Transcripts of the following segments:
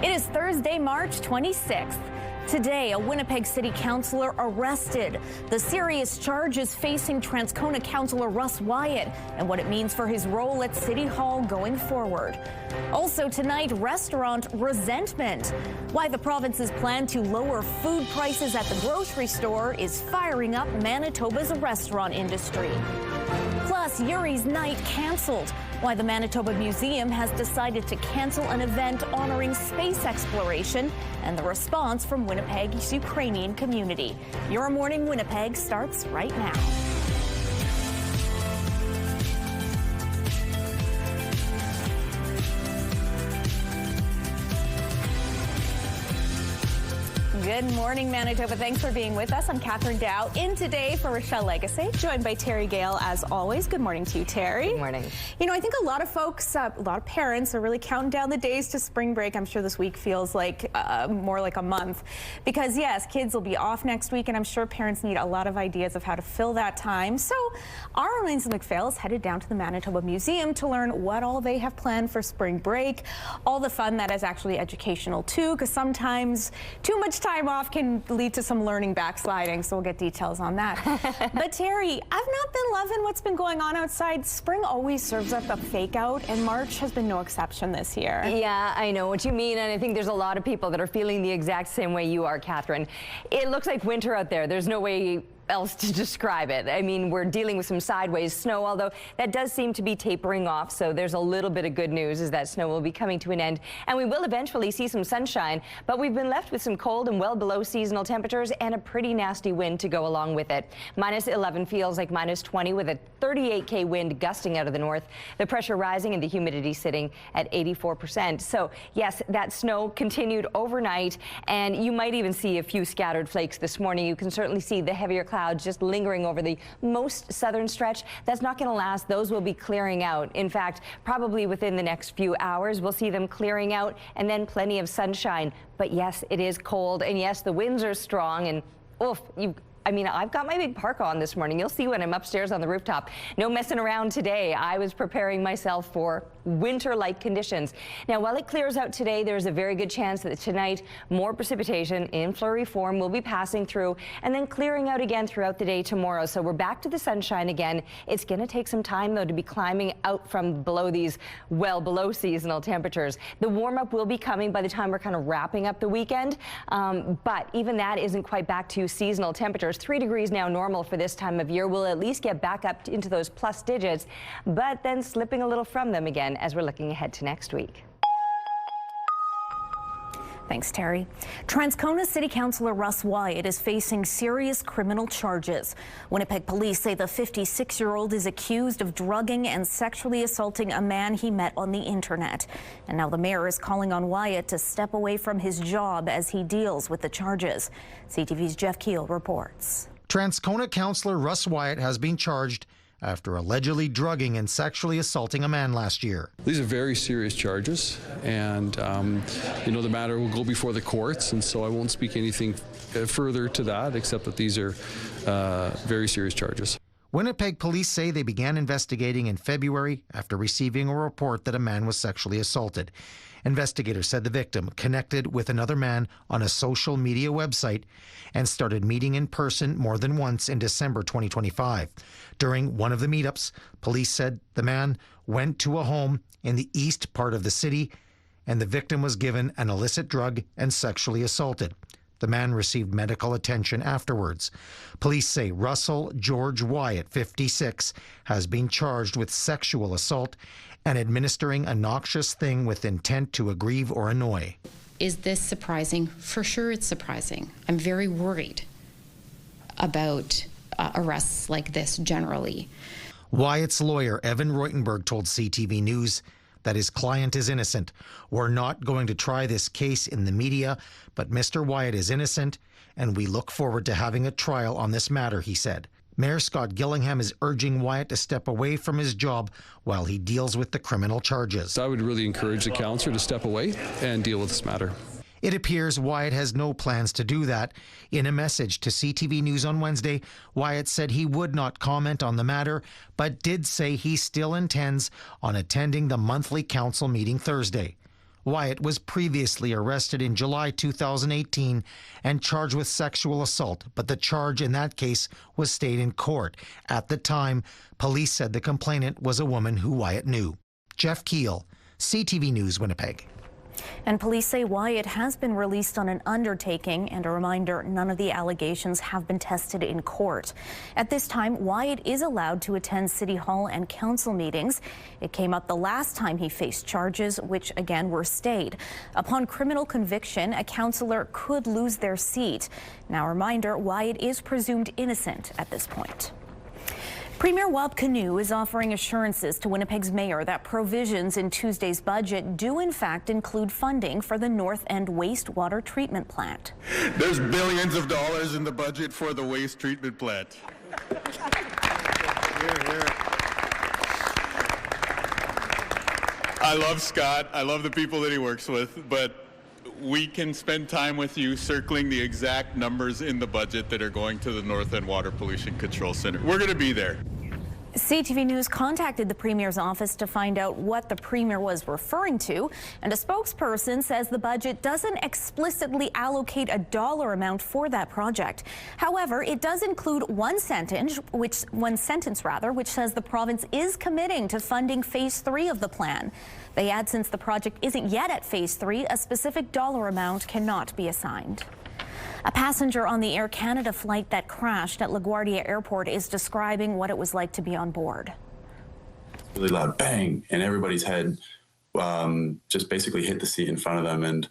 It is Thursday, March 26th. Today, a Winnipeg City councilor arrested. The serious charges facing Transcona councilor Russ Wyatt and what it means for his role at City Hall going forward. Also tonight, restaurant resentment. Why the province's plan to lower food prices at the grocery store is firing up Manitoba's restaurant industry. Plus, Yuri's Night canceled. Why the Manitoba Museum has decided to cancel an event honoring space exploration and the response from Winnipeg's Ukrainian community. Your Morning Winnipeg starts right now. Good morning, Manitoba. Thanks for being with us. I'm Catherine Dow, in today for Rochelle Legacy, joined by Terry Gale, as always. Good morning to you, Terry. Good morning. You know, I think a lot of folks, a lot of parents are really counting down the days to spring break. I'm sure this week feels like more like a month because, yes, kids will be off next week, and I'm sure parents need a lot of ideas of how to fill that time. So our Lindsay McPhail is headed down to the Manitoba Museum to learn what all they have planned for spring break, all the fun that is actually educational, too, because sometimes too much time off can lead to some learning backsliding, so we'll get details on that. But Terry, I've not been loving what's been going on outside. Spring always serves up a fake out, and March has been no exception this year. Yeah, I know what you mean, and I think there's a lot of people that are feeling the exact same way you are, Catherine. It looks like winter out there. There's no way else to describe it. I mean, we're dealing with some sideways snow, although that does seem to be tapering off, so there's a little bit of good news is that snow will be coming to an end, and we will eventually see some sunshine, but we've been left with some cold and well below seasonal temperatures and a pretty nasty wind to go along with it. -11 feels like -20 with a 38 wind gusting out of the north, the pressure rising and the humidity sitting at 84%. So yes, that snow continued overnight, and you might even see a few scattered flakes this morning. You can certainly see the heavier clouds just lingering over the most southern stretch. That's not going to last. Those will be clearing out. In fact, probably within the next few hours, we'll see them clearing out and then plenty of sunshine. But yes, it is cold, and yes, the winds are strong, and oof, I've got my big parka on this morning. You'll see when I'm upstairs on the rooftop. No messing around today. I was preparing myself for winter-like conditions. Now, while it clears out today, there's a very good chance that tonight more precipitation in flurry form will be passing through and then clearing out again throughout the day tomorrow. So we're back to the sunshine again. It's going to take some time, though, to be climbing out from below these well below seasonal temperatures. The warm-up will be coming by the time we're kind of wrapping up the weekend, but even that isn't quite back to seasonal temperatures. 3 degrees now normal for this time of year. We'll at least get back up into those plus digits, but then slipping a little from them again as we're looking ahead to next week. Thanks, Terry. Transcona City Councilor Russ Wyatt is facing serious criminal charges. Winnipeg police say the 56-year-old is accused of drugging and sexually assaulting a man he met on the internet. And now the mayor is calling on Wyatt to step away from his job as he deals with the charges. CTV's Jeff Keel reports. Transcona councilor Russ Wyatt has been charged after allegedly drugging and sexually assaulting a man last year. These are very serious charges, and the matter will go before the courts, and so I won't speak anything further to that except that these are very serious charges. Winnipeg police say they began investigating in February after receiving a report that a man was sexually assaulted. Investigators said the victim connected with another man on a social media website and started meeting in person more than once in December 2025. During one of the meetups, police said the man went to a home in the east part of the city and the victim was given an illicit drug and sexually assaulted. The man received medical attention afterwards. Police say Russell George Wyatt, 56, has been charged with sexual assault and administering a noxious thing with intent to aggrieve or annoy. Is this surprising? For sure it's surprising. I'm very worried about arrests like this generally. Wyatt's lawyer, Evan Reutenberg, told CTV News that his client is innocent. We're not going to try this case in the media, but Mr. Wyatt is innocent, and we look forward to having a trial on this matter, he said. Mayor Scott Gillingham is urging Wyatt to step away from his job while he deals with the criminal charges. I would really encourage the councillor to step away and deal with this matter. It appears Wyatt has no plans to do that. In a message to CTV News on Wednesday, Wyatt said he would not comment on the matter, but did say he still intends on attending the monthly council meeting Thursday. Wyatt was previously arrested in July 2018 and charged with sexual assault, but the charge in that case was stayed in court. At the time, police said the complainant was a woman who Wyatt knew. Jeff Keel, CTV News, Winnipeg. And police say Wyatt has been released on an undertaking, and a reminder, none of the allegations have been tested in court. At this time, Wyatt is allowed to attend City Hall and council meetings. It came up the last time he faced charges, which again were stayed. Upon criminal conviction, a councilor could lose their seat. Now, a reminder, Wyatt is presumed innocent at this point. Premier Coun is offering assurances to Winnipeg's mayor that provisions in Tuesday's budget do in fact include funding for the North End wastewater treatment plant. There's billions of dollars in the budget for the waste treatment plant. I love Scott. I love the people that he works with, but we can spend time with you circling the exact numbers in the budget that are going to the North End Water Pollution Control Center. We're going to be there. CTV News contacted the Premier's office to find out what the Premier was referring to, and a spokesperson says the budget doesn't explicitly allocate a dollar amount for that project. However, it does include one sentence, which says the province is committing to funding Phase 3 of the plan. They add, since the project isn't yet at Phase 3, a specific dollar amount cannot be assigned. A passenger on the Air Canada flight that crashed at LaGuardia Airport is describing what it was like to be on board. Really loud bang, and everybody's head just basically hit the seat in front of them. And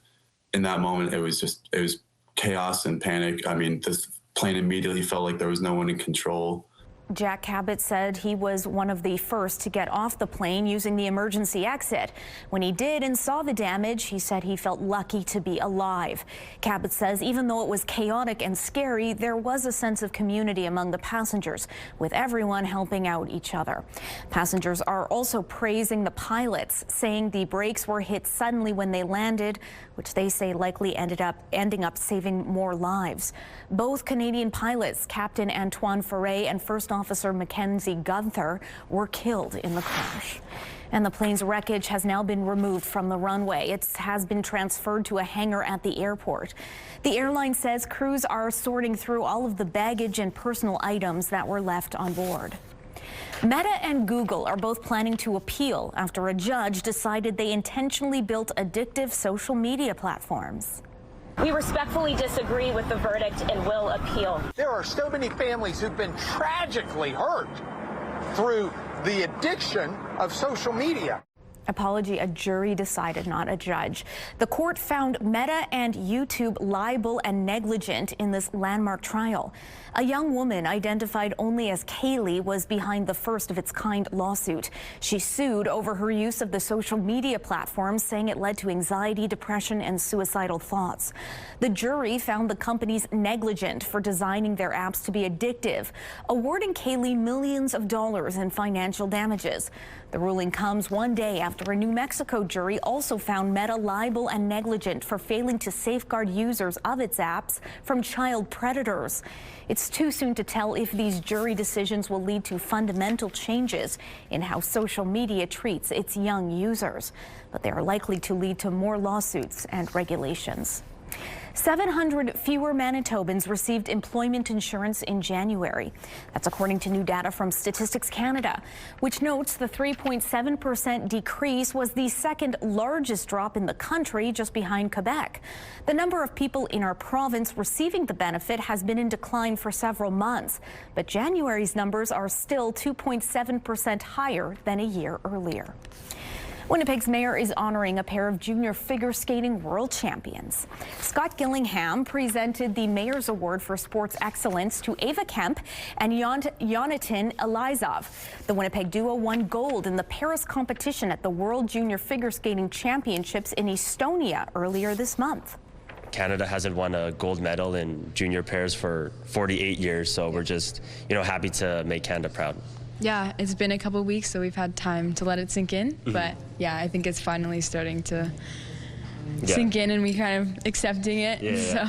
in that moment, it was chaos and panic. I mean, this plane immediately felt like there was no one in control. Jack Cabot said he was one of the first to get off the plane using the emergency exit. When he did and saw the damage, he said he felt lucky to be alive. Cabot says even though it was chaotic and scary, there was a sense of community among the passengers, with everyone helping out each other. Passengers are also praising the pilots, saying the brakes were hit suddenly when they landed, which they say likely ending up saving more lives. Both Canadian pilots, Captain Antoine Ferret and First Officer Mackenzie Gunther, were killed in the crash. And the plane's wreckage has now been removed from the runway. It has been transferred to a hangar at the airport. The airline says crews are sorting through all of the baggage and personal items that were left on board. Meta and Google are both planning to appeal after a judge decided they intentionally built addictive social media platforms. We respectfully disagree with the verdict and will appeal. There are so many families who've been tragically hurt through the addiction of social media. Apology, a jury decided, not a judge. The court found Meta and YouTube liable and negligent in this landmark trial. A young woman identified only as Kaylee was behind the first of its kind lawsuit. She sued over her use of the social media platforms, saying it led to anxiety, depression, and suicidal thoughts. The jury found the companies negligent for designing their apps to be addictive, awarding Kaylee millions of dollars in financial damages. The ruling comes one day after a New Mexico jury also found Meta liable and negligent for failing to safeguard users of its apps from child predators. It's too soon to tell if these jury decisions will lead to fundamental changes in how social media treats its young users, but they are likely to lead to more lawsuits and regulations. 700 fewer Manitobans received employment insurance in January. That's according to new data from Statistics Canada, which notes the 3.7% decrease was the second largest drop in the country, just behind Quebec. The number of people in our province receiving the benefit has been in decline for several months, but January's numbers are still 2.7% higher than a year earlier. Winnipeg's mayor is honoring a pair of junior figure skating world champions. Scott Gillingham presented the Mayor's Award for Sports Excellence to Ava Kemp and Yonatan Elizov. The Winnipeg duo won gold in the Paris competition at the World Junior Figure Skating Championships in Estonia earlier this month. Canada hasn't won a gold medal in junior pairs for 48 years, so we're just, happy to make Canada proud. Yeah, it's been a couple weeks, so we've had time to let it sink in. But yeah, I think it's finally starting to sink in, and we kind of accepting it. Yeah. So.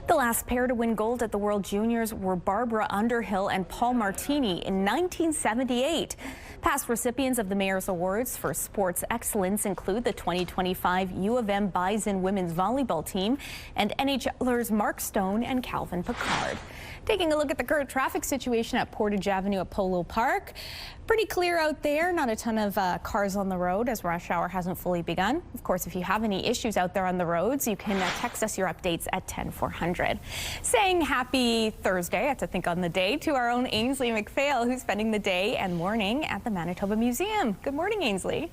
The last pair to win gold at the World Juniors were Barbara Underhill and Paul Martini in 1978. Past recipients of the Mayor's Awards for Sports Excellence include the 2025 U of M Bison women's volleyball team and NHLers Mark Stone and Calvin Pickard. Taking a look at the current traffic situation at Portage Avenue at Polo Park. Pretty clear out there, not a ton of cars on the road as rush hour hasn't fully begun. Of course, if you have any issues out there on the roads, you can text us your updates at 10400. Saying happy Thursday, I have to think on the day, to our own Ainsley McPhail, who's spending the day and morning at the Manitoba Museum. Good morning, Ainsley.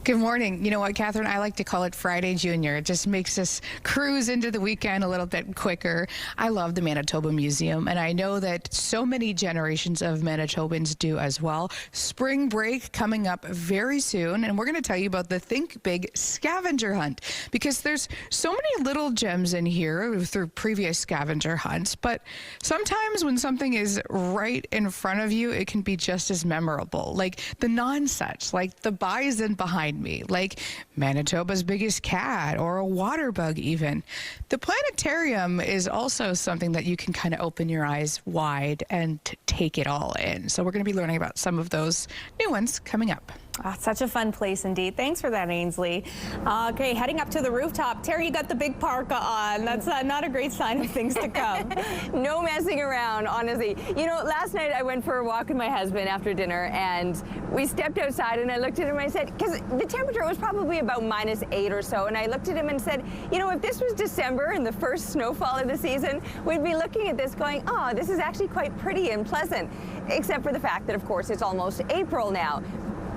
Good morning. You know what, Catherine? I like to call it Friday Junior. It just makes us cruise into the weekend a little bit quicker. I love the Manitoba Museum, and I know that so many generations of Manitobans do as well. Spring break coming up very soon, and we're going to tell you about the Think Big scavenger hunt, because there's so many little gems in here through previous scavenger hunts, but sometimes when something is right in front of you, it can be just as memorable, like the non-such, like the bison behind me, like Manitoba's biggest cat or a water bug even. The planetarium is also something that you can kind of open your eyes wide and take it all in. So we're going to be learning about some of those new ones coming up. Oh, such a fun place indeed. Thanks for that, Ainsley. Okay, heading up to the rooftop. Terry, you got the big parka on. That's not a great sign of things to come. No messing around, honestly. You know, last night I went for a walk with my husband after dinner, and we stepped outside, and I looked at him and I said, because the temperature was probably about -8 or so, and I looked at him and said, you know, if this was December and the first snowfall of the season, we'd be looking at this going, oh, this is actually quite pretty and pleasant, except for the fact that, of course, it's almost April now.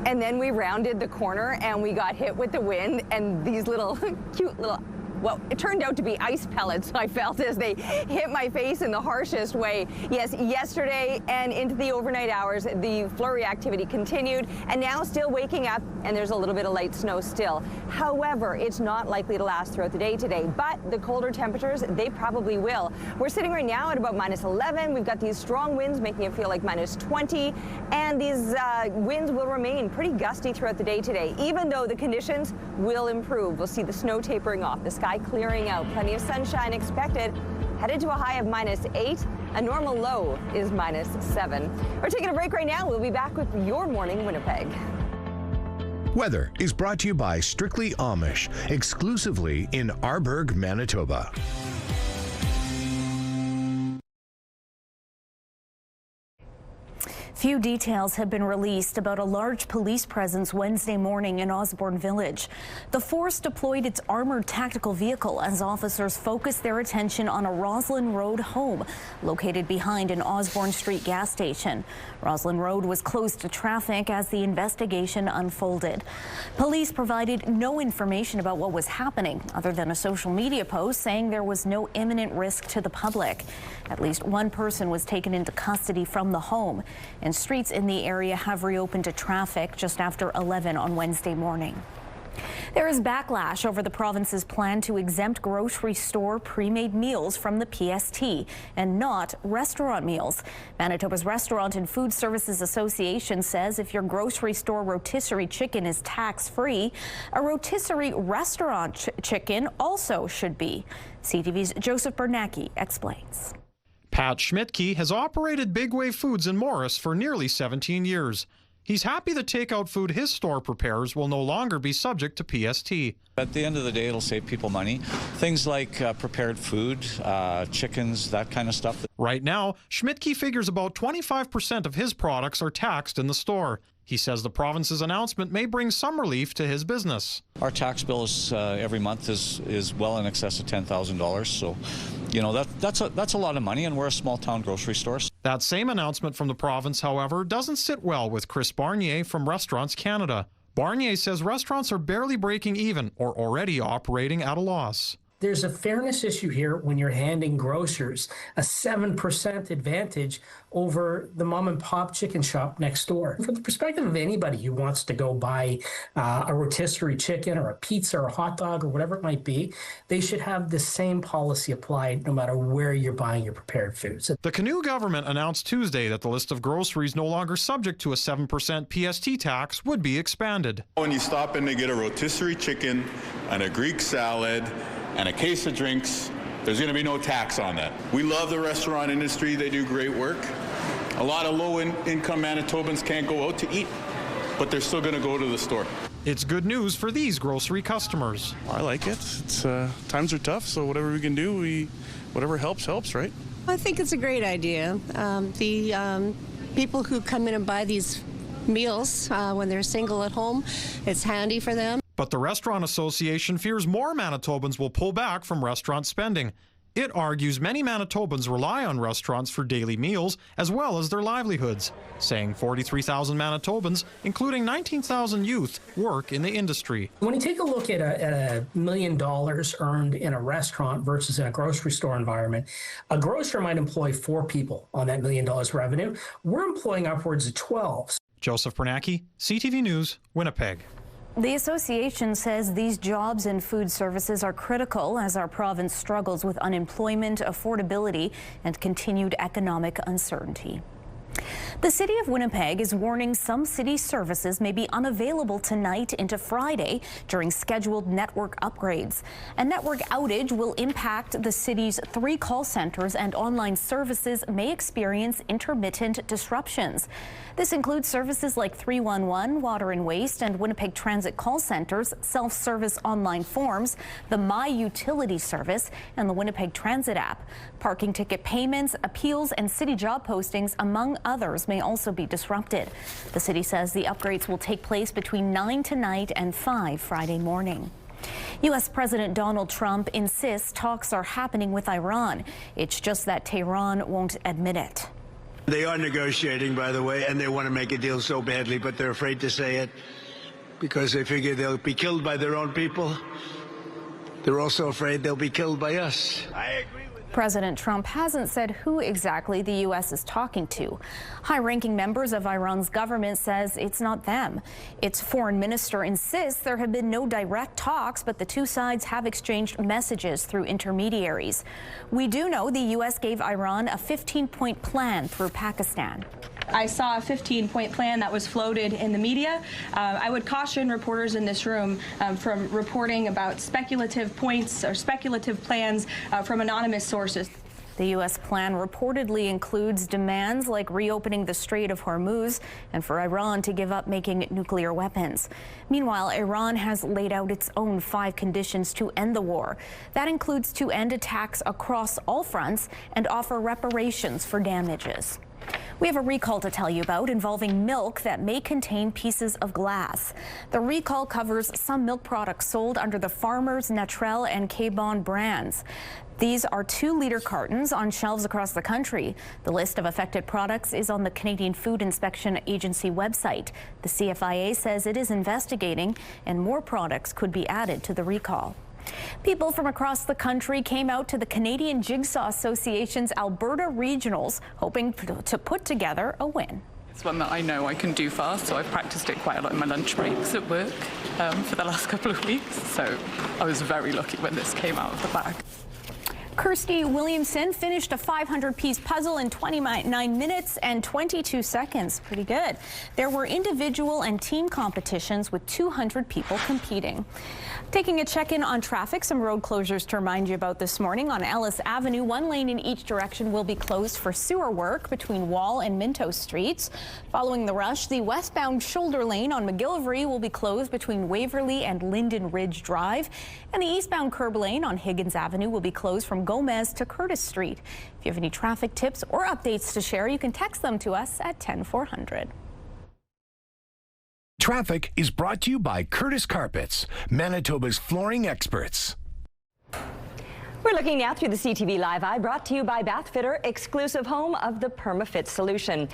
And then we rounded the corner and we got hit with the wind, and these little cute little, well, it turned out to be ice pellets, I felt, as they hit my face in the harshest way. Yes, yesterday and into the overnight hours, the flurry activity continued, and now still waking up, and there's a little bit of light snow still. However, it's not likely to last throughout the day today, but the colder temperatures, they probably will. We're sitting right now at about -11. We've got these strong winds making it feel like -20, and these winds will remain pretty gusty throughout the day today, even though the conditions will improve. We'll see the snow tapering off, the sky clearing out, plenty of sunshine expected, headed to a high of -8. A normal low is -7. We're taking a break right now. We'll be back with your morning Winnipeg. Weather is brought to you by Strictly Amish, exclusively in Arborg, Manitoba. Few details have been released about a large police presence Wednesday morning in Osborne Village. The force deployed its armored tactical vehicle as officers focused their attention on a Roslyn Road home located behind an Osborne Street gas station. Roslyn Road was closed to traffic as the investigation unfolded. Police provided no information about what was happening other than a social media post saying there was no imminent risk to the public. At least one person was taken into custody from the home, and streets in the area have reopened to traffic just after 11 on Wednesday morning. There is backlash over the province's plan to exempt grocery store pre-made meals from the PST and not restaurant meals. Manitoba's Restaurant and Food Services Association says if your grocery store rotisserie chicken is tax-free, a rotisserie restaurant chicken also should be. CTV's Joseph Bernacki explains. Pat Schmidtke has operated Big Wave Foods in Morris for nearly 17 years. He's happy the takeout food his store prepares will no longer be subject to PST. At the end of the day, it'll save people money. Things like prepared food, chickens, that kind of stuff. Right now, Schmidtke figures about 25% of his products are taxed in the store. He says the province's announcement may bring some relief to his business. Our tax bill is every month is well in excess of $10,000. So, you know, that's a lot of money, and we're a small town grocery store. That same announcement from the province, however, doesn't sit well with Chris Barnier from Restaurants Canada. Barnier says restaurants are barely breaking even or already operating at a loss. There's a fairness issue here when you're handing grocers a 7% advantage over the mom and pop chicken shop next door. From the perspective of anybody who wants to go buy a rotisserie chicken or a pizza or a hot dog or whatever it might be, they should have the same policy applied no matter where you're buying your prepared foods. The Coun government announced Tuesday that the list of groceries no longer subject to a 7% PST tax would be expanded. When you stop in to get a rotisserie chicken and a Greek salad and a case of drinks, there's going to be no tax on that. We love the restaurant industry. They do great work. A lot of low-income Manitobans can't go out to eat, but they're still going to go to the store. It's good news for these grocery customers. I like it. It's times are tough, so whatever we can do, whatever helps, right? I think it's a great idea. The people who come in and buy these meals when they're single at home, it's handy for them. But the Restaurant Association fears more Manitobans will pull back from restaurant spending. It argues many Manitobans rely on restaurants for daily meals as well as their livelihoods, saying 43,000 Manitobans, including 19,000 youth, work in the industry. When you take a look at $1 million earned in a restaurant versus in a grocery store environment, a grocer might employ 4 people on that $1 million revenue. We're employing upwards of 12. Joseph Bernacki, CTV News, Winnipeg. The association says these jobs in food services are critical as our province struggles with unemployment, affordability, and continued economic uncertainty. The City of Winnipeg is warning some city services may be unavailable tonight into Friday during scheduled network upgrades. A network outage will impact the city's 3 call centers, and online services may experience intermittent disruptions. This includes services like 311, Water and Waste, and Winnipeg Transit call centers, self-service online forms, the My Utility service, and the Winnipeg Transit app. Parking ticket payments, appeals, and city job postings, among others, may also be disrupted. The city says the upgrades will take place between 9 tonight and 5 Friday morning. U.S. President Donald Trump insists talks are happening with Iran. It's just that Tehran won't admit it. They are negotiating, by the way, and they want to make a deal so badly, but they're afraid to say it because they figure they'll be killed by their own people. They're also afraid they'll be killed by us. I agree. President Trump hasn't said who exactly the U.S. is talking to. High-ranking members of Iran's government says it's not them. Its foreign minister insists there have been no direct talks, but the two sides have exchanged messages through intermediaries. We do know the U.S. gave Iran a 15-point plan through Pakistan. I saw a 15-point plan that was floated in the media. I would caution reporters in this room from reporting about speculative points or speculative plans from anonymous sources. The U.S. plan reportedly includes demands like reopening the Strait of Hormuz and for Iran to give up making nuclear weapons. Meanwhile, Iran has laid out its own 5 conditions to end the war. That includes to end attacks across all fronts and offer reparations for damages. We have a recall to tell you about involving milk that may contain pieces of glass. The recall covers some milk products sold under the Farmers, Naturel, and K-Bon brands. These are 2-liter cartons on shelves across the country. The list of affected products is on the Canadian Food Inspection Agency website. The CFIA says it is investigating, and more products could be added to the recall. People from across the country came out to the Canadian Jigsaw Association's Alberta Regionals, hoping to put together a win. It's one that I know I can do fast, so I've practiced it quite a lot in my lunch breaks at work for the last couple of weeks. So I was very lucky when this came out of the bag. Kirsty Williamson finished a 500-piece puzzle in 29 minutes and 22 seconds. Pretty good. There were individual and team competitions with 200 people competing. Taking a check-in on traffic, some road closures to remind you about this morning. On Ellis Avenue, 1 lane in each direction will be closed for sewer work between Wall and Minto Streets. Following the rush, the westbound shoulder lane on McGillivray will be closed between Waverly and Linden Ridge Drive. And the eastbound curb lane on Higgins Avenue will be closed from Gomez to Curtis Street. If you have any traffic tips or updates to share, you can text them to us at 10400. Traffic is brought to you by Curtis Carpets, Manitoba's flooring experts. We're looking now through the CTV Live Eye, brought to you by Bathfitter, exclusive home of the PermaFit solution.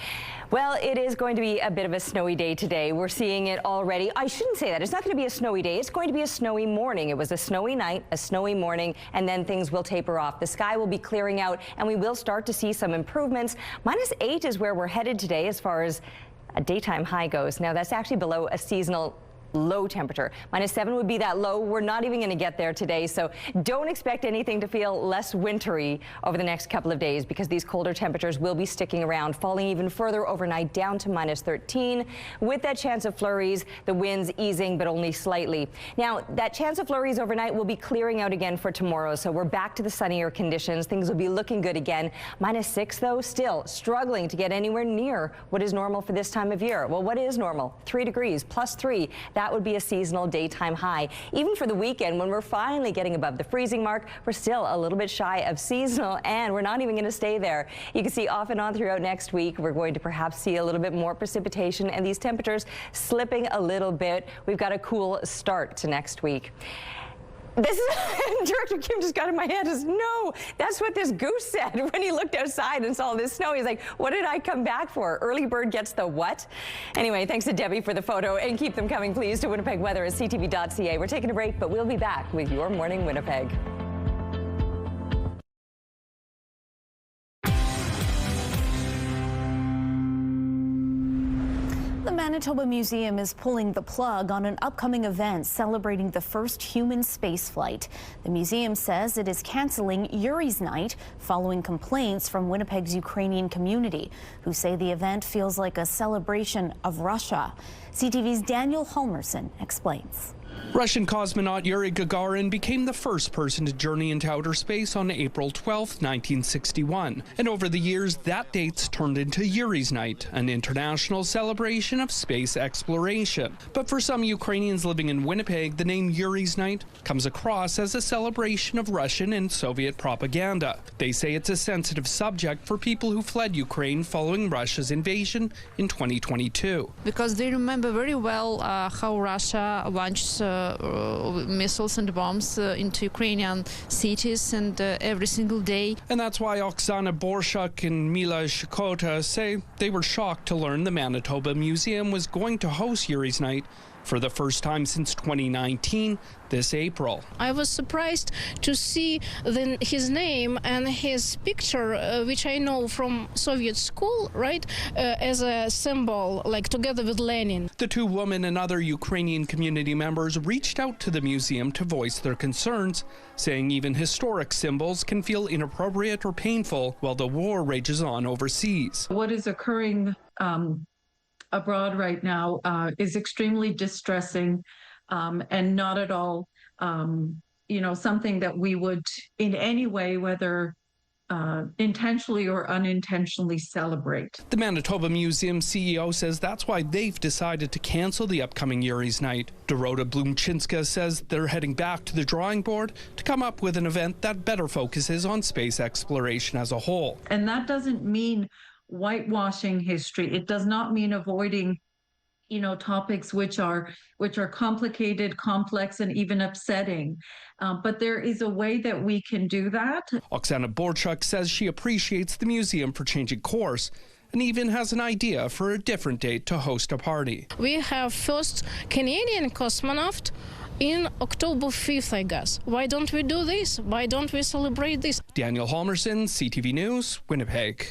Well, it is going to be a bit of a snowy day today. We're seeing it already. I shouldn't say that. It's not going to be a snowy day. It's going to be a snowy morning. It was a snowy night, a snowy morning, and then things will taper off. The sky will be clearing out, and we will start to see some improvements. -8 is where we're headed today as far as a daytime high goes. Now, that's actually below a seasonal low temperature. -7 would be that low. We're not even going to get there today, so don't expect anything to feel less wintry over the next couple of days because these colder temperatures will be sticking around, falling even further overnight down to -13 with that chance of flurries, the winds easing but only slightly. Now, that chance of flurries overnight will be clearing out again for tomorrow, so we're back to the sunnier conditions. Things will be looking good again. -6 though, still struggling to get anywhere near what is normal for this time of year. Well, what is normal? 3 degrees, +3. That would be a seasonal daytime high. Even for the weekend, when we're finally getting above the freezing mark, we're still a little bit shy of seasonal, and we're not even going to stay there. You can see off and on throughout next week, we're going to perhaps see a little bit more precipitation and these temperatures slipping a little bit. We've got a cool start to next week. This is, Director Kim just got in my head is, no, that's what this goose said when he looked outside and saw this snow. He's like, what did I come back for? Early bird gets the what? Anyway, thanks to Debbie for the photo, and keep them coming, please, to Winnipeg Weather at CTV.ca. We're taking a break, but we'll be back with your Morning Winnipeg. The Manitoba Museum is pulling the plug on an upcoming event celebrating the first human spaceflight. The museum says it is canceling Yuri's Night following complaints from Winnipeg's Ukrainian community, who say the event feels like a celebration of Russia. CTV's Daniel Halmerson explains. Russian cosmonaut Yuri Gagarin became the first person to journey into outer space on April 12, 1961. And over the years, that date's turned into Yuri's Night, an international celebration of space exploration. But for some Ukrainians living in Winnipeg, the name Yuri's Night comes across as a celebration of Russian and Soviet propaganda. They say it's a sensitive subject for people who fled Ukraine following Russia's invasion in 2022. Because they remember very well how Russia launched missiles and bombs into Ukrainian cities and every single day. And that's why Oksana Borshak and Mila Shikota say they were shocked to learn the Manitoba Museum was going to host Yuri's Night for the first time since 2019 this April. I was surprised to see his name and his picture, which I know from Soviet school, right, as a symbol, like together with Lenin. The two women and other Ukrainian community members reached out to the museum to voice their concerns, saying even historic symbols can feel inappropriate or painful while the war rages on overseas. What is occurring abroad right now is extremely distressing and not at all, something that we would in any way, whether intentionally or unintentionally, celebrate. The Manitoba Museum CEO says that's why they've decided to cancel the upcoming Yuri's Night. Dorota Blumchinska says they're heading back to the drawing board to come up with an event that better focuses on space exploration as a whole. And that doesn't mean whitewashing history. It does not mean avoiding, topics which are complicated, complex, and even upsetting. But there is a way that we can do that. Oksana Borchuk says she appreciates the museum for changing course and even has an idea for a different date to host a party. We have first Canadian cosmonaut in October 5th, I guess. Why don't we do this? Why don't we celebrate this? Daniel Halmerson, CTV News, Winnipeg.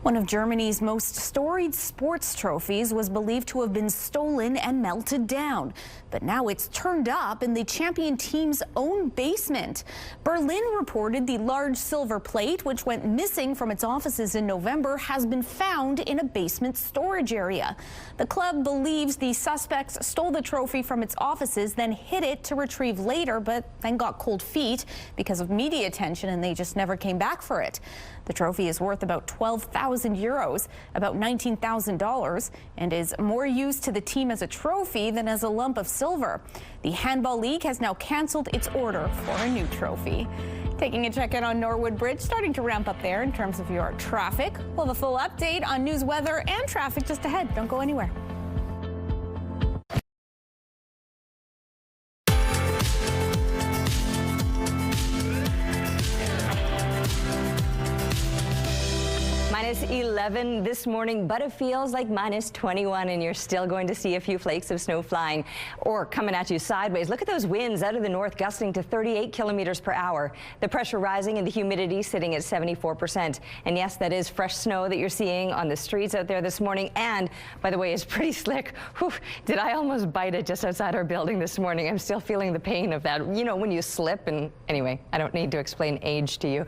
One of Germany's most storied sports trophies was believed to have been stolen and melted down. But now it's turned up in the champion team's own basement. Berlin reported the large silver plate, which went missing from its offices in November, has been found in a basement storage area. The club believes the suspects stole the trophy from its offices, then hid it to retrieve later, but then got cold feet because of media attention, and they just never came back for it. The trophy is worth about 12,000 euros, about $19,000, and is more used to the team as a trophy than as a lump of silver. The Handball League has now canceled its order for a new trophy. Taking a check in on Norwood Bridge, starting to ramp up there in terms of your traffic. We'll have a full update on news, weather, and traffic just ahead. Don't go anywhere. minus 11 this morning, but it feels like minus 21, and you're still going to see a few flakes of snow flying or coming at you sideways. Look at those winds out of the north gusting to 38 kilometers per hour. The pressure rising and the humidity sitting at 74%. And yes, that is fresh snow that you're seeing on the streets out there this morning. And by the way, it's pretty slick. Whew, did I almost bite it just outside our building this morning? I'm still feeling the pain of that. You know, when you slip, and anyway, I don't need to explain age to you.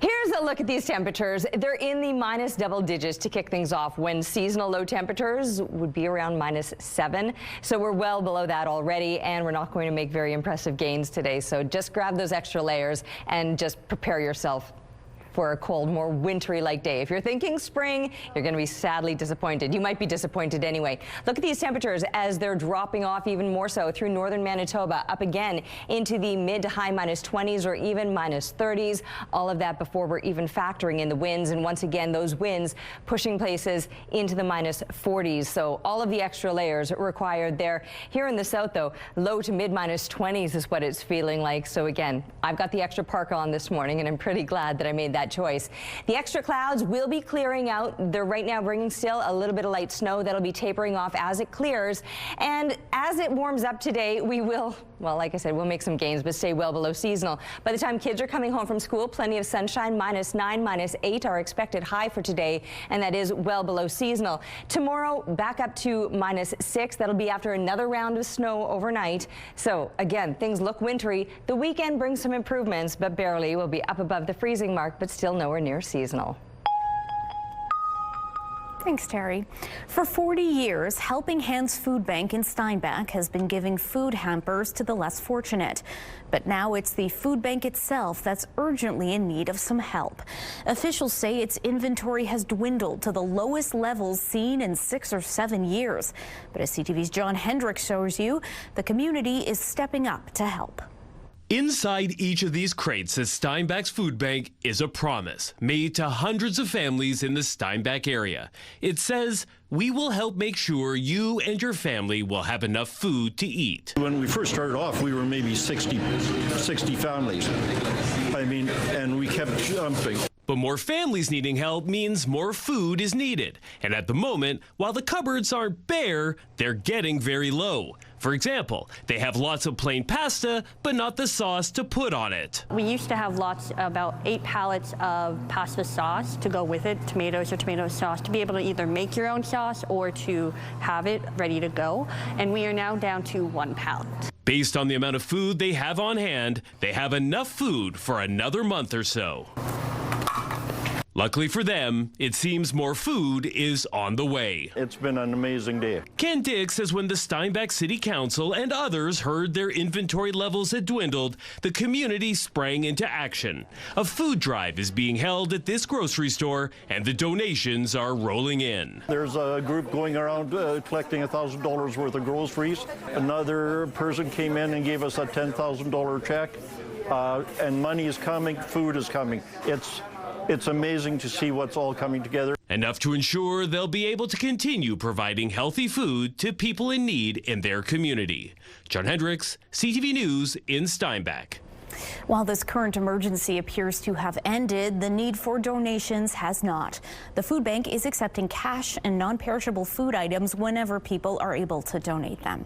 Here's a look at these temperatures. They're in the minus double digits to kick things off, when seasonal low temperatures would be around minus 7. So we're well below that already, and we're not going to make very impressive gains today. So just grab those extra layers and just prepare yourself for a cold, more wintry-like day. If you're thinking spring, you're going to be sadly disappointed. You might be disappointed anyway. Look at these temperatures as they're dropping off even more so through northern Manitoba, up again into the mid to high minus 20s or even minus 30s. All of that before we're even factoring in the winds. And once again, those winds pushing places into the minus 40s. So all of the extra layers required there. Here in the south, though, low to mid minus 20s is what it's feeling like. So again, I've got the extra parka on this morning, and I'm pretty glad that I made that choice. The extra clouds will be clearing out. They're right now bringing still a little bit of light snow that'll be tapering off as it clears. And as it warms up today, we will, well, like I said, we'll make some gains, but stay well below seasonal. By the time kids are coming home from school, plenty of sunshine. Minus 9, minus 8 are expected high for today, and that is well below seasonal. Tomorrow, back up to minus 6. That'll be after another round of snow overnight. So again, things look wintry. The weekend brings some improvements, but barely. We'll be up above the freezing mark, but still nowhere near seasonal. Thanks, Terry. For 40 years, Helping Hands Food Bank in Steinbach has been giving food hampers to the less fortunate. But now it's the food bank itself that's urgently in need of some help. Officials say its inventory has dwindled to the lowest levels seen in 6 or 7 years. But as CTV's John Hendrick shows you, the community is stepping up to help. Inside each of these crates at Steinbach's Food Bank is a promise made to hundreds of families in the Steinbach area. It says, "We will help make sure you and your family will have enough food to eat." When we first started off, we were maybe 60 families. I mean, and we kept jumping. But more families needing help means more food is needed. And at the moment, while the cupboards aren't bare, they're getting very low. For example, they have lots of plain pasta, but not the sauce to put on it. We used to have about 8 pallets of pasta sauce to go with it, tomatoes or tomato sauce, to be able to either make your own sauce or to have it ready to go. And we are now down to 1 pallet. Based on the amount of food they have on hand, they have enough food for another month or so. Luckily for them, it seems more food is on the way. It's been an amazing day. Ken Dick says when the Steinbach City Council and others heard their inventory levels had dwindled, the community sprang into action. A food drive is being held at this grocery store, and the donations are rolling in. There's a group going around collecting $1,000 worth of groceries. Another person came in and gave us a $10,000 check, and money is coming, food is coming. It's amazing to see what's all coming together. Enough to ensure they'll be able to continue providing healthy food to people in need in their community. John Hendricks, CTV News in Steinbach. While this current emergency appears to have ended, the need for donations has not. The food bank is accepting cash and non-perishable food items whenever people are able to donate them.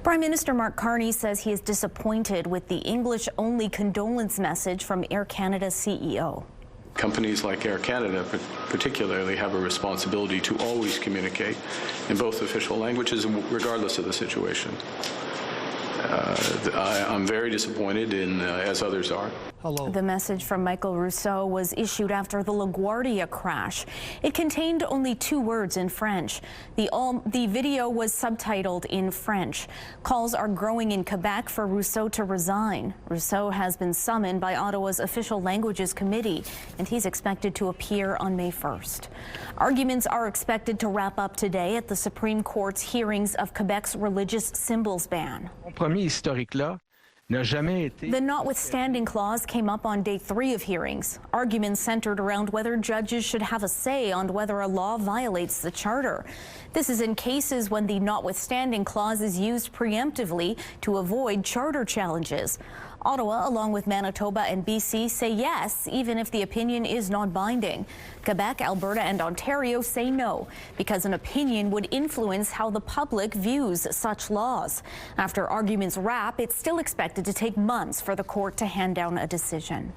Prime Minister Mark Carney says he is disappointed with the English-only condolence message from Air Canada's CEO. Companies like Air Canada particularly have a responsibility to always communicate in both official languages, regardless of the situation. I'm very disappointed, as others are. The message from Michael Rousseau was issued after the LaGuardia crash. It contained only 2 words in French. The video was subtitled in French. Calls are growing in Quebec for Rousseau to resign. Rousseau has been summoned by Ottawa's Official Languages Committee, and he's expected to appear on May 1st. Arguments are expected to wrap up today at the Supreme Court's hearings of Quebec's religious symbols ban. The notwithstanding clause came up on day 3 of hearings. Arguments centered around whether judges should have a say on whether a law violates the charter. This is in cases when the notwithstanding clause is used preemptively to avoid charter challenges. Ottawa, along with Manitoba and BC, say yes, even if the opinion is non-binding. Quebec, Alberta, and Ontario say no, because an opinion would influence how the public views such laws. After arguments wrap, it's still expected to take months for the court to hand down a decision.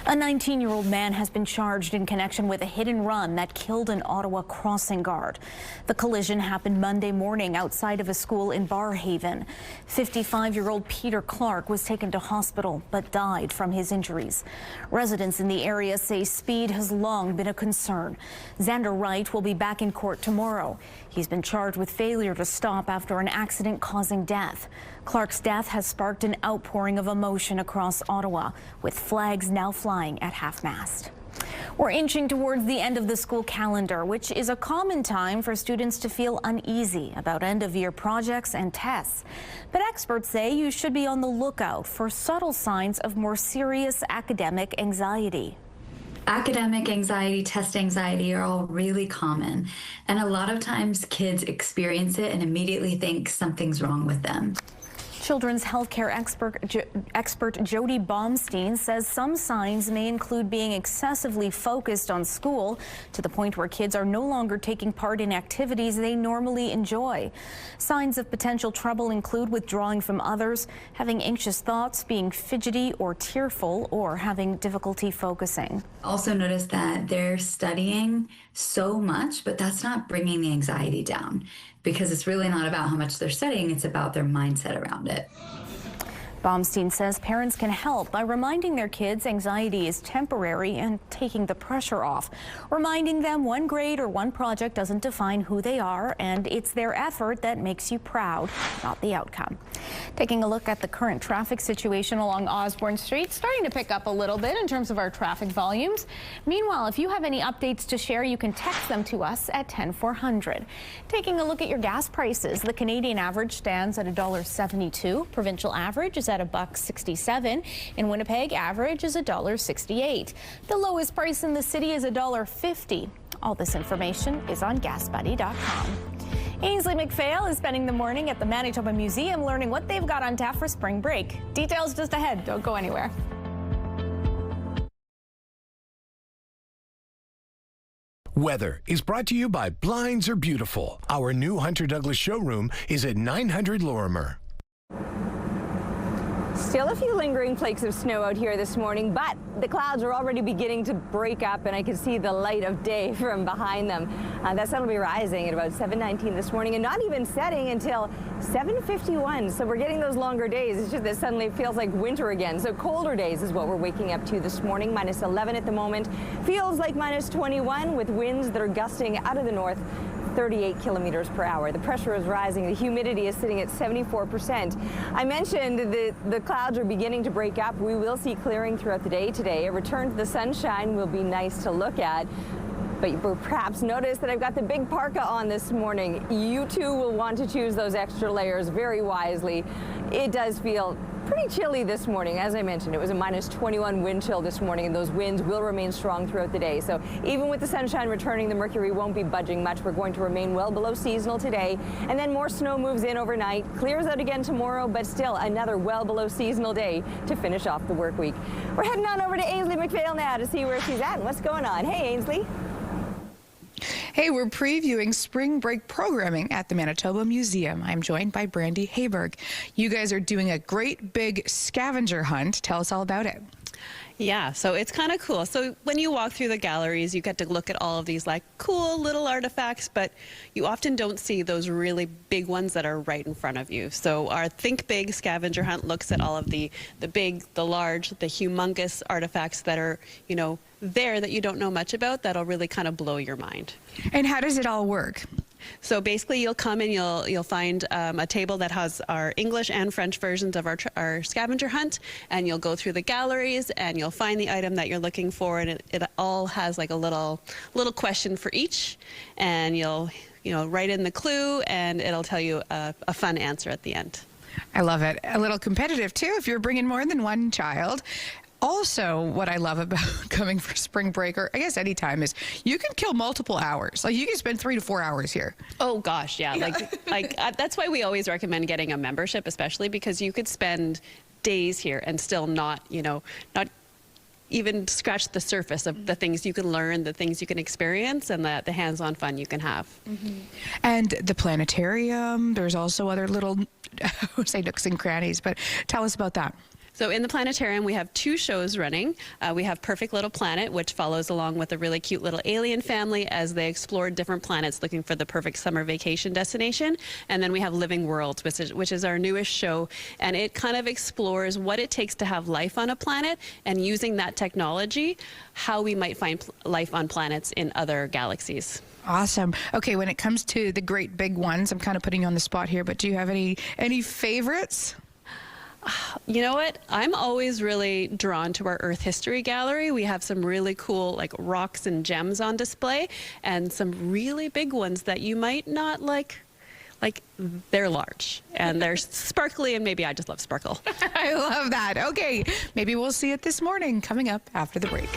A 19-year-old man has been charged in connection with a hit-and-run that killed an Ottawa crossing guard. The collision happened Monday morning outside of a school in Barrhaven. 55-year-old Peter Clark was taken to hospital but died from his injuries. Residents in the area say speed has long been a concern. Xander Wright will be back in court tomorrow. He's been charged with failure to stop after an accident causing death. Clark's death has sparked an outpouring of emotion across Ottawa, with flags now flying at half-mast. We're inching towards the end of the school calendar, which is a common time for students to feel uneasy about end-of-year projects and tests. But experts say you should be on the lookout for subtle signs of more serious academic anxiety. Academic anxiety, test anxiety are all really common, and a lot of times kids experience it and immediately think something's wrong with them. Children's healthcare expert Jody Baumstein says some signs may include being excessively focused on school to the point where kids are no longer taking part in activities they normally enjoy. Signs of potential trouble include withdrawing from others, having anxious thoughts, being fidgety or tearful, or having difficulty focusing. Also notice that they're studying so much, but that's not bringing the anxiety down, because it's really not about how much they're studying, it's about their mindset around it. Baumstein says parents can help by reminding their kids anxiety is temporary and taking the pressure off, reminding them one grade or one project doesn't define who they are, and it's their effort that makes you proud, not the outcome. Taking a look at the current traffic situation along Osborne Street, starting to pick up a little bit in terms of our traffic volumes. Meanwhile, if you have any updates to share, you can text them to us at 10400. Taking a look at your gas prices, the Canadian average stands at $1.72. Provincial average is at $1.67. In Winnipeg, average is $1.68. The lowest price in the city is $1.50. All this information is on GasBuddy.com. Ainsley McPhail is spending the morning at the Manitoba Museum learning what they've got on tap for spring break. Details just ahead. Don't go anywhere. Weather is brought to you by Blinds Are Beautiful. Our new Hunter Douglas showroom is at 900 Lorimer. Still a few lingering flakes of snow out here this morning, but the clouds are already beginning to break up, and I can see the light of day from behind them. That sun will be rising at about 7:19 this morning and not even setting until 7:51. So we're getting those longer days. It's just that suddenly it feels like winter again. So colder days is what we're waking up to this morning. -11 at the moment. Feels like -21 with winds that are gusting out of the north. 38 kilometers per hour. The pressure is rising. The humidity is sitting at 74%. I mentioned that the clouds are beginning to break up. We will see clearing throughout the day today. A return to the sunshine will be nice to look at. But you perhaps notice that I've got the big parka on this morning. You too will want to choose those extra layers very wisely. It does feel pretty chilly this morning. As I mentioned, it was a -21 wind chill this morning, and those winds will remain strong throughout the day. So even with the sunshine returning, the mercury won't be budging much. We're going to remain well below seasonal today, and then more snow moves in overnight, clears out again tomorrow, but still another well below seasonal day to finish off the work week. We're heading on over to Ainsley McPhail now to see where she's at and what's going on. Hey, Ainsley. Hey, we're previewing spring break programming at the Manitoba Museum. I'm joined by Brandy Hayberg. You guys are doing a great big scavenger hunt. Tell us all about it. Yeah, so it's kind of cool. So when you walk through the galleries, you get to look at all of these like cool little artifacts, but you often don't see those really big ones that are right in front of you. So our Think Big scavenger hunt looks at all of the big, the large, the humongous artifacts that are, you know, there that you don't know much about that'll really kind of blow your mind. And how does it all work? So basically you'll come and you'll find a table that has our English and French versions of our scavenger hunt, and you'll go through the galleries and you'll find the item that you're looking for, and it all has like a little question for each, and you'll write in the clue and it'll tell you a fun answer at the end. I love it. A little competitive too if you're bringing more than one child. Also, what I love about coming for spring break, or I guess any time, is you can kill multiple hours. Like you can spend 3 to 4 hours here. Oh gosh, yeah. Like that's why we always recommend getting a membership, especially because you could spend days here and still not, not even scratch the surface of the things you can learn, the things you can experience, and the hands-on fun you can have. And the planetarium, there's also other little, I would say nooks and crannies, but tell us about that. So in the planetarium, we have 2 shows running. We have Perfect Little Planet, which follows along with a really cute little alien family as they explore different planets looking for the perfect summer vacation destination. And then we have Living Worlds, which is our newest show. And it kind of explores what it takes to have life on a planet, and using that technology, how we might find life on planets in other galaxies. Awesome. Okay, when it comes to the great big ones, I'm kind of putting you on the spot here, but do you have any favorites? You know what? I'm always really drawn to our Earth History Gallery. We have some really cool rocks and gems on display, and some really big ones that you might not like. They're large and they're sparkly, and maybe I just love sparkle. I love that. Okay, maybe we'll see it this morning, coming up after the break.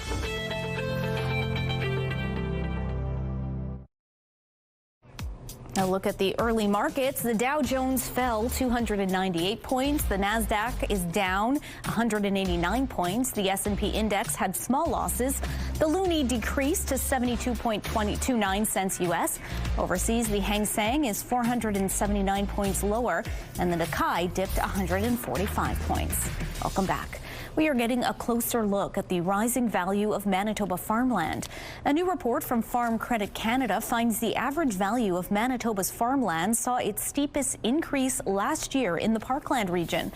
A look at the early markets. The Dow Jones fell 298 points. The Nasdaq is down 189 points. The S&P index had small losses. The loonie decreased to 72.29 cents U.S. Overseas, the Hang Seng is 479 points lower, and the Nikkei dipped 145 points. Welcome back. We are getting a closer look at the rising value of Manitoba farmland. A new report from Farm Credit Canada finds the average value of Manitoba's farmland saw its steepest increase last year in the Parkland region.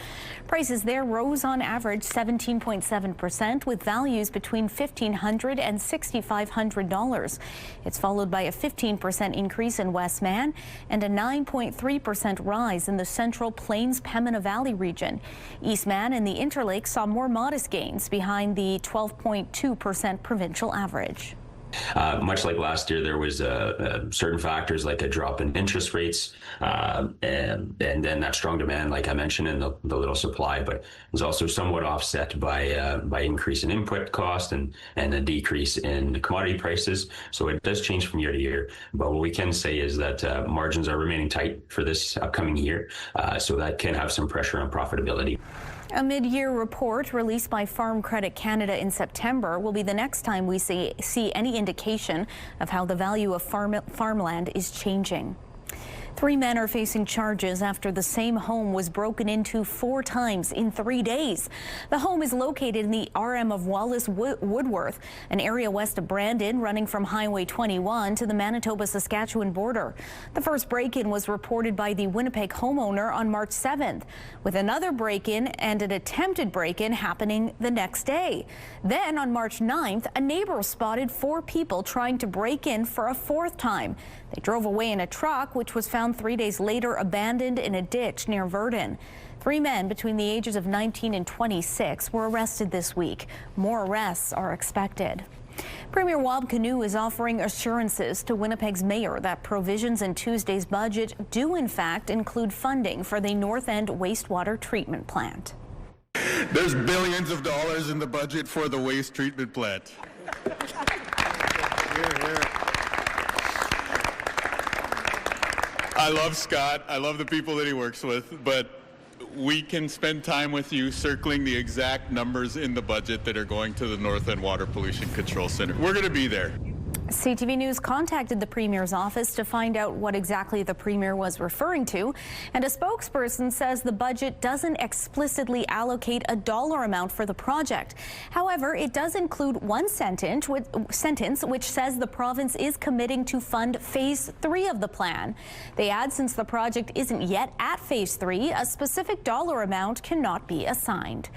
Prices there rose on average 17.7%, with values between $1,500 and $6,500. It's followed by a 15% increase in Westman and a 9.3% rise in the Central Plains Pembina Valley region. Eastman and the Interlake saw more modest gains, behind the 12.2% provincial average. Much like last year, there was certain factors like a drop in interest rates, and then that strong demand, like I mentioned, and the little supply, but it was also somewhat offset by increase in input cost and a decrease in commodity prices. So it does change from year to year. But what we can say is that margins are remaining tight for this upcoming year, so that can have some pressure on profitability. A mid-year report released by Farm Credit Canada in September will be the next time we see any indication of how the value of farmland is changing. 3 men are facing charges after the same home was broken into 4 times in 3 days. The home is located in the RM of Wallace Woodworth, an area west of Brandon, running from Highway 21 to the Manitoba-Saskatchewan border. The first break-in was reported by the Winnipeg homeowner on March 7th, with another break-in and an attempted break-in happening the next day. Then on March 9th, a neighbor spotted 4 people trying to break in for a 4th time. They drove away in a truck, which was found 3 days later abandoned in a ditch near Verdun. 3 men between the ages of 19 and 26 were arrested this week. More arrests are expected. Premier Wab Kinew is offering assurances to Winnipeg's mayor that provisions in Tuesday's budget do in fact include funding for the North End wastewater treatment plant. There's billions of dollars in the budget for the waste treatment plant. Hear, hear. I love Scott. I love the people that he works with, but we can spend time with you circling the exact numbers in the budget that are going to the North End Water Pollution Control Center. We're going to be there. CTV News contacted the Premier's office to find out what exactly the Premier was referring to, and a spokesperson says the budget doesn't explicitly allocate a dollar amount for the project. However, it does include one sentence which says the province is committing to fund Phase 3 of the plan. They add, since the project isn't yet at Phase 3, a specific dollar amount cannot be assigned.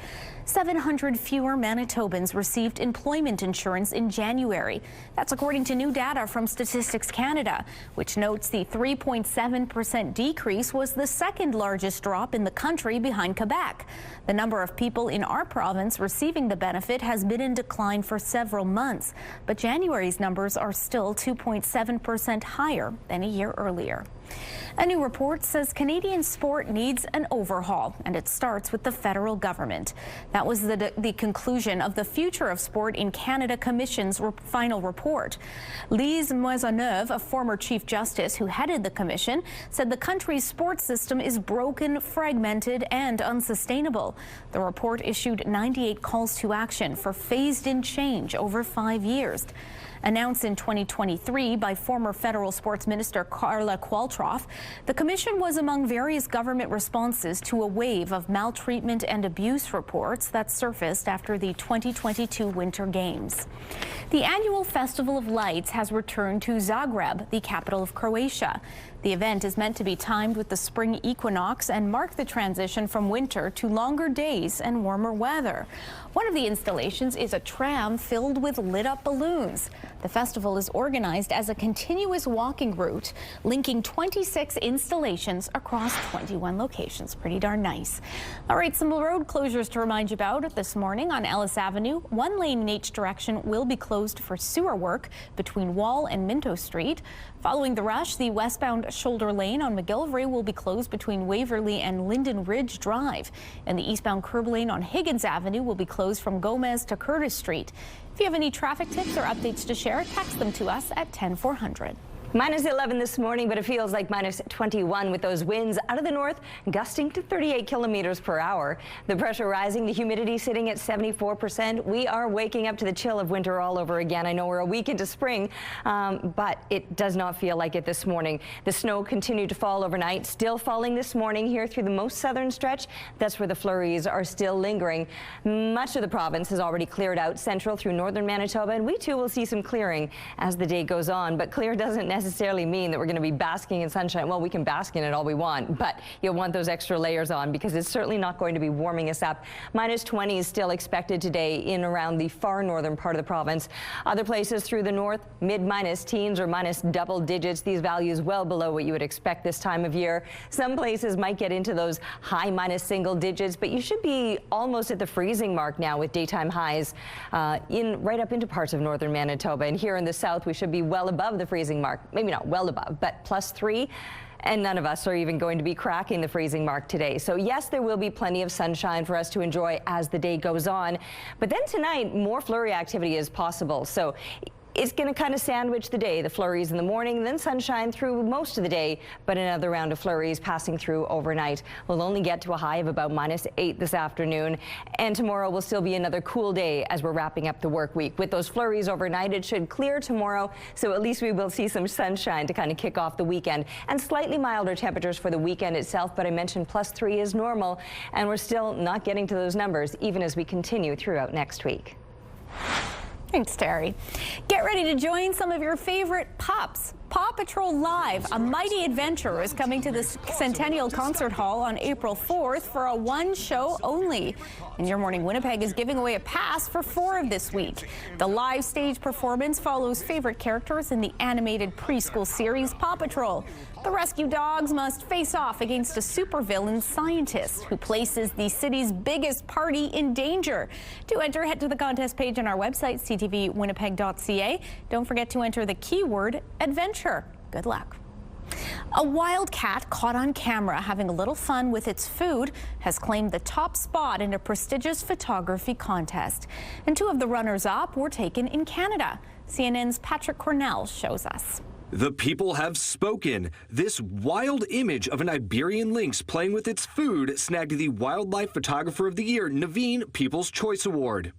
700 fewer Manitobans received employment insurance in January. That's according to new data from Statistics Canada, which notes the 3.7% decrease was the second largest drop in the country, behind Quebec. The number of people in our province receiving the benefit has been in decline for several months, but January's numbers are still 2.7% higher than a year earlier. A new report says Canadian sport needs an overhaul, and it starts with the federal government. That was the conclusion of the Future of Sport in Canada Commission's final report. Lise Maisonneuve, a former Chief Justice who headed the commission, said the country's sports system is broken, fragmented, and unsustainable. The report issued 98 calls to action for phased-in change over 5 years. Announced in 2023 by former federal sports minister Carla Qualtrough, the commission was among various government responses to a wave of maltreatment and abuse reports that surfaced after the 2022 Winter Games. The annual Festival of Lights has returned to Zagreb, the capital of Croatia. The event is meant to be timed with the spring equinox and mark the transition from winter to longer days and warmer weather. One of the installations is a tram filled with lit-up balloons. The festival is organized as a continuous walking route, linking 26 installations across 21 locations. Pretty darn nice. All right, some road closures to remind you about this morning on Ellis Avenue. One lane in each direction will be closed for sewer work between Wall and Minto Street. Following the rush, the westbound shoulder lane on McGillivray will be closed between Waverly and Linden Ridge Drive. And the eastbound curb lane on Higgins Avenue will be closed from Gomez to Curtis Street. If you have any traffic tips or updates to share, text them to us at 10400. Minus 11 this morning, but it feels like minus 21 with those winds out of the north gusting to 38 kilometers per hour. The pressure rising, the humidity sitting at 74%. We are waking up to the chill of winter all over again. I know we're a week into spring, but it does not feel like it this morning. The snow continued to fall overnight, still falling this morning here through the most southern stretch. That's where the flurries are still lingering. Much of the province has already cleared out central through northern Manitoba, and we too will see some clearing as the day goes on. But clear doesn't necessarily mean that we're going to be basking in sunshine. Well, we can bask in it all we want, but you'll want those extra layers on because it's certainly not going to be warming us up. Minus 20 is still expected today in around the far northern part of the province. Other places through the north, mid-minus teens or minus double digits. These values well below what you would expect this time of year. Some places might get into those high minus single digits, but you should be almost at the freezing mark now with daytime highs right up into parts of northern Manitoba. And here in the south, we should be well above the freezing mark. Maybe not well above, but +3. And none of us are even going to be cracking the freezing mark today. So yes, there will be plenty of sunshine for us to enjoy as the day goes on. But then tonight, more flurry activity is possible. So it's going to kind of sandwich the day. The flurries in the morning, then sunshine through most of the day, but another round of flurries passing through overnight. We'll only get to a high of about -8 this afternoon, and tomorrow will still be another cool day as we're wrapping up the work week. With those flurries overnight, it should clear tomorrow, so at least we will see some sunshine to kind of kick off the weekend, and slightly milder temperatures for the weekend itself, but I mentioned +3 is normal, and we're still not getting to those numbers even as we continue throughout next week. Thanks, Terry. Get ready to join some of your favorite pups. Paw Patrol Live, a mighty adventure, is coming to the Centennial Concert Hall on April 4th for a one show only. And Your Morning Winnipeg is giving away a pass for 4 of this week. The live stage performance follows favorite characters in the animated preschool series Paw Patrol. The rescue dogs must face off against a supervillain scientist who places the city's biggest party in danger. To enter, head to the contest page on our website, ctvwinnipeg.ca. Don't forget to enter the keyword adventure. Good luck. A wild cat caught on camera having a little fun with its food has claimed the top spot in a prestigious photography contest. And 2 of the runners-up were taken in Canada. CNN's Patrick Cornell shows us. The people have spoken. This wild image of an Iberian lynx playing with its food snagged the Wildlife Photographer of the Year Naveen People's Choice Award.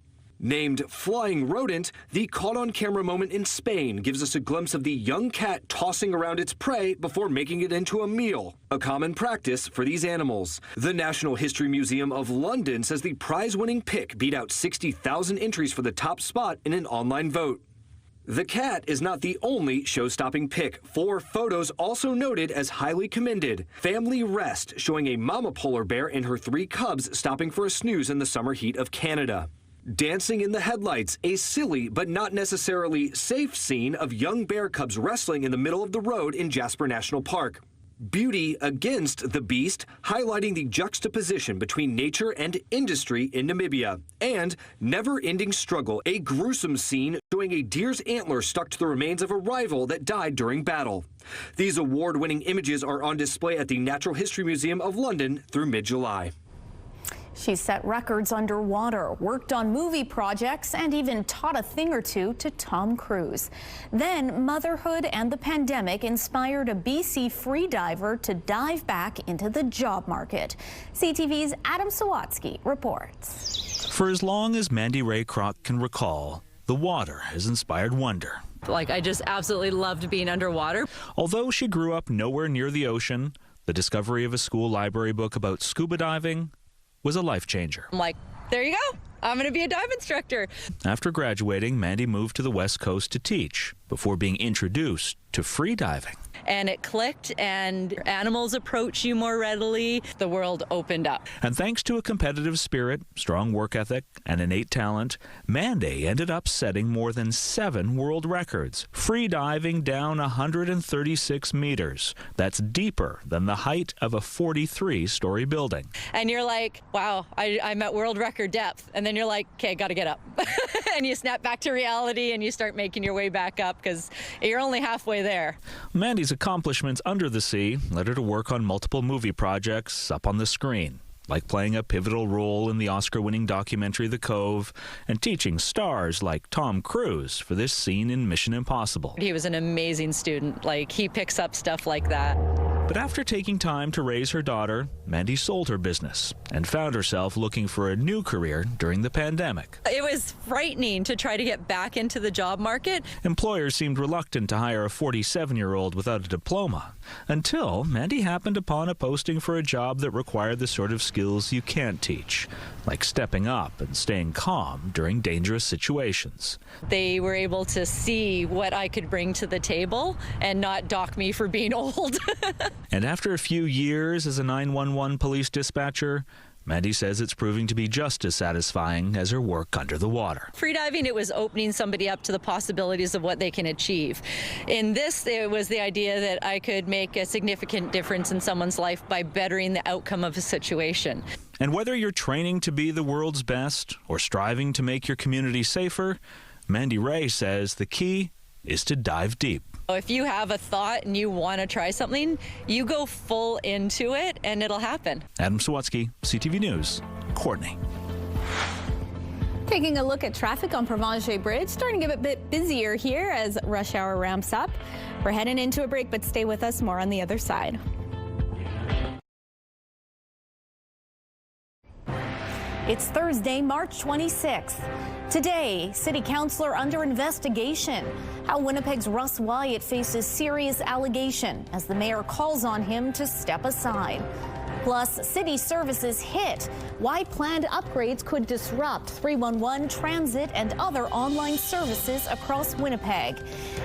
Named Flying Rodent, the caught-on-camera moment in Spain gives us a glimpse of the young cat tossing around its prey before making it into a meal, a common practice for these animals. The National History Museum of London says the prize-winning pic beat out 60,000 entries for the top spot in an online vote. The cat is not the only show-stopping pic. 4 photos also noted as highly commended. Family Rest, showing a mama polar bear and her 3 cubs stopping for a snooze in the summer heat of Canada. Dancing in the Headlights, a silly but not necessarily safe scene of young bear cubs wrestling in the middle of the road in Jasper National Park. Beauty Against the Beast, highlighting the juxtaposition between nature and industry in Namibia. And Never-Ending Struggle, a gruesome scene showing a deer's antler stuck to the remains of a rival that died during battle. These award-winning images are on display at the Natural History Museum of London through mid-July. She set records underwater, worked on movie projects, and even taught a thing or two to Tom Cruise. Then motherhood and the pandemic inspired a BC freediver to dive back into the job market. CTV's Adam Sawatsky reports. For as long as Mandy Ray Kroc can recall, the water has inspired wonder. I just absolutely loved being underwater. Although she grew up nowhere near the ocean, the discovery of a school library book about scuba diving was a life changer. I'm like, there you go. I'm going to be a dive instructor. After graduating, Mandy moved to the West Coast to teach before being introduced to free diving. And it clicked, and animals approach you more readily. The world opened up. And thanks to a competitive spirit, strong work ethic, and innate talent, Mandy ended up setting more than 7 world records, free diving down 136 meters. That's deeper than the height of a 43-story building. And you're like, wow, I'm at world record depth. And then you're like, okay, got to get up. And you snap back to reality, and you start making your way back up because you're only halfway there. Mandy's accomplishments under the sea led her to work on multiple movie projects up on the screen, like playing a pivotal role in the Oscar-winning documentary The Cove and teaching stars like Tom Cruise for this scene in Mission Impossible. He was an amazing student. He picks up stuff like that. But after taking time to raise her daughter, Mandy sold her business and found herself looking for a new career during the pandemic. It was frightening to try to get back into the job market. Employers seemed reluctant to hire a 47-year-old without a diploma, until Mandy happened upon a posting for a job that required the sort of skills you can't teach, like stepping up and staying calm during dangerous situations. They were able to see what I could bring to the table and not dock me for being old. And after a few years as a 911 police dispatcher, Mandy says it's proving to be just as satisfying as her work under the water. Freediving, it was opening somebody up to the possibilities of what they can achieve. In this, it was the idea that I could make a significant difference in someone's life by bettering the outcome of a situation. And whether you're training to be the world's best or striving to make your community safer, Mandy Ray says the key is to dive deep. If you have a thought and you want to try something, you go full into it and it'll happen. Adam Sawatsky, CTV News, Courtney. Taking a look at traffic on Provencher Bridge, starting to get a bit busier here as rush hour ramps up. We're heading into a break, but stay with us. More on the other side. It's Thursday, March 26th. Today, City Councilor under investigation. How Winnipeg's Russ Wyatt faces serious allegation as the mayor calls on him to step aside. Plus, city services hit. Why planned upgrades could disrupt 311 transit and other online services across Winnipeg.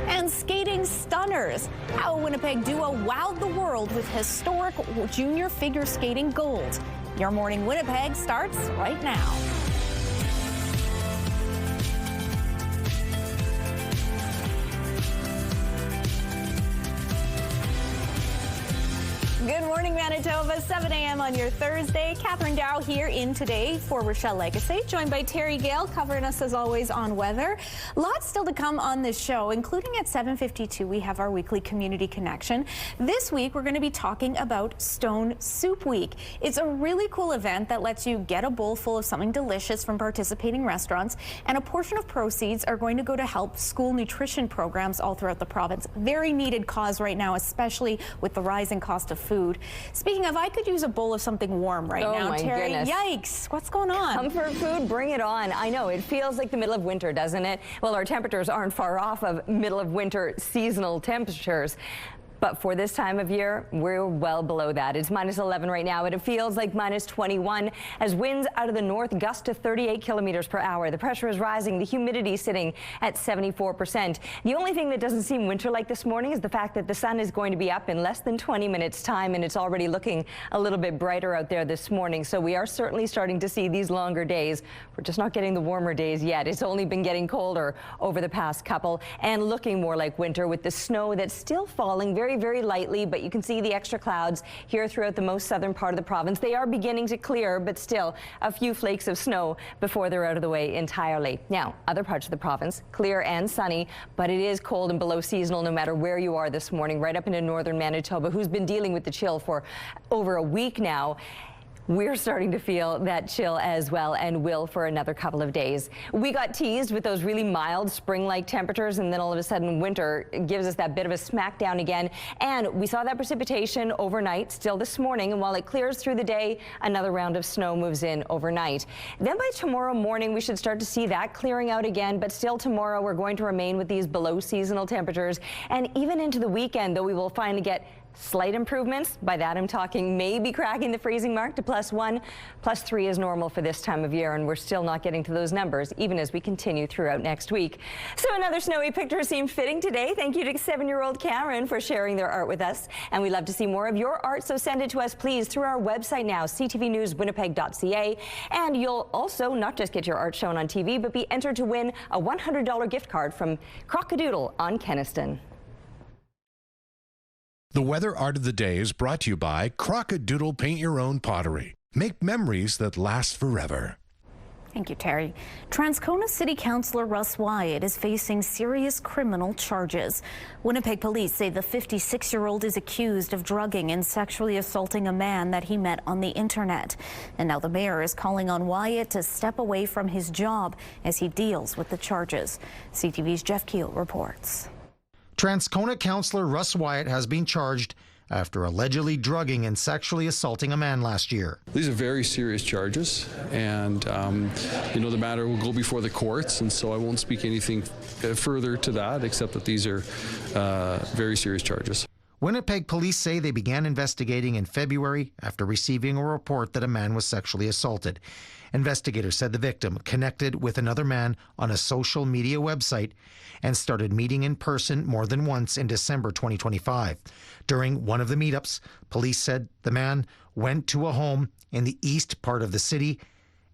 And skating stunners. How a Winnipeg duo wowed the world with historic junior figure skating gold. Your Morning Winnipeg starts right now. Good morning, Manitoba. 7 a.m. on your Thursday. Catherine Dow here in today for Rochelle Legacy, joined by Terry Gale, covering us as always on weather. Lots still to come on this show, including at 7:52. We have our weekly community connection. This week, we're going to be talking about Stone Soup Week. It's a really cool event that lets you get a bowl full of something delicious from participating restaurants, and a portion of proceeds are going to go to help school nutrition programs all throughout the province. Very needed cause right now, especially with the rising cost of food. Speaking of, I could use a bowl of something warm right now, my Terry. Goodness. Yikes, what's going on? Comfort food, bring it on. I know, it feels like the middle of winter, doesn't it? Well, our temperatures aren't far off of middle of winter seasonal temperatures. But for this time of year, we're well below that. It's -11 right now, and it feels like -21 as winds out of the north gust to 38 kilometers per hour. The pressure is rising, the humidity sitting at 74%. The only thing that doesn't seem winter-like this morning is the fact that the sun is going to be up in less than 20 minutes time, and it's already looking a little bit brighter out there this morning. So we are certainly starting to see these longer days. We're just not getting the warmer days yet. It's only been getting colder over the past couple and looking more like winter with the snow that's still falling very very, very lightly, but you can see the extra clouds here throughout the most southern part of the province. They are beginning to clear, but still a few flakes of snow before they're out of the way entirely. Now, other parts of the province, clear and sunny, but it is cold and below seasonal no matter where you are this morning, right up into northern Manitoba, who's been dealing with the chill for over a week now. We're starting to feel that chill as well, and will for another couple of days. We got teased with those really mild spring-like temperatures, and then all of a sudden winter gives us that bit of a smackdown again. And we saw that precipitation overnight still this morning, and while it clears through the day, another round of snow moves in overnight. Then by tomorrow morning, we should start to see that clearing out again, but still tomorrow we're going to remain with these below seasonal temperatures. And even into the weekend, though, we will finally get slight improvements. By that I'm talking maybe cracking the freezing mark to +1. +3 is normal for this time of year, and we're still not getting to those numbers even as we continue throughout next week. So another snowy picture seemed fitting today. Thank you to 7-year-old Karen for sharing their art with us, and we'd love to see more of your art, so send it to us please through our website now, ctvnewswinnipeg.ca, and you'll also not just get your art shown on TV, but be entered to win a $100 gift card from Crockadoodle on Kenniston. The weather art of the day is brought to you by Crockadoodle Paint Your Own Pottery. Make memories that last forever. Thank you, Terry. Transcona City Councilor Russ Wyatt is facing serious criminal charges. Winnipeg police say the 56-year-old is accused of drugging and sexually assaulting a man that he met on the internet. And now the mayor is calling on Wyatt to step away from his job as he deals with the charges. CTV's Jeff Keel reports. Transcona councillor Russ Wyatt has been charged after allegedly drugging and sexually assaulting a man last year. These are very serious charges, and the matter will go before the courts, and so I won't speak anything further to that except that these are very serious charges. Winnipeg police say they began investigating in February after receiving a report that a man was sexually assaulted. Investigators said the victim connected with another man on a social media website and started meeting in person more than once in December 2025. During one of the meetups, police said the man went to a home in the east part of the city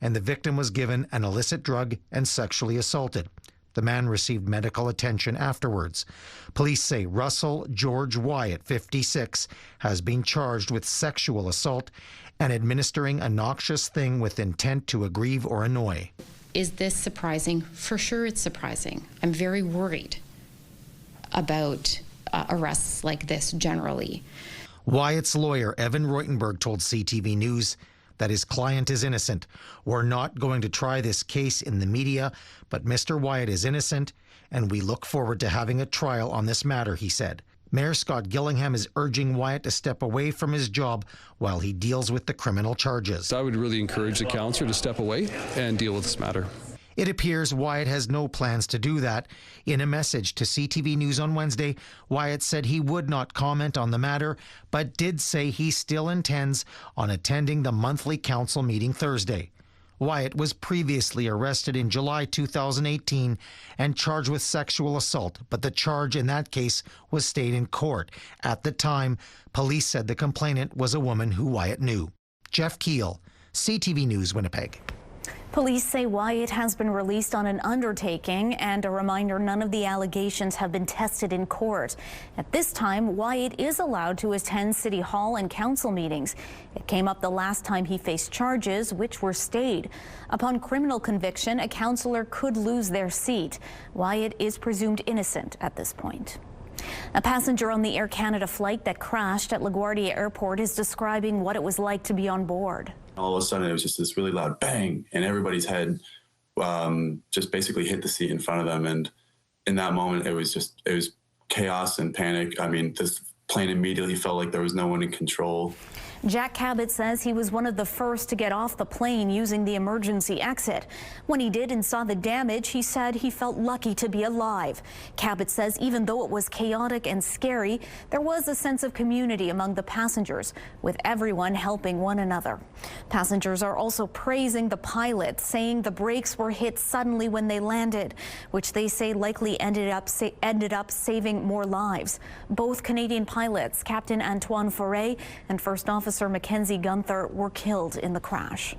and the victim was given an illicit drug and sexually assaulted. The man received medical attention afterwards. Police say Russell George Wyatt, 56, has been charged with sexual assault and administering a noxious thing with intent to aggrieve or annoy. Is this surprising? For sure it's surprising. I'm very worried about arrests like this generally. Wyatt's lawyer, Evan Reutenberg, told CTV News that his client is innocent. We're not going to try this case in the media, but Mr. Wyatt is innocent, and we look forward to having a trial on this matter, he said. Mayor Scott Gillingham is urging Wyatt to step away from his job while he deals with the criminal charges. I would really encourage the councillor to step away and deal with this matter. It appears Wyatt has no plans to do that. In a message to CTV News on Wednesday, Wyatt said he would not comment on the matter, but did say he still intends on attending the monthly council meeting Thursday. Wyatt was previously arrested in July 2018 and charged with sexual assault, but the charge in that case was stayed in court. At the time, police said the complainant was a woman who Wyatt knew. Jeff Keel, CTV News, Winnipeg. Police say Wyatt has been released on an undertaking, and a reminder, none of the allegations have been tested in court. At this time, Wyatt is allowed to attend City Hall and council meetings. It came up the last time he faced charges, which were stayed. Upon criminal conviction, a councillor could lose their seat. Wyatt is presumed innocent at this point. A passenger on the Air Canada flight that crashed at LaGuardia Airport is describing what it was like to be on board. All of a sudden, it was just this really loud bang, and everybody's head just basically hit the seat in front of them. And in that moment, it was chaos and panic. I mean, this plane immediately felt like there was no one in control. Jack Cabot says he was one of the first to get off the plane using the emergency exit. When he did and saw the damage, he said he felt lucky to be alive. Cabot says even though it was chaotic and scary, there was a sense of community among the passengers, with everyone helping one another. Passengers are also praising the pilot, saying the brakes were hit suddenly when they landed, which they say likely ended up saving more lives. Both Canadian pilots, Captain Antoine Foray and First Officer Officer Mackenzie Gunther were killed in the crash.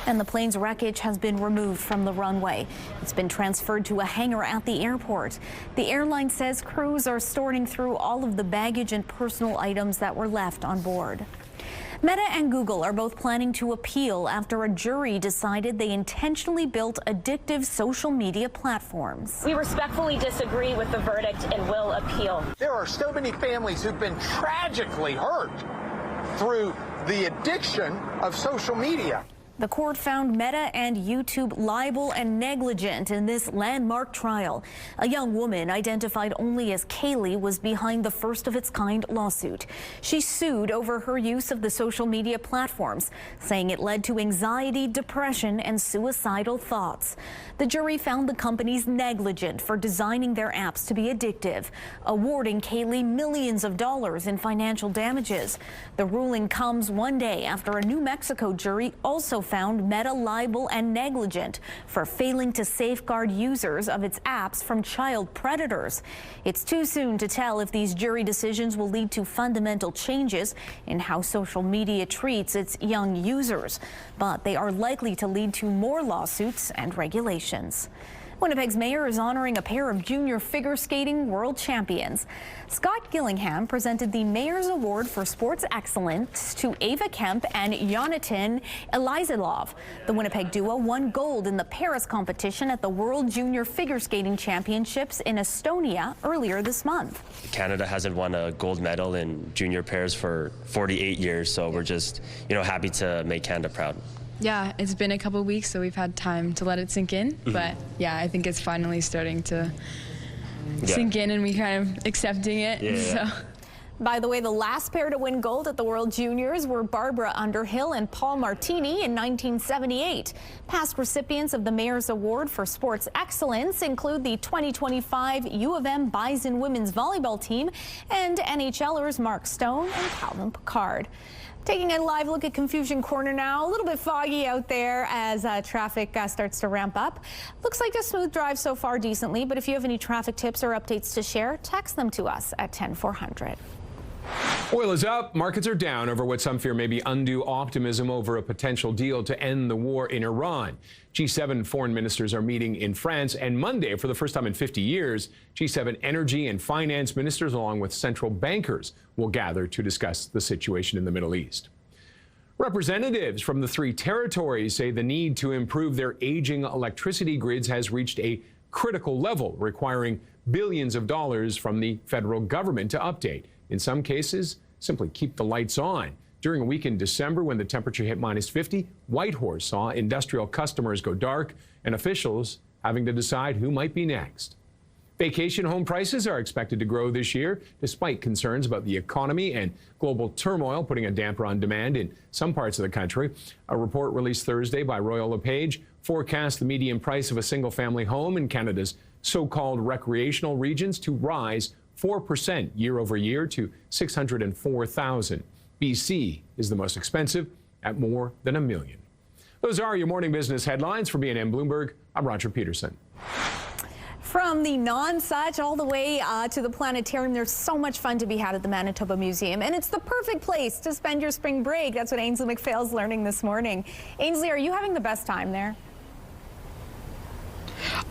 And the plane's wreckage has been removed from the runway. It's been transferred to a hangar at the airport. The airline says crews are sorting through all of the baggage and personal items that were left on board. Meta and Google are both planning to appeal after a jury decided they intentionally built addictive social media platforms. We respectfully disagree with the verdict and will appeal. There are so many families who've been tragically hurt through the addiction of social media. The court found Meta and YouTube liable and negligent in this landmark trial. A young woman identified only as Kaylee was behind the first of its kind lawsuit. She sued over her use of the social media platforms, saying it led to anxiety, depression, and suicidal thoughts. The jury found the companies negligent for designing their apps to be addictive, awarding Kaylee millions of dollars in financial damages. The ruling comes one day after a New Mexico jury also found Meta liable and negligent for failing to safeguard users of its apps from child predators. It's too soon to tell if these jury decisions will lead to fundamental changes in how social media treats its young users, but they are likely to lead to more lawsuits and regulations. Winnipeg's mayor is honoring a pair of junior figure skating world champions. Scott Gillingham presented the Mayor's Award for Sports Excellence to Ava Kemp and Yonatan Elizalov. The Winnipeg duo won gold in the Paris competition at the World Junior Figure Skating Championships in Estonia earlier this month. Canada hasn't won a gold medal in junior pairs for 48 years, so we're just, happy to make Canada proud. Yeah, it's been a couple of weeks, so we've had time to let it sink in. But yeah, I think it's finally starting to sink in and we kind of accepting it. Yeah. So. By the way, the last pair to win gold at the World Juniors were Barbara Underhill and Paul Martini in 1978. Past recipients of the Mayor's Award for Sports Excellence include the 2025 U of M Bison women's volleyball team and NHLers Mark Stone and Calvin Pickard. Taking a live look at Confusion Corner now. A little bit foggy out there as traffic starts to ramp up. Looks like a smooth drive so far decently, but if you have any traffic tips or updates to share, text them to us at 10400. Oil is up, markets are down over what some fear may be undue optimism over a potential deal to end the war in Iran. G7 foreign ministers are meeting in France, and Monday, for the first time in 50 years, G7 energy and finance ministers, along with central bankers, will gather to discuss the situation in the Middle East. Representatives from the 3 territories say the need to improve their aging electricity grids has reached a critical level, requiring billions of dollars from the federal government to update. In some cases, simply keep the lights on. During a week in December when the temperature hit -50, Whitehorse saw industrial customers go dark and officials having to decide who might be next. Vacation home prices are expected to grow this year, despite concerns about the economy and global turmoil putting a damper on demand in some parts of the country. A report released Thursday by Royal LePage forecasts the median price of a single-family home in Canada's so-called recreational regions to rise 4% year over year to $604,000. BC is the most expensive at more than $1 million. Those are your morning business headlines. For BNN Bloomberg, I'm Roger Peterson. From the non-such all the way to the planetarium, there's so much fun to be had at the Manitoba Museum, and it's the perfect place to spend your spring break. That's what Ainsley McPhail's learning this morning. Ainsley, are you having the best time there?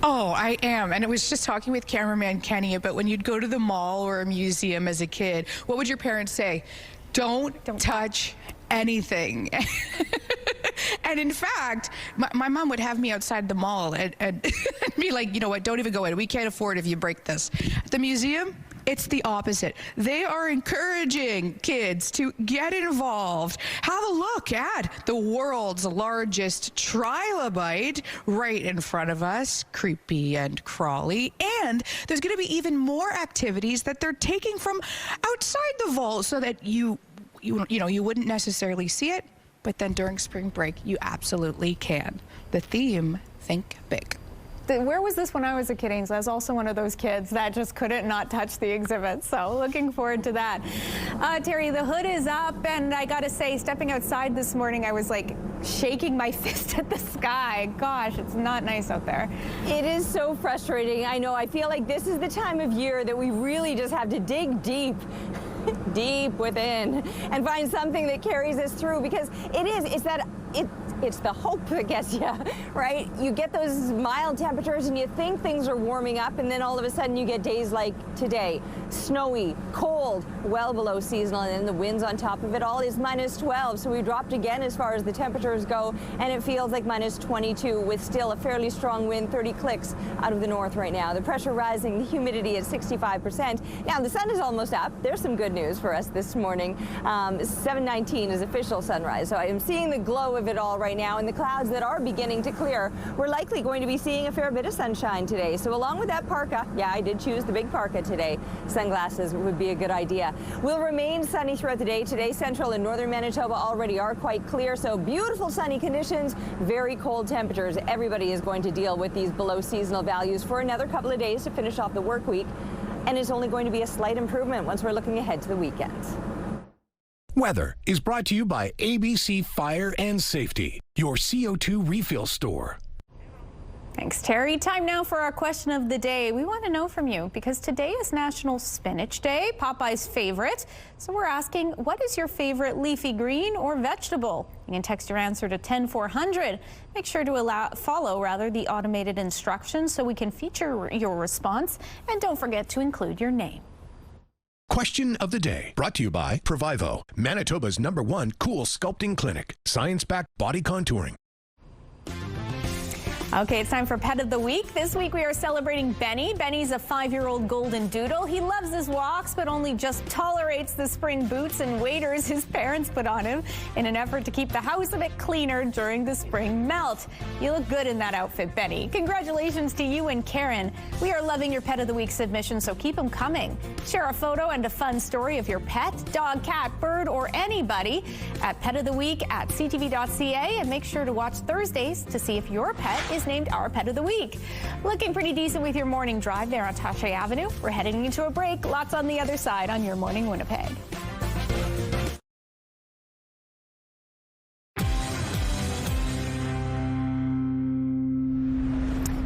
Oh, I am. And I was just talking with cameraman Kenny about when you'd go to the mall or a museum as a kid, what would your parents say? Don't touch anything. And in fact, my mom would have me outside the mall and be like, you know what, don't even go in. We can't afford if you break this. At the museum, it's the opposite. They are encouraging kids to get involved. Have a look at the world's largest trilobite right in front of us, creepy and crawly. And there's going to be even more activities that they're taking from outside the vault so that you wouldn't necessarily see it, but then during spring break, you absolutely can. The theme, think big. Where was this when I was a kid, Ainsley? I was also one of those kids that just couldn't not touch the exhibit. So looking forward to that. Terry, the hood is up, and I got to say, stepping outside this morning, I was like shaking my fist at the sky. Gosh, it's not nice out there. It is so frustrating. I know. I feel like this is the time of year that we really just have to dig deep deep within and find something that carries us through, because it's the hope that gets you, right? You get those mild temperatures and you think things are warming up, and then all of a sudden you get days like today, snowy, cold, well below seasonal, and then the winds on top of it all is -12. So we dropped again as far as the temperatures go, and it feels like -22 with still a fairly strong wind, 30 clicks out of the north right now. The pressure rising, the humidity at 65%. Now the sun is almost up. There's some good news for us this morning. 7:19 is official sunrise. So I am seeing the glow of it all right now, and the clouds that are beginning to clear. We're likely going to be seeing a fair bit of sunshine today. So along with that parka, yeah, I did choose the big parka today. Sunglasses would be a good idea. We'll remain sunny throughout the day today. Central and northern Manitoba already are quite clear. So beautiful sunny conditions, very cold temperatures. Everybody is going to deal with these below seasonal values for another couple of days to finish off the work week. And it's only going to be a slight improvement once we're looking ahead to the weekend. Weather is brought to you by ABC Fire and Safety, your CO2 refill store. Thanks, Terry. Time now for our question of the day. We want to know from you because today is National Spinach Day, Popeye's favorite. So we're asking, what is your favorite leafy green or vegetable? You can text your answer to 10400. Make sure to follow the automated instructions so we can feature your response. And don't forget to include your name. Question of the day, brought to you by Provivo, Manitoba's #1 cool sculpting clinic, science-backed body contouring. Okay, it's time for Pet of the Week. This week we are celebrating Benny. Benny's a 5-year-old golden doodle. He loves his walks, but only just tolerates the spring boots and waders his parents put on him in an effort to keep the house a bit cleaner during the spring melt. You look good in that outfit, Benny. Congratulations to you and Karen. We are loving your Pet of the Week submissions, so keep them coming. Share a photo and a fun story of your pet, dog, cat, bird, or anybody at petoftheweek@ctv.ca, and make sure to watch Thursdays to see if your pet is named our Pet of the Week. Looking pretty decent with your morning drive there on Taché Avenue. We're heading into a break. Lots on the other side on Your Morning Winnipeg.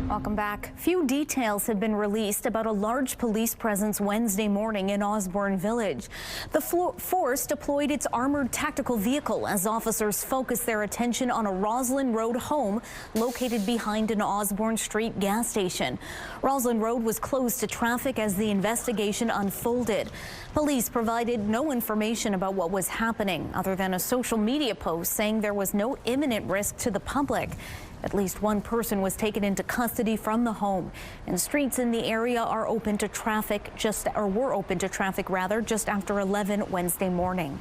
Welcome back. Few details have been released about a large police presence Wednesday morning in Osborne Village. The force deployed its armored tactical vehicle as officers focused their attention on a Roslyn Road home located behind an Osborne Street gas station. Roslyn Road was closed to traffic as the investigation unfolded. Police provided no information about what was happening other than a social media post saying there was no imminent risk to the public. At least one person was taken into custody from the home, and streets in the area are open to traffic were open to traffic just after 11 Wednesday morning.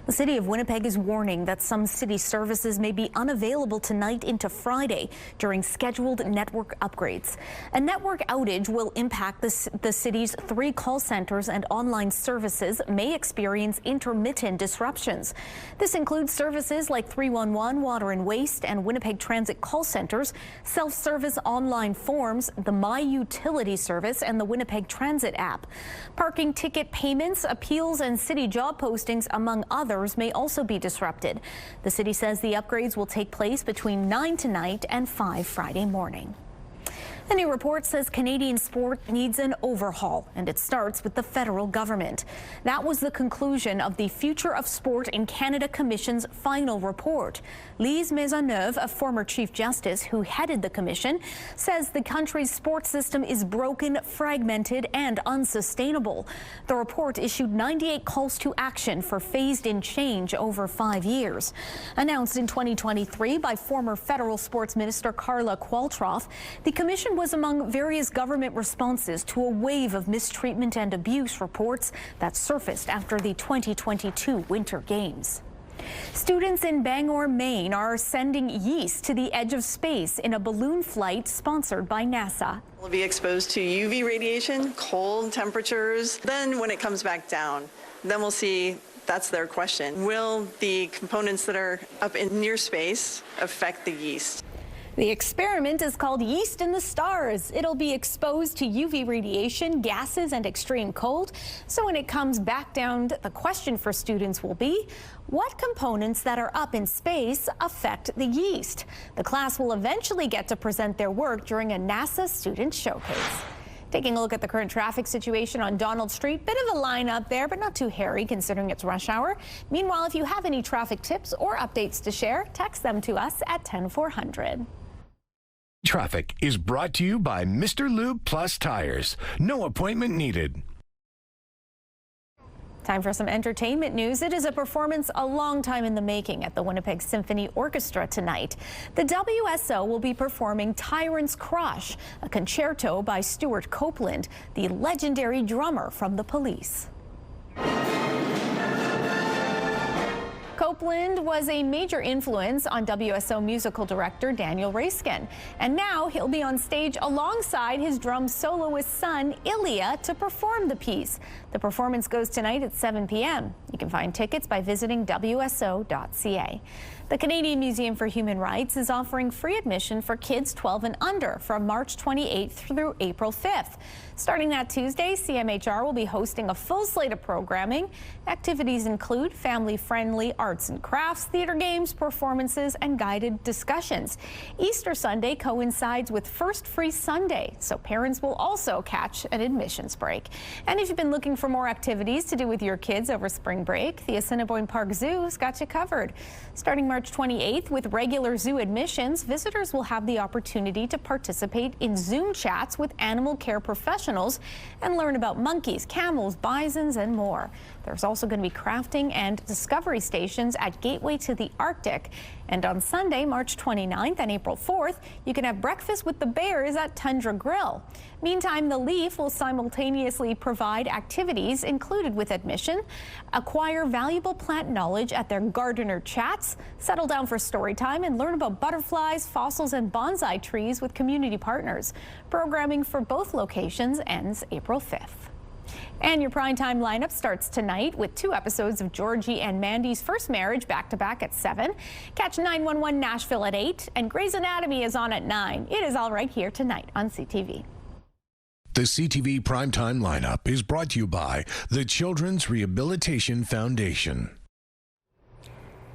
The City of Winnipeg is warning that some city services may be unavailable tonight into Friday during scheduled network upgrades. A network outage will impact the city's 3 call centers, and online services may experience intermittent disruptions. This includes services like 311, Water and Waste, and Winnipeg Transit call centers, self-service online forms, the My Utility service, and the Winnipeg Transit app. Parking ticket payments, appeals, and city job postings, among others, may also be disrupted. The city says the upgrades will take place between 9 tonight and 5 Friday morning. A new report says Canadian sport needs an overhaul, and it starts with the federal government. That was the conclusion of the Future of Sport in Canada Commission's final report. Lise Maisonneuve, a former Chief Justice who headed the commission, says the country's sports system is broken, fragmented, and unsustainable. The report issued 98 calls to action for phased-in change over 5 years. Announced in 2023 by former federal sports minister Carla Qualtrough, the commission was among various government responses to a wave of mistreatment and abuse reports that surfaced after the 2022 Winter Games. Students in Bangor, Maine are sending yeast to the edge of space in a balloon flight sponsored by NASA. We'll be exposed to UV radiation, cold temperatures. Then when it comes back down, then we'll see. That's their question. Will the components that are up in near space affect the yeast? The experiment is called Yeast in the Stars. It'll be exposed to UV radiation, gases, and extreme cold. So when it comes back down, the question for students will be, what components that are up in space affect the yeast? The class will eventually get to present their work during a NASA student showcase. Taking a look at the current traffic situation on Donald Street, bit of a lineup there, but not too hairy considering it's rush hour. Meanwhile, if you have any traffic tips or updates to share, text them to us at 10400. Traffic is brought to you by Mr. Lube Plus Tires. No appointment needed. Time for some entertainment news. It is a performance a long time in the making at the Winnipeg Symphony Orchestra tonight. The WSO will be performing Tyrant's Crush, a concerto by Stuart Copeland, the legendary drummer from The Police. Copeland was a major influence on WSO musical director Daniel Raiskin, and now he'll be on stage alongside his drum soloist son Ilya to perform the piece. The performance goes tonight at 7 p.m. You can find tickets by visiting wso.ca. The Canadian Museum for Human Rights is offering free admission for kids 12 and under from March 28th through April 5th. Starting that Tuesday, CMHR will be hosting a full slate of programming. Activities include family-friendly arts and crafts, theater games, performances, and guided discussions. Easter Sunday coincides with First Free Sunday, so parents will also catch an admissions break. And if you've been looking for more activities to do with your kids over spring break, the Assiniboine Park Zoo's got you covered. Starting March 28th with regular zoo admissions, visitors will have the opportunity to participate in Zoom chats with animal care professionals and learn about monkeys, camels, bisons, and more. There's also going to be crafting and discovery stations at Gateway to the Arctic. And on Sunday, March 29th and April 4th, you can have breakfast with the bears at Tundra Grill. Meantime, the Leaf will simultaneously provide activities included with admission, acquire valuable plant knowledge at their gardener chats, settle down for story time, and learn about butterflies, fossils, and bonsai trees with community partners. Programming for both locations ends April 5th. And your primetime lineup starts tonight with 2 episodes of Georgie and Mandy's First Marriage back-to-back at 7. Catch 911 Nashville at 8, and Grey's Anatomy is on at 9. It is all right here tonight on CTV. The CTV Primetime Lineup is brought to you by the Children's Rehabilitation Foundation.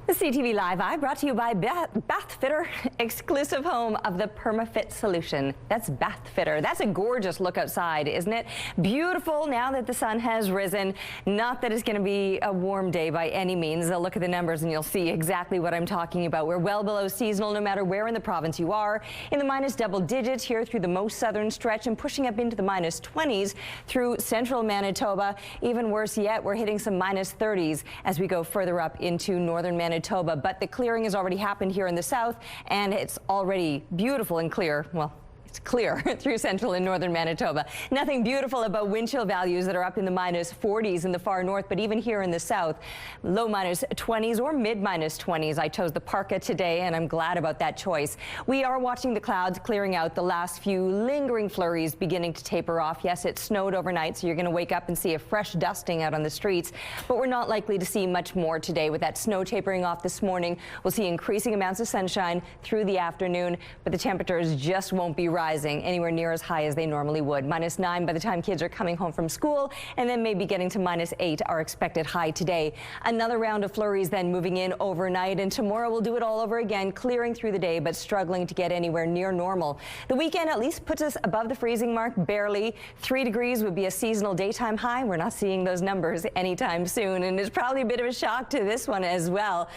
The CTV Live Eye brought to you by Bath Fitter, exclusive home of the PermaFit solution. That's Bath Fitter. That's a gorgeous look outside, isn't it? Beautiful now that the sun has risen. Not that it's going to be a warm day by any means. Look at the numbers and you'll see exactly what I'm talking about. We're well below seasonal no matter where in the province you are. In the minus double digits here through the most southern stretch and pushing up into the minus 20s through central Manitoba. Even worse yet, we're hitting some minus 30s as we go further up into northern Manitoba. But the clearing has already happened here in the south, and it's already beautiful and clear. Well, it's clear through central and northern Manitoba. Nothing beautiful about wind chill values that are up in the minus 40s in the far north, but even here in the south, low minus 20s or mid minus 20s. I chose the parka today, and I'm glad about that choice. We are watching the clouds clearing out, the last few lingering flurries beginning to taper off. Yes, it snowed overnight, so you're going to wake up and see a fresh dusting out on the streets, but we're not likely to see much more today. With that snow tapering off this morning, we'll see increasing amounts of sunshine through the afternoon, but the temperatures just won't be rising anywhere near as high as they normally would. Minus 9 by the time kids are coming home from school, and then maybe getting to minus 8 our expected high today. Another round of flurries then moving in overnight, and tomorrow we'll do it all over again, clearing through the day but struggling to get anywhere near normal. The weekend at least puts us above the freezing mark, barely. 3 degrees would be a seasonal daytime high. We're not seeing those numbers anytime soon, and it's probably a bit of a shock to this one as well.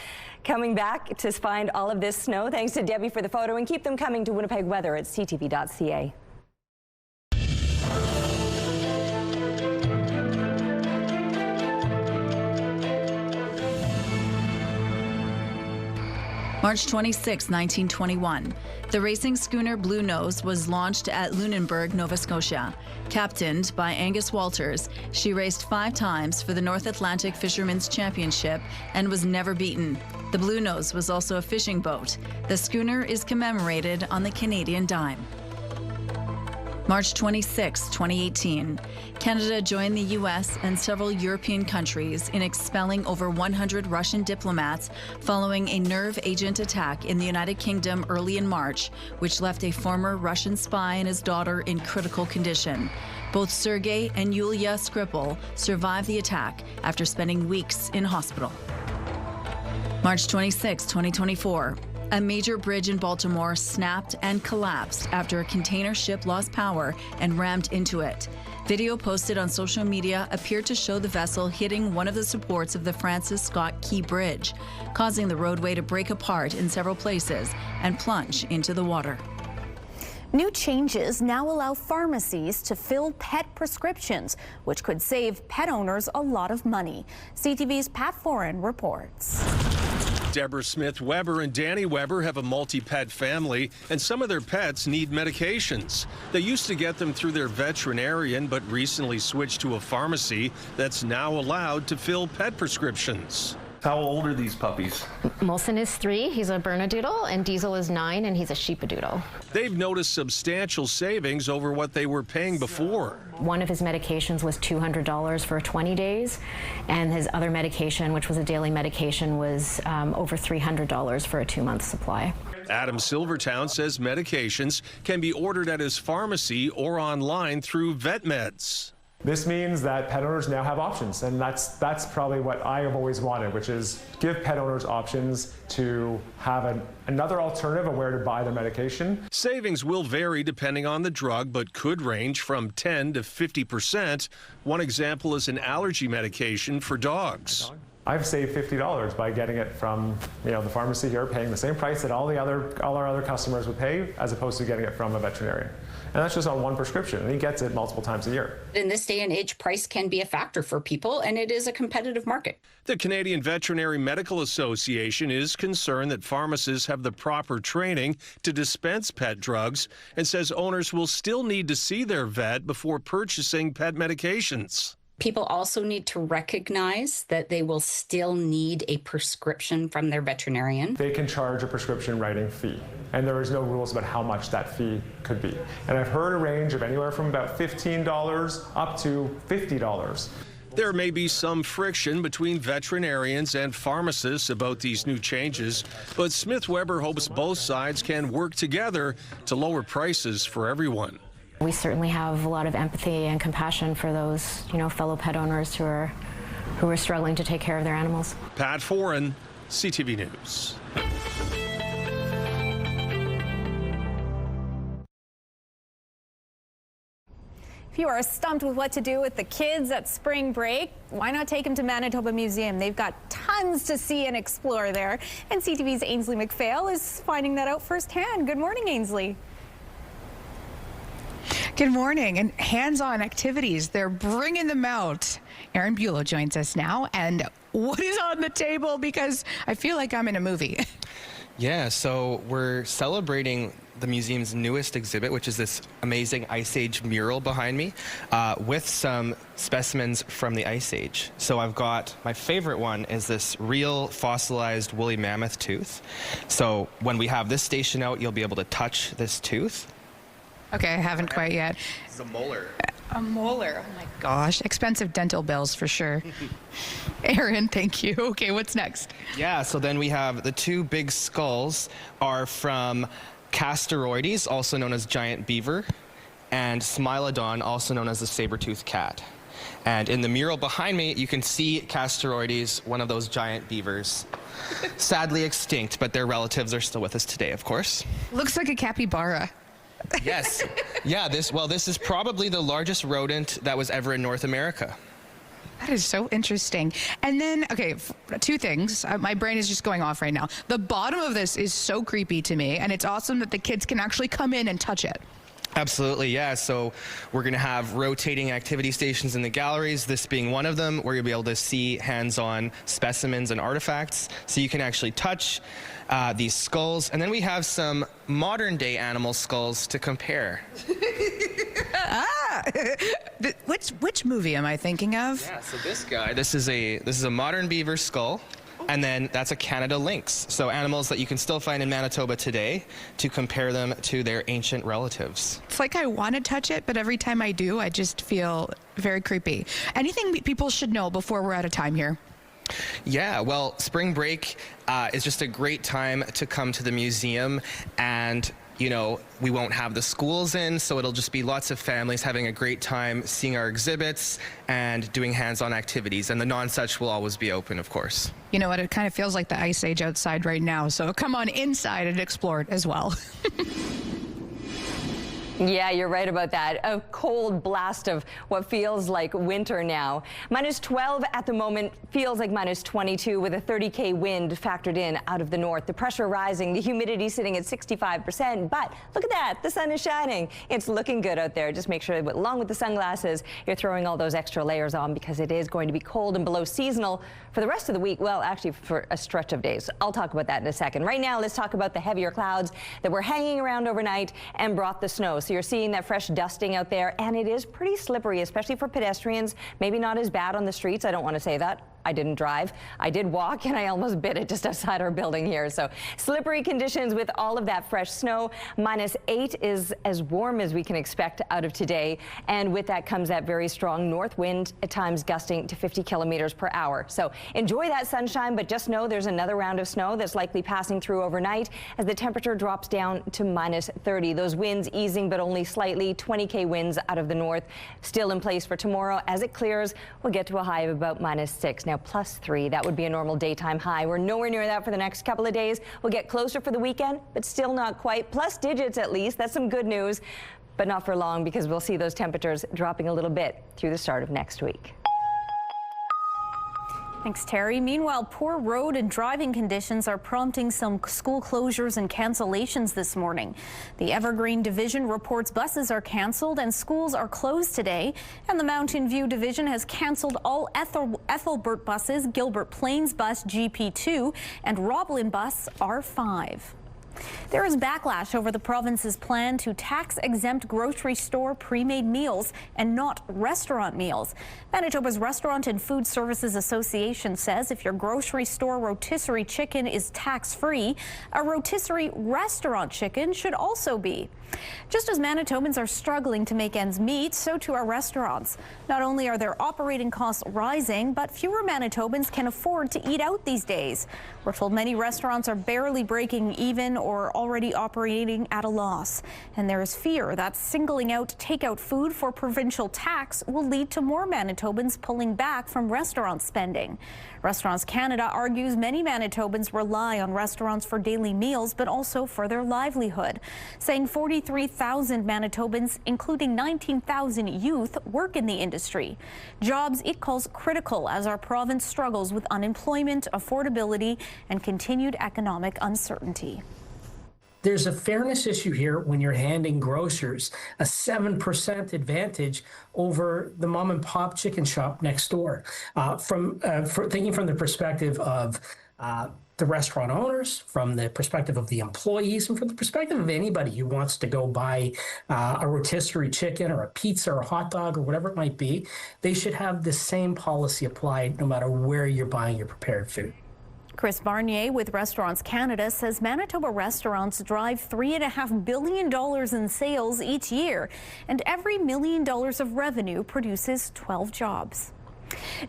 Coming back to find all of this snow. Thanks to Debbie for the photo, and keep them coming to Winnipeg weather at ctv.ca. March 26, 1921. The racing schooner Blue Nose was launched at Lunenburg, Nova Scotia. Captained by Angus Walters, she raced 5 times for the North Atlantic Fishermen's Championship and was never beaten. The Blue Nose was also a fishing boat. The schooner is commemorated on the Canadian dime. March 26, 2018. Canada joined the U.S. and several European countries in expelling over 100 Russian diplomats following a nerve agent attack in the United Kingdom early in March, which left a former Russian spy and his daughter in critical condition. Both Sergei and Yulia Skripal survived the attack after spending weeks in hospital. March 26, 2024. A major bridge in Baltimore snapped and collapsed after a container ship lost power and rammed into it. Video posted on social media appeared to show the vessel hitting one of the supports of the Francis Scott Key Bridge, causing the roadway to break apart in several places and plunge into the water. New changes now allow pharmacies to fill pet prescriptions, which could save pet owners a lot of money. CTV's Pat Foran reports. Deborah Smith Weber and Danny Weber have a multi-pet family, and some of their pets need medications. They used to get them through their veterinarian, but recently switched to a pharmacy that's now allowed to fill pet prescriptions. How old are these puppies? Molson is 3, he's a Bernedoodle, and Diesel is 9, and he's a Sheepadoodle. They've noticed substantial savings over what they were paying before. One of his medications was $200 for 20 days, and his other medication, which was a daily medication, was over $300 for a 2-month supply. Adam Silvertown says medications can be ordered at his pharmacy or online through VetMeds. This means that pet owners now have options, and that's probably what I have always wanted, which is give pet owners options to have another alternative of where to buy their medication. Savings will vary depending on the drug, but could range from 10 to 50%. One example is an allergy medication for dogs. I've saved $50 by getting it from the pharmacy here, paying the same price that all our other customers would pay, as opposed to getting it from a veterinarian. And that's just on one prescription, and he gets it multiple times a year. In this day and age, price can be a factor for people, and it is a competitive market. The Canadian Veterinary Medical Association is concerned that pharmacists have the proper training to dispense pet drugs and says owners will still need to see their vet before purchasing pet medications. People also need to recognize that they will still need a prescription from their veterinarian. They can charge a prescription writing fee, and there is no rules about how much that fee could be. And I've heard a range of anywhere from about $15 up to $50. There may be some friction between veterinarians and pharmacists about these new changes, but Smith Weber hopes both sides can work together to lower prices for everyone. We certainly have a lot of empathy and compassion for those, fellow pet owners who are struggling to take care of their animals. Pat Foran, CTV News. If you are stumped with what to do with the kids at spring break, why not take them to Manitoba Museum? They've got tons to see and explore there. And CTV's Ainsley McPhail is finding that out firsthand. Good morning, Ainsley. Good morning. And hands-on activities, they're bringing them out. Aaron Bulow joins us now. And what is on the table? Because I feel like I'm in a movie. Yeah, so we're celebrating the museum's newest exhibit, which is this amazing Ice Age mural behind me, with some specimens from the Ice Age. So I've got, my favorite one is this real fossilized woolly mammoth tooth. So when we have this station out, you'll be able to touch this tooth. Okay, I haven't quite yet. It's a molar. A molar. Oh my gosh. Expensive dental bills for sure. Aaron, thank you. Okay, what's next? Yeah, so then we have the two big skulls are from Castoroides, also known as giant beaver, and Smilodon, also known as the saber-toothed cat. And in the mural behind me, you can see Castoroides, one of those giant beavers. Sadly extinct, but their relatives are still with us today, of course. Looks like a capybara. Yes. Yeah, this is probably the largest rodent that was ever in North America. That is so interesting. And then, okay, two things. My brain is just going off right now. The bottom of this is so creepy to me, and it's awesome that the kids can actually come in and touch it. Absolutely, yeah. So we're going to have rotating activity stations in the galleries, this being one of them, where you'll be able to see hands-on specimens and artifacts. So you can actually touch these skulls. And then we have some modern-day animal skulls to compare. Which movie am I thinking of? Yeah, so this guy, this is a modern beaver skull. And then that's a Canada lynx. So animals that you can still find in Manitoba today to compare them to their ancient relatives. It's like I want to touch it, but every time I do, I just feel very creepy. Anything people should know before we're out of time here? Yeah, well, spring break is just a great time to come to the museum and you know, we won't have the schools in, so it'll just be lots of families having a great time seeing our exhibits and doing hands-on activities. And the non-such will always be open, of course. You know what? It kind of feels like the Ice Age outside right now. So come on inside and explore it as well. Yeah, you're right about that. A cold blast of what feels like winter now. -12 at the moment, feels like -22 with a 30K wind factored in out of the north. The pressure rising, the humidity sitting at 65%. But look at that, the sun is shining. It's looking good out there. Just make sure that along with the sunglasses, you're throwing all those extra layers on because it is going to be cold and below seasonal for the rest of the week. Well, actually for a stretch of days. I'll talk about that in a second. Right now, let's talk about the heavier clouds that were hanging around overnight and brought the snow. So you're seeing that fresh dusting out there, and it is pretty slippery, especially for pedestrians. Maybe not as bad on the streets. I don't want to say that. I didn't drive. I did walk, and I almost bit it just outside our building here. So slippery conditions with all of that fresh snow. -8 is as warm as we can expect out of today. And with that comes that very strong north wind, at times gusting to 50 kilometers per hour. So enjoy that sunshine, but just know there's another round of snow that's likely passing through overnight as the temperature drops down to -30. Those winds easing, but only slightly. 20K winds out of the north still in place for tomorrow. As it clears, we'll get to a high of about -6. Now +3, that would be a normal daytime high. We're nowhere near that for the next couple of days. We'll get closer for the weekend, but still not quite. Plus digits at least. That's some good news, but not for long because we'll see those temperatures dropping a little bit through the start of next week. Thanks, Terry. Meanwhile, poor road and driving conditions are prompting some school closures and cancellations this morning. The Evergreen Division reports buses are canceled and schools are closed today. And the Mountain View Division has canceled all Ethelbert buses, Gilbert Plains bus GP2, and Roblin bus R5. There is backlash over the province's plan to tax-exempt grocery store pre-made meals and not restaurant meals. Manitoba's Restaurant and Food Services Association says if your grocery store rotisserie chicken is tax-free, a rotisserie restaurant chicken should also be. Just as Manitobans are struggling to make ends meet, so too are restaurants. Not only are their operating costs rising, but fewer Manitobans can afford to eat out these days. We're told many restaurants are barely breaking even or already operating at a loss. And there is fear that singling out takeout food for provincial tax will lead to more Manitobans pulling back from restaurant spending. Restaurants Canada argues many Manitobans rely on restaurants for daily meals, but also for their livelihood, saying 43,000 Manitobans, including 19,000 youth, work in the industry. Jobs it calls critical as our province struggles with unemployment, affordability, and continued economic uncertainty. There's a fairness issue here when you're handing grocers a 7% advantage over the mom and pop chicken shop next door. Thinking from the perspective of the restaurant owners, from the perspective of the employees, and from the perspective of anybody who wants to go buy a rotisserie chicken or a pizza or a hot dog or whatever it might be, they should have the same policy applied no matter where you're buying your prepared food. Chris Barnier with Restaurants Canada says Manitoba restaurants drive $3.5 billion in sales each year, and every $1 million of revenue produces 12 jobs.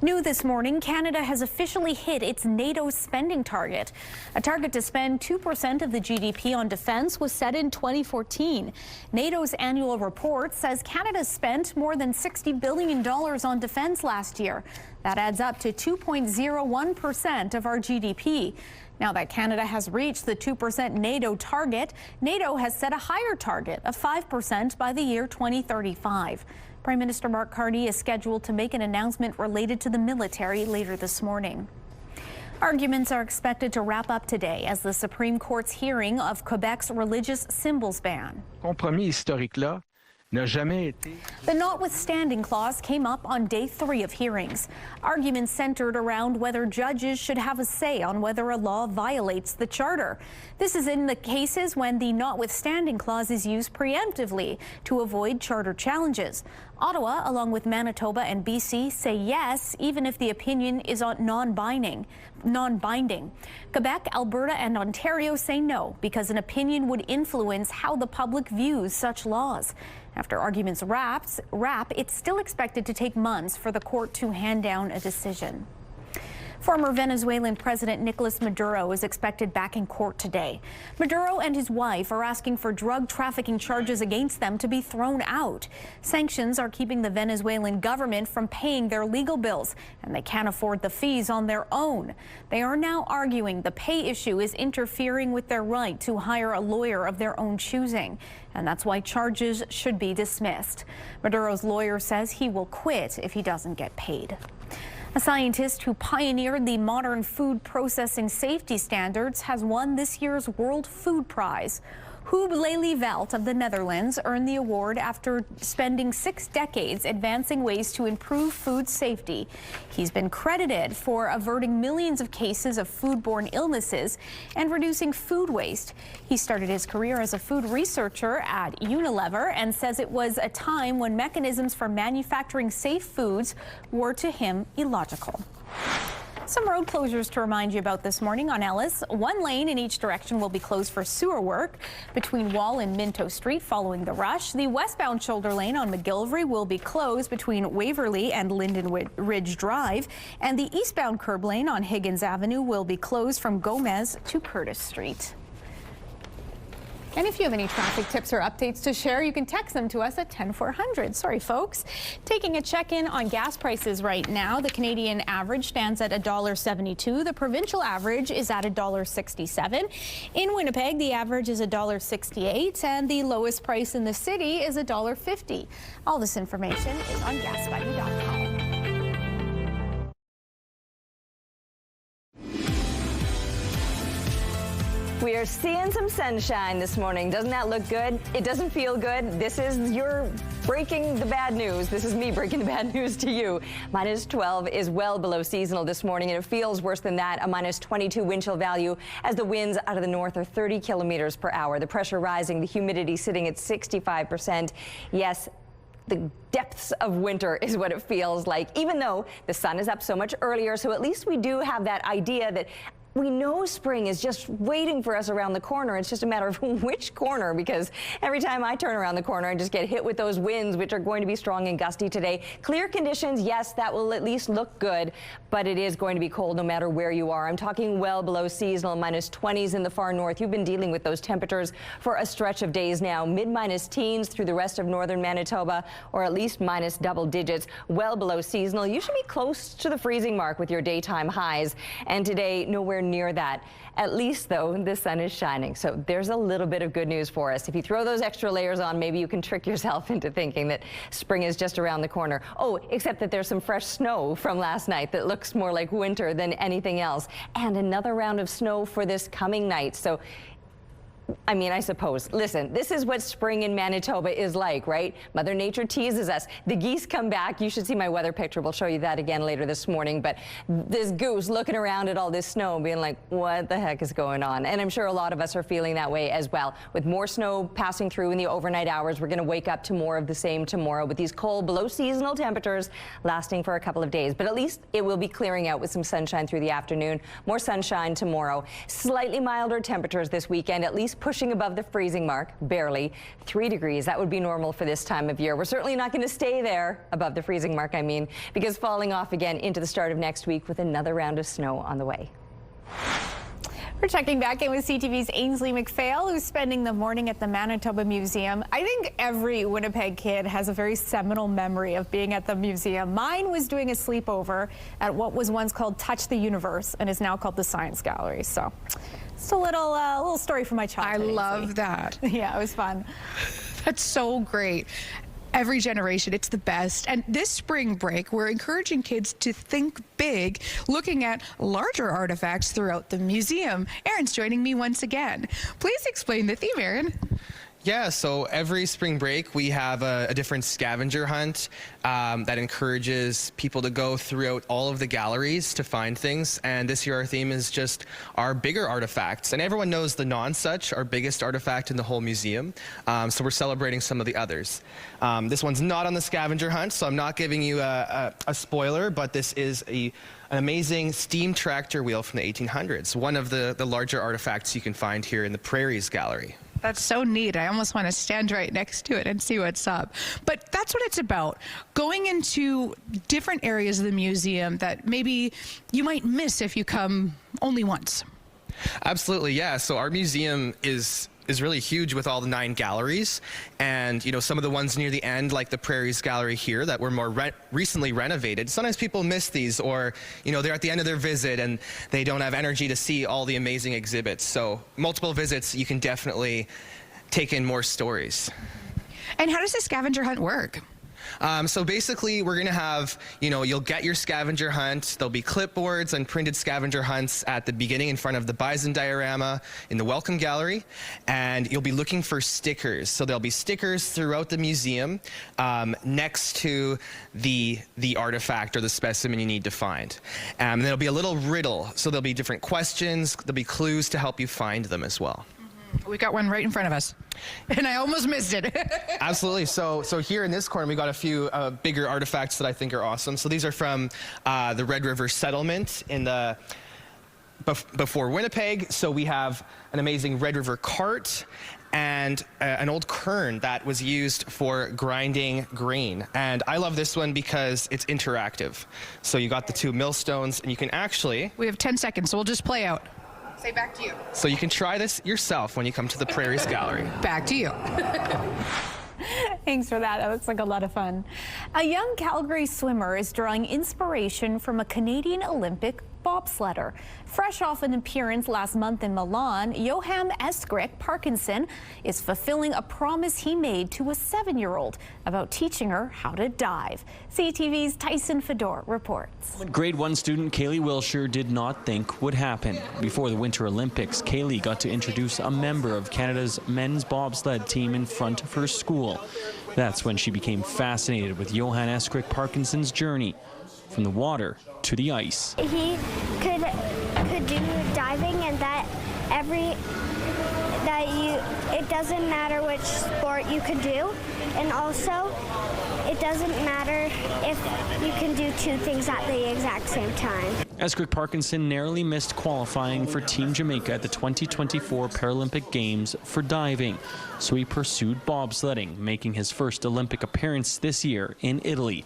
New this morning, Canada has officially hit its NATO spending target. A target to spend 2% of the GDP on defense was set in 2014. NATO's annual report says Canada spent more than $60 billion on defense last year. That adds up to 2.01% of our GDP. Now that Canada has reached the 2% NATO target, NATO has set a higher target of 5% by the year 2035. Prime Minister Mark Carney is scheduled to make an announcement related to the military later this morning. Arguments are expected to wrap up today as the Supreme Court's hearing of Quebec's religious symbols ban. Compromis historique-là n'a jamais été. The notwithstanding clause came up on day 3 of hearings. Arguments centered around whether judges should have a say on whether a law violates the charter. This is in the cases when the notwithstanding clause is used preemptively to avoid charter challenges. Ottawa, along with Manitoba and BC, say yes, even if the opinion is non-binding. Quebec, Alberta, and Ontario say no, because an opinion would influence how the public views such laws. After arguments wrap, it's still expected to take months for the court to hand down a decision. Former Venezuelan President Nicolas Maduro is expected back in court today. Maduro and his wife are asking for drug trafficking charges against them to be thrown out. Sanctions are keeping the Venezuelan government from paying their legal bills, and they can't afford the fees on their own. They are now arguing the pay issue is interfering with their right to hire a lawyer of their own choosing, and that's why charges should be dismissed. Maduro's lawyer says he will quit if he doesn't get paid. A scientist who pioneered the modern food processing safety standards has won this year's World Food Prize. Huub Lelyveld of the Netherlands earned the award after spending 6 decades advancing ways to improve food safety. He's been credited for averting millions of cases of foodborne illnesses and reducing food waste. He started his career as a food researcher at Unilever and says it was a time when mechanisms for manufacturing safe foods were to him illogical. Some road closures to remind you about this morning on Ellis. 1 lane in each direction will be closed for sewer work between Wall and Minto Street following the rush. The westbound shoulder lane on McGillivray will be closed between Waverly and Linden Ridge Drive. And the eastbound curb lane on Higgins Avenue will be closed from Gomez to Curtis Street. And if you have any traffic tips or updates to share, you can text them to us at 10400. Sorry, folks. Taking a check-in on gas prices right now. The Canadian average stands at $1.72. The provincial average is at $1.67. In Winnipeg, the average is $1.68, and the lowest price in the city is $1.50. All this information is on gasbuddy.com. We are seeing some sunshine this morning. Doesn't that look good? It doesn't feel good. This is your breaking the bad news. This is me breaking the bad news to you. -12 is well below seasonal this morning, and it feels worse than that. A -22 wind chill value as the winds out of the north are 30 kilometers per hour. The pressure rising, the humidity sitting at 65%. Yes, the depths of winter is what it feels like, even though the sun is up so much earlier. So at least we do have that idea that we know spring is just waiting for us around the corner. It's just a matter of which corner, because every time I turn around the corner, I just get hit with those winds, which are going to be strong and gusty today. Clear conditions, yes, that will at least look good, but it is going to be cold no matter where you are. I'm talking well below seasonal, -20s in the far north. You've been dealing with those temperatures for a stretch of days now. Mid-minus teens through the rest of northern Manitoba, or at least minus double digits. Well below seasonal. You should be close to the freezing mark with your daytime highs, and today nowhere near that. At least, though, the sun is shining, so there's a little bit of good news for us. If you throw those extra layers on, maybe you can trick yourself into thinking that spring is just around the corner. Oh, except that there's some fresh snow from last night that looks more like winter than anything else, and another round of snow for this coming night. So I mean, I suppose, listen, this is what spring in Manitoba is like, right? Mother Nature teases us. The geese come back. You should see my weather picture. We'll show you that again later this morning. But this goose looking around at all this snow being like, what the heck is going on? And I'm sure a lot of us are feeling that way as well. With more snow passing through in the overnight hours, we're going to wake up to more of the same tomorrow with these cold below seasonal temperatures lasting for a couple of days. But at least it will be clearing out with some sunshine through the afternoon. More sunshine tomorrow. Slightly milder temperatures this weekend, at least pushing above the freezing mark, barely. 3 degrees, that would be normal for this time of year. We're certainly not going to stay there, above the freezing mark, I mean, because falling off again into the start of next week with another round of snow on the way. We're checking back in with CTV's Ainsley McPhail, who's spending the morning at the Manitoba Museum. I think every Winnipeg kid has a very seminal memory of being at the museum. Mine was doing a sleepover at what was once called Touch the Universe and is now called the Science Gallery. So it's a little story from my childhood. I love that. Yeah, it was fun. That's so great. Every generation, it's the best. And this spring break, we're encouraging kids to think big, looking at larger artifacts throughout the museum. Aaron's joining me once again. Please explain the theme, Aaron. Yeah, so every spring break we have a different scavenger hunt that encourages people to go throughout all of the galleries to find things. And this year our theme is just our bigger artifacts. And everyone knows the non-such, our biggest artifact in the whole museum. So we're celebrating some of the others. This one's not on the scavenger hunt, so I'm not giving you a spoiler, but this is an amazing steam tractor wheel from the 1800s, one of the larger artifacts you can find here in the Prairies Gallery. That's so neat. I almost want to stand right next to it and see what's up. But that's what it's about. Going into different areas of the museum that maybe you might miss if you come only once. Absolutely, yeah. So our museum is really huge with all the 9 galleries, and some of the ones near the end, like the Prairies Gallery here, that were more recently renovated. Sometimes people miss these, or they're at the end of their visit and they don't have energy to see all the amazing exhibits. So multiple visits, you can definitely take in more stories. And how does the scavenger hunt work? So basically, we're going to have, you'll get your scavenger hunt. There'll be clipboards and printed scavenger hunts at the beginning in front of the bison diorama in the Welcome Gallery. And you'll be looking for stickers. So there'll be stickers throughout the museum next to the artifact or the specimen you need to find. And there'll be a little riddle. So there'll be different questions. There'll be clues to help you find them as well. We got one right in front of us, and I almost missed it. Absolutely. So here in this corner, we got a few bigger artifacts that I think are awesome. So these are from the Red River settlement in the before Winnipeg. So we have an amazing Red River cart and an old quern that was used for grinding grain. And I love this one because it's interactive. So you got the 2 millstones, and you can actually... We have 10 seconds, so we'll just play out. Say back to you. So you can try this yourself when you come to the Prairies Gallery. Back to you. Thanks for that. That looks like a lot of fun. A young Calgary swimmer is drawing inspiration from a Canadian Olympic bobsledder. Fresh off an appearance last month in Milan, Johan Eskrik Parkinson is fulfilling a promise he made to a 7-year-old about teaching her how to dive. CTV's Tyson Fedor reports. Grade 1 student Kaylee Wilshire did not think would happen. Before the Winter Olympics, Kaylee got to introduce a member of Canada's men's bobsled team in front of her school. That's when she became fascinated with Johan Eskrik Parkinson's journey from the water to the ice. He could do diving, and it doesn't matter which sport you could do, and also it doesn't matter if you can do 2 things at the exact same time. Eskrik Parkinson narrowly missed qualifying for Team Jamaica at the 2024 Paralympic Games for diving, so he pursued bobsledding, making his first Olympic appearance this year in Italy.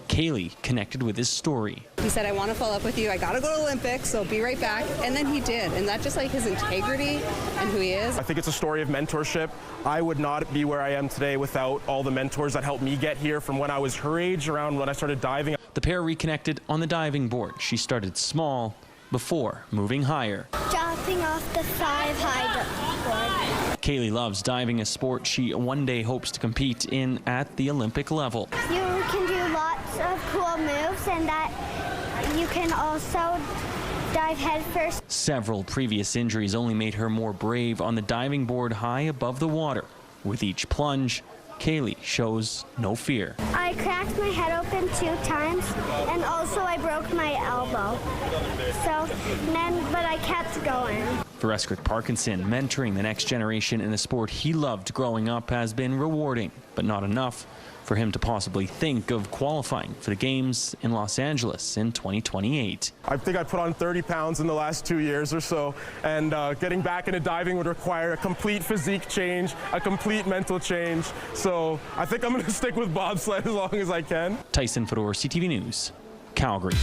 Kaylee connected with his story. He said, I want to follow up with you. I got to go to Olympics, so be right back. And then he did. And that just like his integrity and who he is. I think it's a story of mentorship. I would not be where I am today without all the mentors that helped me get here from when I was her age, around when I started diving. The pair reconnected on the diving board. She started small before moving higher. Jumping off the 5-high board. Kaylee loves diving, a sport she one day hopes to compete in at the Olympic level. You can do lots of cool moves, and that you can also dive headfirst. Several previous injuries only made her more brave on the diving board high above the water. With each plunge, Kaylee shows no fear. I cracked my head open 2 times, and also I broke my elbow. But I kept going. For Eskrik Parkinson, mentoring the next generation in a sport he loved growing up has been rewarding, but not enough for him to possibly think of qualifying for the Games in Los Angeles in 2028. I think I put on 30 pounds in the last 2 years or so, and getting back into diving would require a complete physique change, a complete mental change. So I think I'm going to stick with bobsled as long as I can. Tyson Fedor, CTV News, Calgary.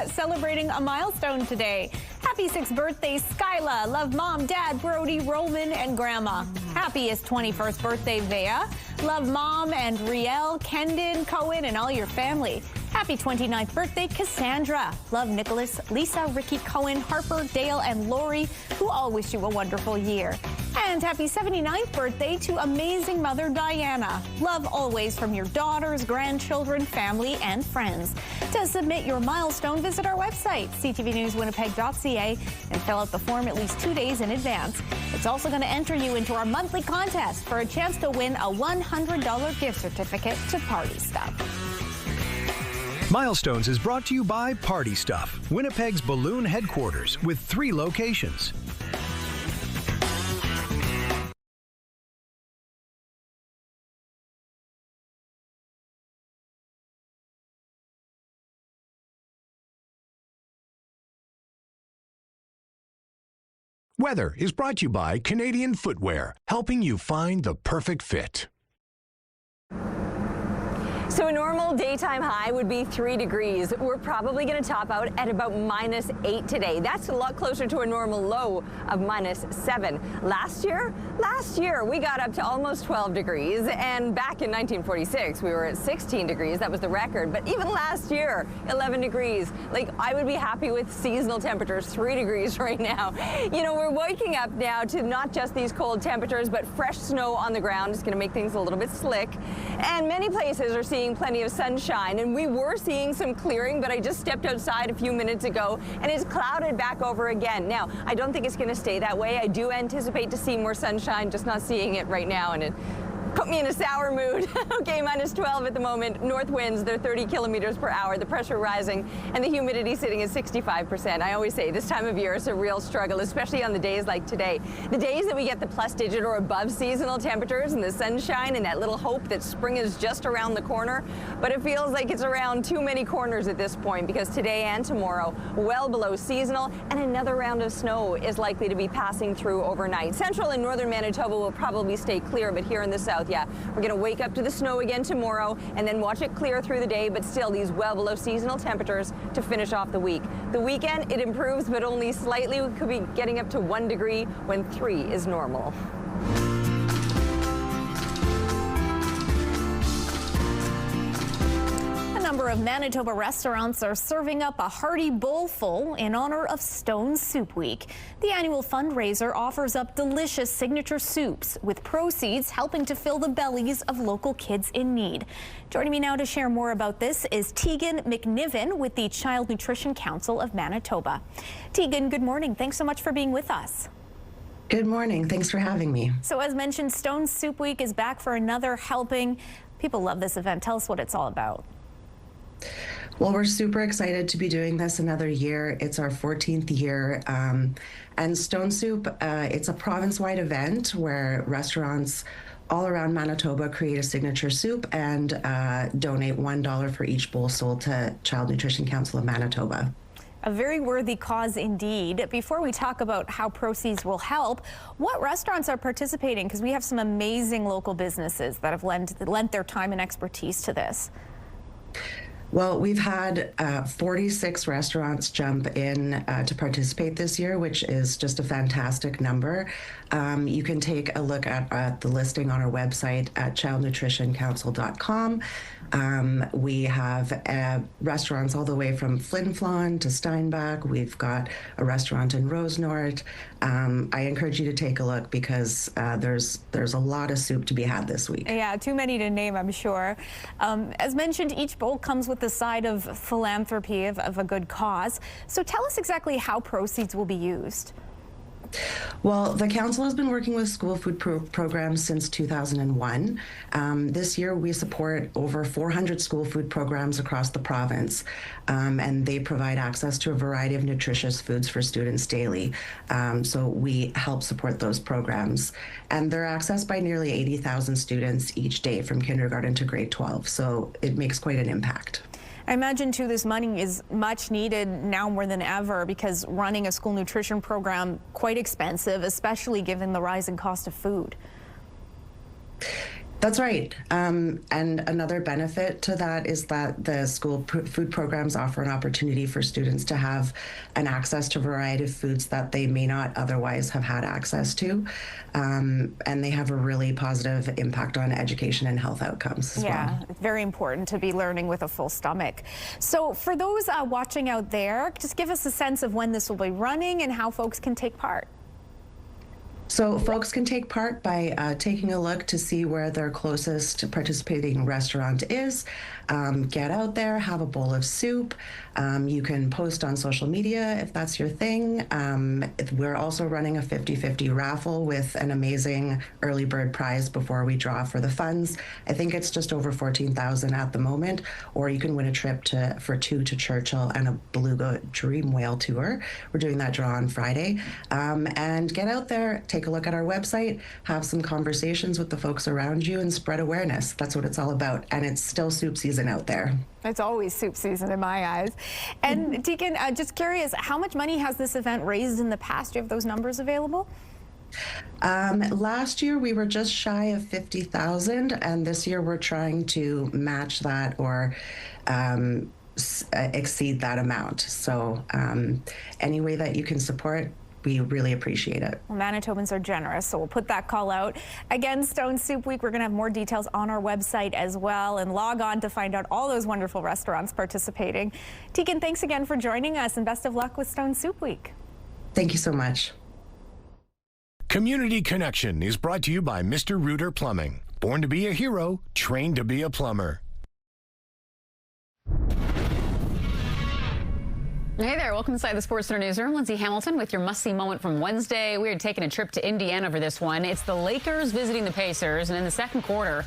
Celebrating a milestone today. Happy 6th birthday, Skyla. Love Mom, Dad, Brody, Roman, and Grandma. Happiest 21st birthday, Vea. Love Mom and Riel, Kendon, Cohen, and all your family. Happy 29th birthday, Cassandra. Love Nicholas, Lisa, Ricky, Cohen, Harper, Dale, and Lori, who all wish you a wonderful year. And happy 79th birthday to amazing mother Diana. Love always from your daughters, grandchildren, family, and friends. To submit your milestone, visit our website, ctvnewswinnipeg.ca, and fill out the form at least 2 days in advance. It's also going to enter you into our monthly contest for a chance to win a $100 gift certificate to Party Stuff. Milestones is brought to you by Party Stuff, Winnipeg's balloon headquarters with 3 locations. Weather is brought to you by Canadian Footwear, helping you find the perfect fit. So a normal daytime high would be 3 degrees. We're probably going to top out at about -8 today. That's a lot closer to a normal low of -7. Last year we got up to almost 12 degrees, and back in 1946 we were at 16 degrees. That was the record. But even last year, 11 degrees. Like, I would be happy with seasonal temperatures, 3 degrees right now. You know, we're waking up now to not just these cold temperatures, but fresh snow on the ground. It's going to make things a little bit slick. And many places are seeing plenty of sunshine, and we were seeing some clearing, but I just stepped outside a few minutes ago and it's clouded back over again. Now, I don't think it's going to stay that way. I do anticipate to see more sunshine, just not seeing it right now, and it put me in a sour mood. Okay, -12 at the moment. North winds, they're 30 kilometers per hour. The pressure rising and the humidity sitting at 65%. I always say this time of year is a real struggle, especially on the days like today. The days that we get the plus digit or above seasonal temperatures and the sunshine and that little hope that spring is just around the corner. But it feels like it's around too many corners at this point, because today and tomorrow, well below seasonal, and another round of snow is likely to be passing through overnight. Central and northern Manitoba will probably stay clear, but here in the south, yeah, we're going to wake up to the snow again tomorrow and then watch it clear through the day, but still these well below seasonal temperatures to finish off the week. The weekend, it improves, but only slightly. We could be getting up to 1 degree when 3 is normal. A number of Manitoba restaurants are serving up a hearty bowlful in honor of Stone Soup Week. The annual fundraiser offers up delicious signature soups, with proceeds helping to fill the bellies of local kids in need. Joining me now to share more about this is Tegan McNiven with the Child Nutrition Council of Manitoba. Tegan, good morning. Thanks so much for being with us. Good morning. Thanks for having me. So as mentioned, Stone Soup Week is back for another helping. People love this event. Tell us what it's all about. Well, we're super excited to be doing this another year. It's our 14th year. And Stone Soup, it's a province-wide event where restaurants all around Manitoba create a signature soup and donate $1 for each bowl sold to Child Nutrition Council of Manitoba. A very worthy cause indeed. Before we talk about how proceeds will help, what restaurants are participating? Because we have some amazing local businesses that have lent their time and expertise to this. Well, we've had 46 restaurants jump in to participate this year, which is just a fantastic number. You can take a look at the listing on our website at childnutritioncouncil.com. We have restaurants all the way from Flin Flon to Steinbach. We've got a restaurant in Rosenort. I encourage you to take a look, because there's a lot of soup to be had this week. Yeah, too many to name, I'm sure. As mentioned, each bowl comes with the side of philanthropy, of a good cause. So tell us exactly how proceeds will be used. Well, the council has been working with school food programs since 2001. This year, we support over 400 school food programs across the province, and they provide access to a variety of nutritious foods for students daily. So we help support those programs, and they're accessed by nearly 80,000 students each day from kindergarten to grade 12. So it makes quite an impact. I imagine, too, this money is much needed now more than ever, because running a school nutrition program quite expensive, especially given the rising cost of food. That's right. And another benefit to that is that the school food programs offer an opportunity for students to have an access to a variety of foods that they may not otherwise have had access to. And they have a really positive impact on education and health outcomes as well. Yeah, it's very important to be learning with a full stomach. So for those watching out there, just give us a sense of when this will be running and how folks can take part. So folks can take part by taking a look to see where their closest participating restaurant is. Get out there, have a bowl of soup. You can post on social media if that's your thing. We're also running a 50-50 raffle with an amazing early bird prize before we draw for the funds. I think it's just over $14,000 at the moment, or you can win a trip for 2 to Churchill and a beluga dream whale tour. We're doing that draw on Friday. And get out there, take take a look at our website, have some conversations with the folks around you, and spread awareness. That's what it's all about. And it's still soup season out there. It's always soup season in my eyes. And Deacon, just curious, how much money has this event raised in the past? Do you have those numbers available? Last year we were just shy of 50,000, and this year we're trying to match that or exceed that amount. So any way that you can support, we really appreciate it. Well, Manitobans are generous, so we'll put that call out. Again, Stone Soup Week, we're going to have more details on our website as well, and log on to find out all those wonderful restaurants participating. Tegan, thanks again for joining us, and best of luck with Stone Soup Week. Thank you so much. Community Connection is brought to you by Mr. Reuter Plumbing. Born to be a hero, trained to be a plumber. Hey there, welcome inside the Sports Center newsroom. Lindsay Hamilton with your must-see moment from Wednesday. We are taking a trip to Indiana for this one. It's the Lakers visiting the Pacers, and in the second quarter,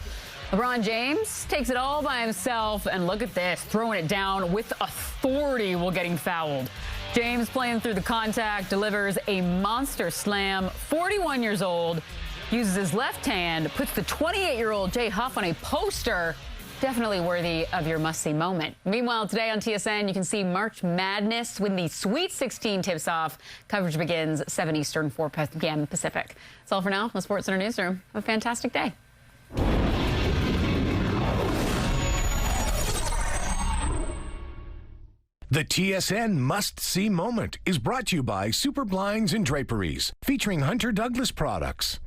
LeBron James takes it all by himself, and look at this, throwing it down with authority while getting fouled. James playing through the contact, delivers a monster slam, 41 years old, uses his left hand, puts the 28-year-old Jay Huff on a poster. Definitely worthy of your must-see moment. Meanwhile, today on TSN, you can see March Madness when the Sweet 16 tips off. Coverage begins 7 Eastern, 4 p.m. Pacific. That's all for now from the Sports Center newsroom. Have a fantastic day. The TSN must-see moment is brought to you by Super Blinds and Draperies, featuring Hunter Douglas products.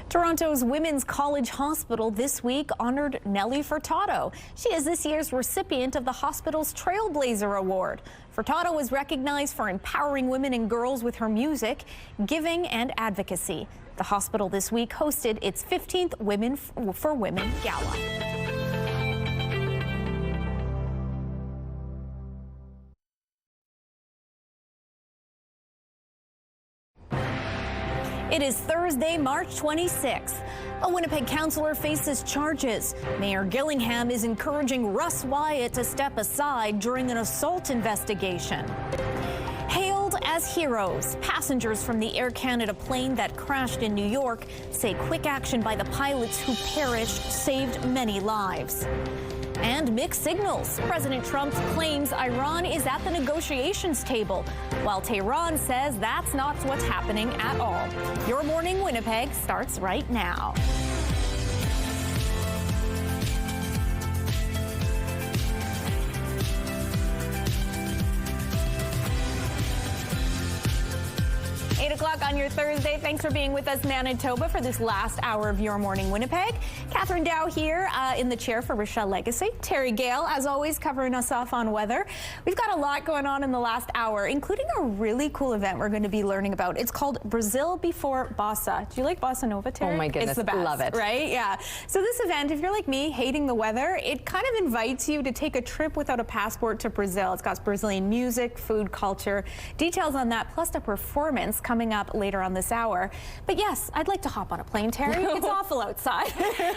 Toronto's Women's College Hospital this week honored Nelly Furtado. She is this year's recipient of the hospital's Trailblazer Award. Furtado was recognized for empowering women and girls with her music, giving, and advocacy. The hospital this week hosted its 15th Women for Women Gala. It is Thursday, March 26th. A Winnipeg councilor faces charges. Mayor Gillingham is encouraging Russ Wyatt to step aside during an assault investigation. Hailed as heroes, passengers from the Air Canada plane that crashed in New York say quick action by the pilots who perished saved many lives. And mixed signals. President Trump claims Iran is at the negotiations table, while Tehran says that's not what's happening at all. Your Morning Winnipeg starts right now. On your Thursday. Thanks for being with us, Manitoba, for this last hour of Your Morning Winnipeg. Catherine Dow here in the chair for Rochelle Legacy. Terry Gale, as always, covering us off on weather. We've got a lot going on in the last hour, including a really cool event we're going to be learning about. It's called Brazil Before Bossa. Do you like Bossa Nova, Terry? Oh my goodness, it's the best, love it. Right? Yeah. So this event, if you're like me, hating the weather, it kind of invites you to take a trip without a passport to Brazil. It's got Brazilian music, food, culture, details on that, plus a performance coming up later on this hour. But yes, I'd like to hop on a plane, Terry. It's awful outside.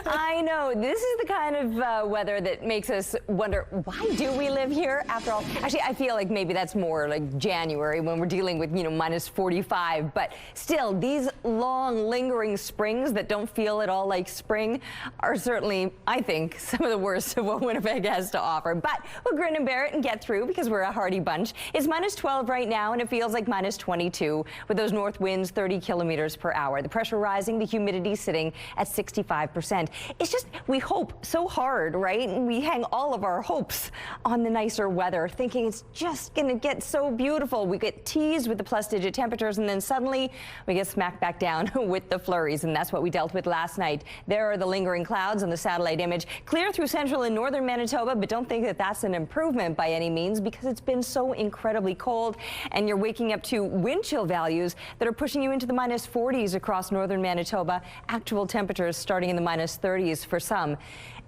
I know. This is the kind of weather that makes us wonder, why do we live here after all? Actually, I feel like maybe that's more like January when we're dealing with, minus 45. But still, these long, lingering springs that don't feel at all like spring are certainly, I think, some of the worst of what Winnipeg has to offer. But we'll grin and bear it and get through because we're a hardy bunch. It's minus 12 right now, and it feels like minus 22 with those north winds 30 kilometers per hour. The pressure rising, the humidity sitting at 65%. It's just, we hope so hard, right? And we hang all of our hopes on the nicer weather, thinking it's just going to get so beautiful. We get teased with the plus-digit temperatures, and then suddenly we get smacked back down with the flurries, and that's what we dealt with last night. There are the lingering clouds on the satellite image, clear through central and northern Manitoba, but don't think that that's an improvement by any means because it's been so incredibly cold, and you're waking up to wind chill values that are pushing you into the minus 40s across northern Manitoba, actual temperatures starting in the minus 30s for some.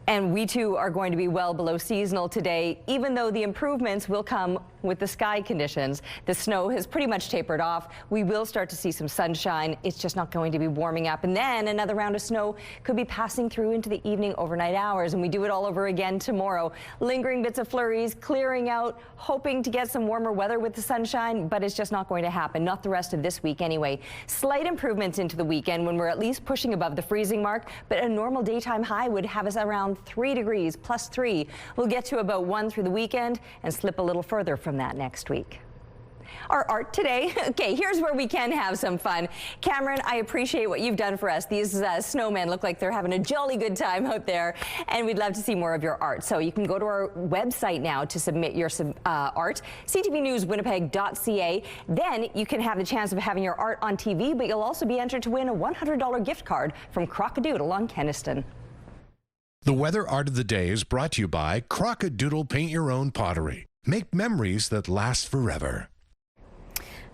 And we too are going to be well below seasonal today, even though the improvements will come with the sky conditions. The snow has pretty much tapered off. We will start to see some sunshine. It's just not going to be warming up. And then another round of snow could be passing through into the evening overnight hours. And we do it all over again tomorrow. Lingering bits of flurries, clearing out, hoping to get some warmer weather with the sunshine, but it's just not going to happen. Not the rest of this week anyway. Slight improvements into the weekend when we're at least pushing above the freezing mark, but a normal daytime high would have us around 3 degrees, +3. We'll get to about 1 through the weekend and slip a little further from that next week. Our art today. Okay, here's where we can have some fun. Cameron, I appreciate what you've done for us. These snowmen look like they're having a jolly good time out there, and we'd love to see more of your art. So you can go to our website now to submit your art, ctvnewswinnipeg.ca. Then you can have the chance of having your art on TV, but you'll also be entered to win a $100 gift card from Crocodoodle on Kenniston. The weather art of the day is brought to you by Crocodoodle Paint Your Own Pottery. Make memories that last forever.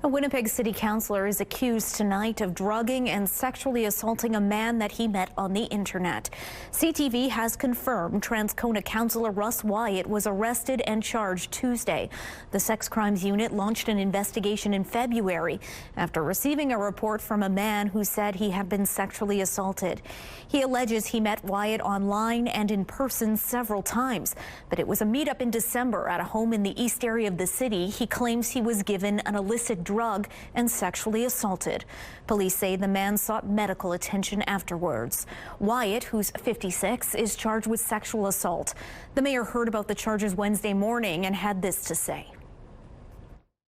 A Winnipeg City Councilor is accused tonight of drugging and sexually assaulting a man that he met on the internet. CTV has confirmed Transcona Councilor Russ Wyatt was arrested and charged Tuesday. The Sex Crimes Unit launched an investigation in February after receiving a report from a man who said he had been sexually assaulted. He alleges he met Wyatt online and in person several times, but it was a meetup in December at a home in the east area of the city. He claims he was given an illicit drug and sexually assaulted. Police say the man sought medical attention afterwards. Wyatt, who's 56, is charged with sexual assault. The mayor heard about the charges Wednesday morning and had this to say.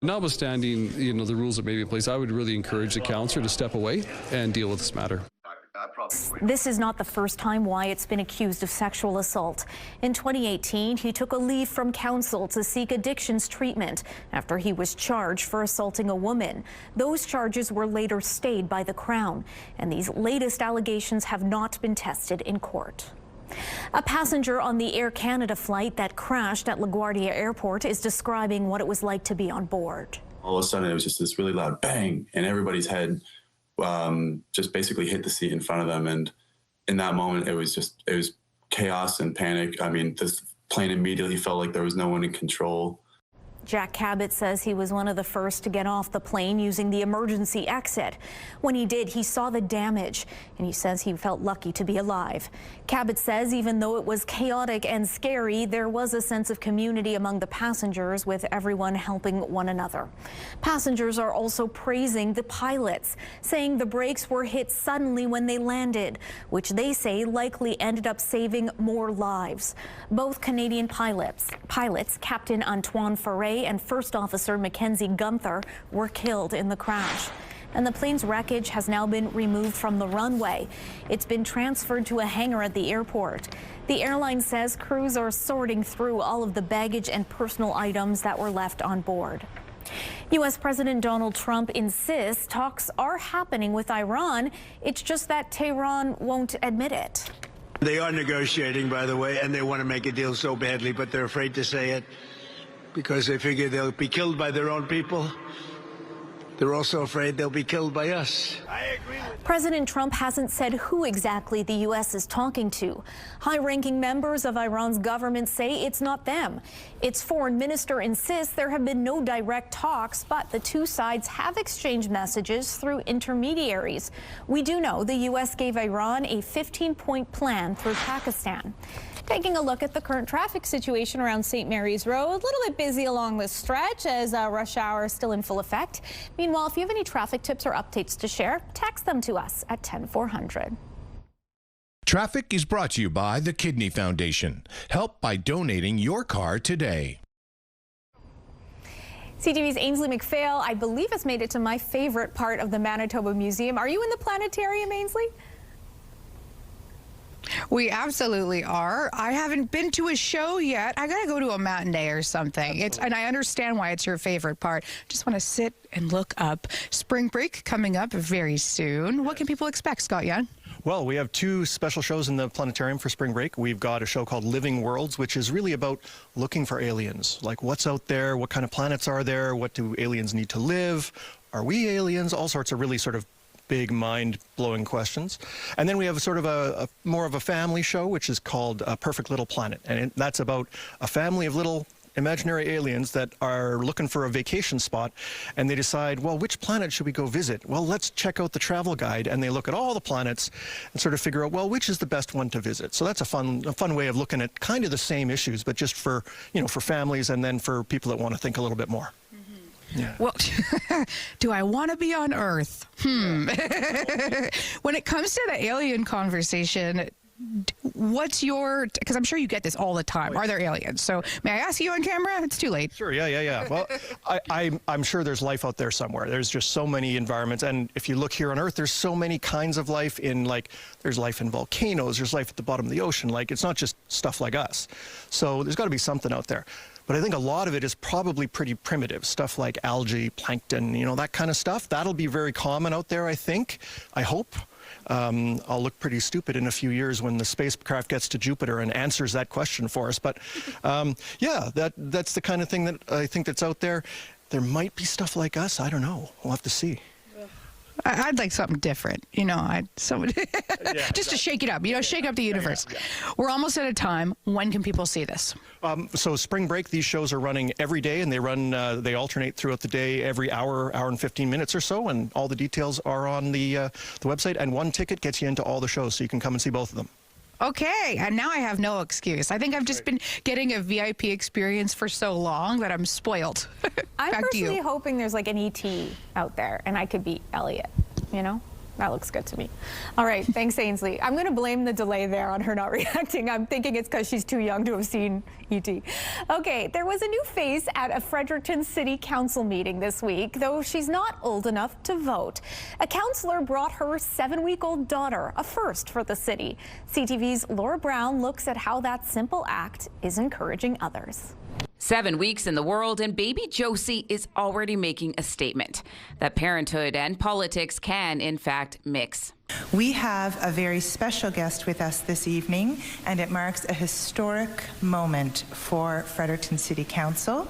Notwithstanding, the rules that may be in place, I would really encourage the councillor to step away and deal with this matter. This is not the first time Wyatt's been accused of sexual assault. In 2018, he took a leave from council to seek addictions treatment after he was charged for assaulting a woman. Those charges were later stayed by the Crown, and these latest allegations have not been tested in court. A passenger on the Air Canada flight that crashed at LaGuardia Airport is describing what it was like to be on board. All of a sudden, it was just this really loud bang, and everybody's head just basically hit the seat in front of them. And in that moment, it was chaos and panic. I mean, this plane immediately felt like there was no one in control. Jack Cabot says he was one of the first to get off the plane using the emergency exit. When he did, he saw the damage, and he says he felt lucky to be alive. Cabot says even though it was chaotic and scary, there was a sense of community among the passengers, with everyone helping one another. Passengers are also praising the pilots, saying the brakes were hit suddenly when they landed, which they say likely ended up saving more lives. Both Canadian pilots, Captain Antoine Ferret and First Officer Mackenzie Gunther, were killed in the crash. And the plane's wreckage has now been removed from the runway. It's been transferred to a hangar at the airport. The airline says crews are sorting through all of the baggage and personal items that were left on board. U.S. President Donald Trump insists talks are happening with Iran. It's just that Tehran won't admit it. They are negotiating, by the way, and they want to make a deal so badly, but they're afraid to say it because they figure they'll be killed by their own people. They're also afraid they'll be killed by us. President Trump hasn't said who exactly the U.S. is talking to. High-ranking members of Iran's government say it's not them. Its foreign minister insists there have been no direct talks, but the two sides have exchanged messages through intermediaries. We do know the U.S. gave Iran a 15-point plan through Pakistan. Taking a look at the current traffic situation around St. Mary's Road, a little bit busy along this stretch as rush hour is still in full effect. Meanwhile, if you have any traffic tips or updates to share, text them to us at 10400. Traffic is brought to you by the Kidney Foundation. Help by donating your car today. CTV's Ainsley McPhail, I believe, has made it to my favorite part of the Manitoba Museum. Are you in the planetarium, Ainsley? We absolutely are. I haven't been to a show yet. I gotta go to a matinee or something. And I understand why it's your favorite part. Just want to sit and look up. Spring break coming up very soon. What can people expect, Scott Young? Well, we have two special shows in the planetarium for spring break. We've got a show called Living Worlds, which is really about looking for aliens. Like, what's out there? What kind of planets are there? What do aliens need to live? Are we aliens? All sorts of really sort of big mind-blowing questions. And then we have sort of a more of a family show, which is called Perfect Little Planet. And that's about a family of little imaginary aliens that are looking for a vacation spot, and they decide, well, which planet should we go visit? Well, let's check out the travel guide, and they look at all the planets and sort of figure out, well, which is the best one to visit. So that's a fun way of looking at kind of the same issues, but just for, for families and then for people that want to think a little bit more. Yeah. Well, do I want to be on Earth? When it comes to the alien conversation, what's your, because I'm sure you get this all the time. Are there aliens? So may I ask you on camera? It's too late. Sure, yeah. Well, I'm sure there's life out there somewhere. There's just so many environments. And if you look here on Earth, there's so many kinds of life in, there's life in volcanoes, there's life at the bottom of the ocean. It's not just stuff like us. So there's got to be something out there. But I think a lot of it is probably pretty primitive, stuff like algae, plankton, that kind of stuff. That'll be very common out there, I think, I hope. I'll look pretty stupid in a few years when the spacecraft gets to Jupiter and answers that question for us. But yeah, that's the kind of thing that I think that's out there. There might be stuff like us. I don't know. We'll have to see. I'd like something different, just to shake it up, shake up the universe. Yeah. We're almost out of time. When can people see this? So spring break, these shows are running every day, and they alternate throughout the day, every hour and 15 minutes or so, and all the details are on the website, and one ticket gets you into all the shows, so you can come and see both of them. Okay, and now I have no excuse. I think I've just been getting a VIP experience for so long that I'm spoiled. I'm personally hoping there's an ET out there, and I could be Elliot, That looks good to me. All right, thanks, Ainsley. I'm going to blame the delay there on her not reacting. I'm thinking it's because she's too young to have seen E.T. Okay, there was a new face at a Fredericton City Council meeting this week, though she's not old enough to vote. A councillor brought her 7-week-old daughter, a first for the city. CTV's Laura Brown looks at how that simple act is encouraging others. 7 weeks in the world, and baby Josie is already making a statement that parenthood and politics can, in fact, mix. We have a very special guest with us this evening, and it marks a historic moment for Fredericton City Council.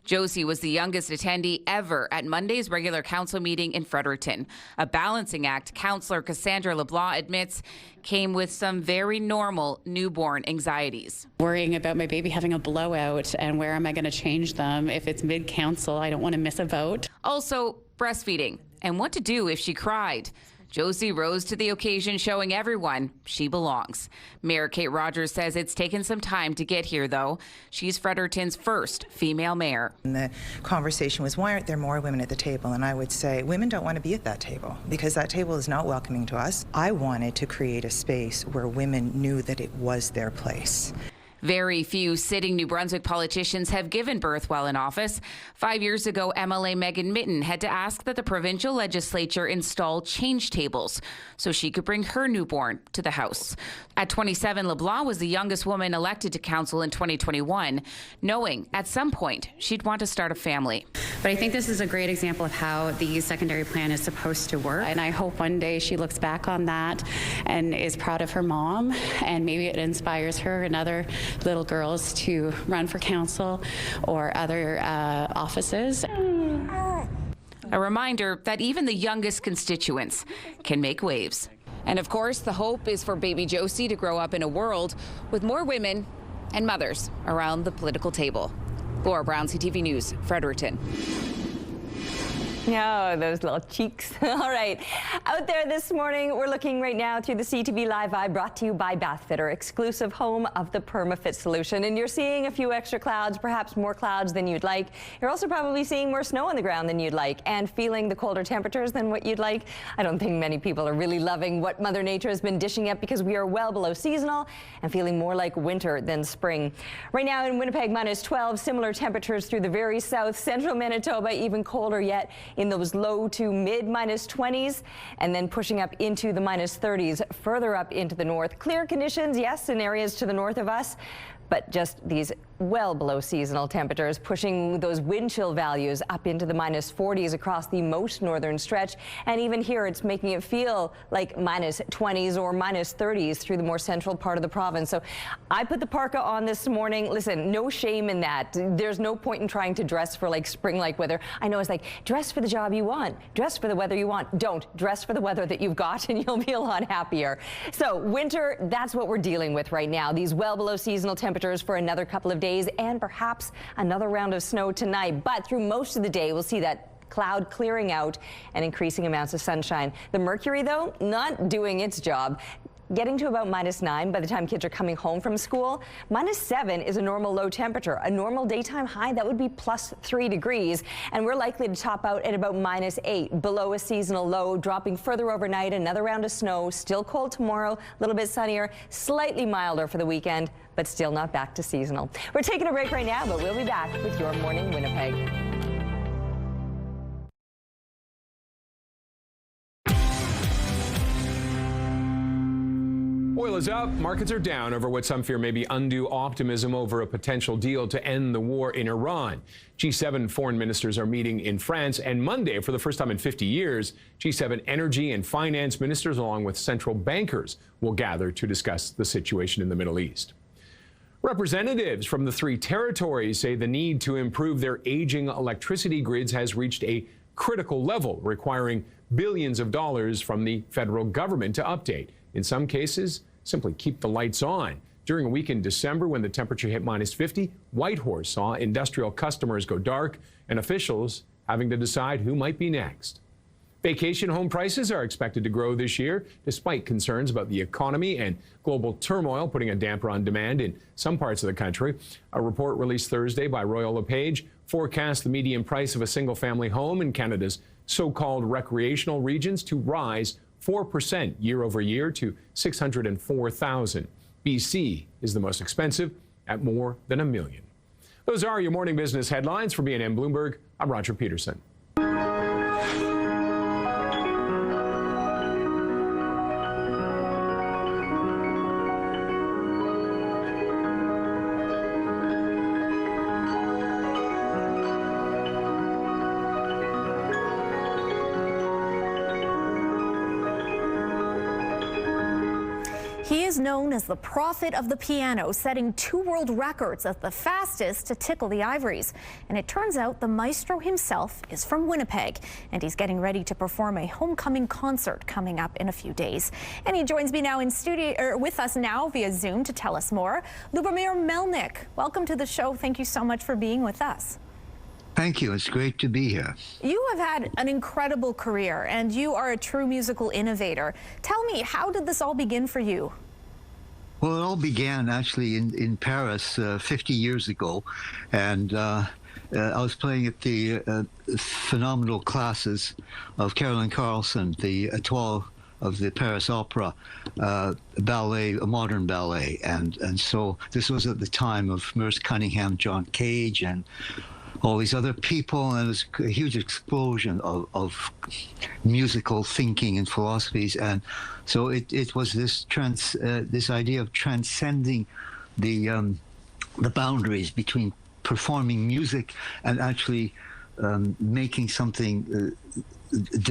Josie was the youngest attendee ever at Monday's regular council meeting in Fredericton. A balancing act, Councillor Cassandra LeBlanc admits, came with some very normal newborn anxieties. Worrying about my baby having a blowout and where am I going to change them? If it's mid-council, I don't want to miss a vote. Also, breastfeeding and what to do if she cried. Josie rose to the occasion, showing everyone she belongs. Mayor Kate Rogers says it's taken some time to get here, though. She's Fredericton's first female mayor. And the conversation was, why aren't there more women at the table? And I would say, women don't want to be at that table because that table is not welcoming to us. I wanted to create a space where women knew that it was their place. Very few sitting New Brunswick politicians have given birth while in office. 5 years ago, MLA Megan Mitten had to ask that the provincial legislature install change tables so she could bring her newborn to the House. At 27, LeBlanc was the youngest woman elected to council in 2021, knowing at some point she'd want to start a family. But I think this is a great example of how the secondary plan is supposed to work. And I hope one day she looks back on that and is proud of her mom, and maybe it inspires her and other little girls to run for council or other offices. A reminder that even the youngest constituents can make waves. And of course, the hope is for baby Josie to grow up in a world with more women and mothers around the political table. Laura Brown, CTV News, Fredericton. Oh, those little cheeks. All right. Out there this morning, we're looking right now through the CTV Live Eye, brought to you by Bathfitter, exclusive home of the PermaFit solution. And you're seeing a few extra clouds, perhaps more clouds than you'd like. You're also probably seeing more snow on the ground than you'd like and feeling the colder temperatures than what you'd like. I don't think many people are really loving what Mother Nature has been dishing up because we are well below seasonal and feeling more like winter than spring. Right now in Winnipeg, -12, similar temperatures through the very south, central Manitoba, even colder yet in those low to mid -20s, and then pushing up into the -30s further up into the north. Clear conditions, yes, in areas to the north of us, but just these well below seasonal temperatures, pushing those wind chill values up into the -40s across the most northern stretch. And even here, it's making it feel like -20s or -30s through the more central part of the province. So I put the parka on this morning. Listen, no shame in that. There's no point in trying to dress for like spring-like weather. I know it's like, dress for the job you want, dress for the weather you want. Don't. Dress for the weather that you've got and you'll be a lot happier. So winter, that's what we're dealing with right now. These well below seasonal temperatures for another couple of days. days and perhaps another round of snow tonight. But through most of the day, we'll see that cloud clearing out and increasing amounts of sunshine. The mercury, though, not doing its job. Getting to about -9 by the time kids are coming home from school. -7 is a normal low temperature. A normal daytime high, that would be +3 degrees. And we're likely to top out at about -8, below a seasonal low, dropping further overnight. Another round of snow. Still cold tomorrow, a little bit sunnier, slightly milder for the weekend, but still not back to seasonal. We're taking a break right now, but we'll be back with your Morning Winnipeg. Oil is up, markets are down over what some fear may be undue optimism over a potential deal to end the war in Iran. G7 foreign ministers are meeting in France, and Monday, for the first time in 50 years, G7 energy and finance ministers, along with central bankers, will gather to discuss the situation in the Middle East. Representatives from the 3 territories say the need to improve their aging electricity grids has reached a critical level, requiring billions of dollars from the federal government to update. In some cases, simply keep the lights on. During a week in December when the temperature hit -50, Whitehorse saw industrial customers go dark and officials having to decide who might be next. Vacation home prices are expected to grow this year, despite concerns about the economy and global turmoil putting a damper on demand in some parts of the country. A report released Thursday by Royal LePage forecasts the median price of a single-family home in Canada's so-called recreational regions to rise 4% year over year to $604,000. BC is the most expensive at more than $1 million. Those are your morning business headlines. For B&M Bloomberg, I'm Roger Peterson. He is known as the prophet of the piano, setting 2 world records as the fastest to tickle the ivories. And it turns out the maestro himself is from Winnipeg, and he's getting ready to perform a homecoming concert coming up in a few days. And he joins me now in studio, with us now via Zoom to tell us more. Lubomir Melnik, welcome to the show. Thank you so much for being with us. Thank you. It's great to be here. You have had an incredible career, and you are a true musical innovator. Tell me, how did this all begin for you? Well, it all began actually in Paris 50 years ago, and I was playing at the phenomenal classes of Caroline Carlson, the étoile of the Paris Opera, ballet, a modern ballet, and so this was at the time of Merce Cunningham, John Cage, and all these other people, and it was a huge explosion of musical thinking and philosophies, and so it was this this idea of transcending the boundaries between performing music and actually making something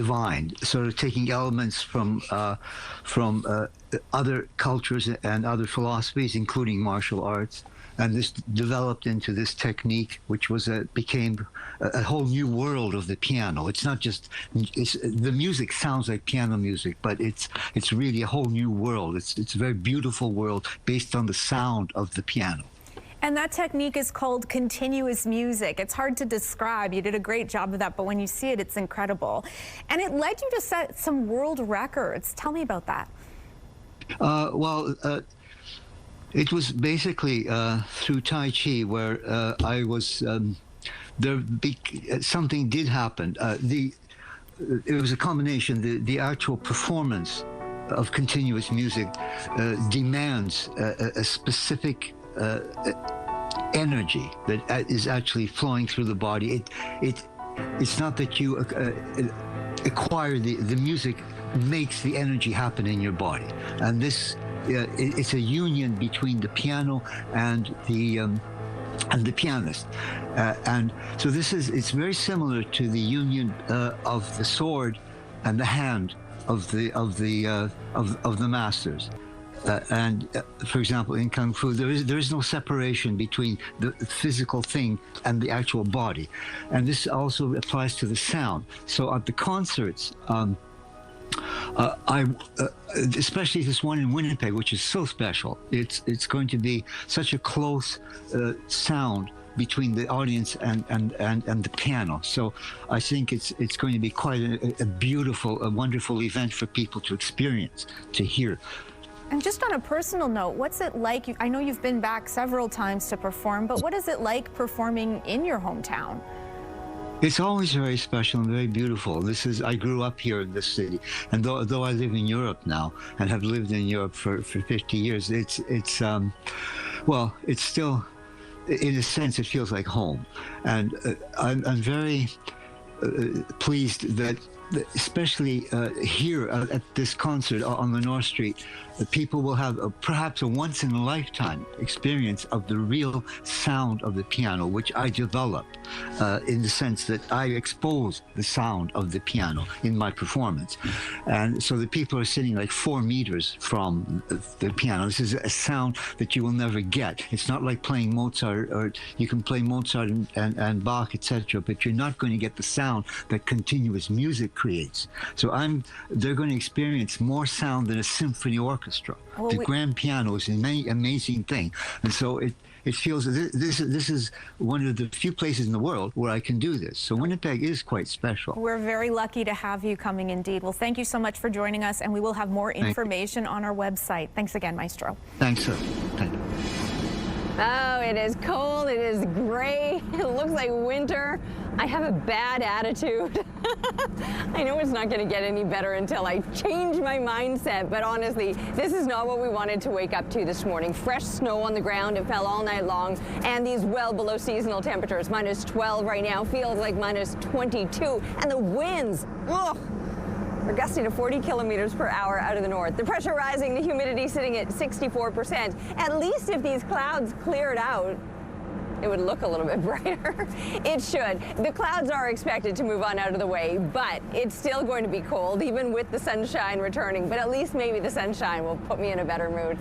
divine, sort of taking elements from other cultures and other philosophies, including martial arts. And this developed into this technique, which was became a whole new world of the piano. It's not just the music sounds like piano music, but it's really a whole new world. It's a very beautiful world based on the sound of the piano. And that technique is called continuous music. It's hard to describe. You did a great job of that, but when you see it, it's incredible. And it led you to set some world records. Tell me about that. It was basically through Tai Chi, where I was. Something did happen. It was a combination. The actual performance of continuous music demands a specific energy that is actually flowing through the body. It's not that you acquire the music makes the energy happen in your body, and this. It's a union between the piano and the pianist, and so it's very similar to the union of the sword and the hand of the masters. For example, in Kung Fu, there is no separation between the physical thing and the actual body, and this also applies to the sound. So at the concerts, Especially this one in Winnipeg, which is so special. It's going to be such a close sound between the audience and the piano. So I think it's going to be quite a beautiful, a wonderful event for people to experience, to hear. And just on a personal note, what's it like? I know you've been back several times to perform, but what is it like performing in your hometown? It's always very special and very beautiful. I grew up here in this city, and though I live in Europe now and have lived in Europe for 50 years, it's still, in a sense, it feels like home. And I'm very pleased that, especially here at this concert on the North Street, people will have perhaps a once-in-a-lifetime experience of the real sound of the piano, which I developed in the sense that I expose the sound of the piano in my performance. And so the people are sitting like 4 meters from the piano. This is a sound that you will never get. It's not like playing Mozart, or you can play Mozart and Bach, etc., but you're not going to get the sound that continuous music creates. So they're going to experience more sound than a symphony orchestra. Well, the grand piano is an amazing thing, and so it feels this is one of the few places in the world where I can do this. So Winnipeg is quite special. We're very lucky to have you coming indeed. Well, thank you so much for joining us, and we will have more information on our website. Thanks again, Maestro. Thanks, sir. Thank you. Oh, it is cold, it is gray, it looks like winter. I have a bad attitude. I know it's not going to get any better until I change my mindset, but honestly, this is not what we wanted to wake up to this morning. Fresh snow on the ground, it fell all night long, and these well below seasonal temperatures. Minus 12 right now, feels like minus 22, and the winds, ugh. We're gusting to 40 kilometers per hour out of the north. The pressure rising, the humidity sitting at 64%. At least if these clouds cleared out, it would look a little bit brighter. It should. The clouds are expected to move on out of the way, but it's still going to be cold, even with the sunshine returning. But at least maybe the sunshine will put me in a better mood.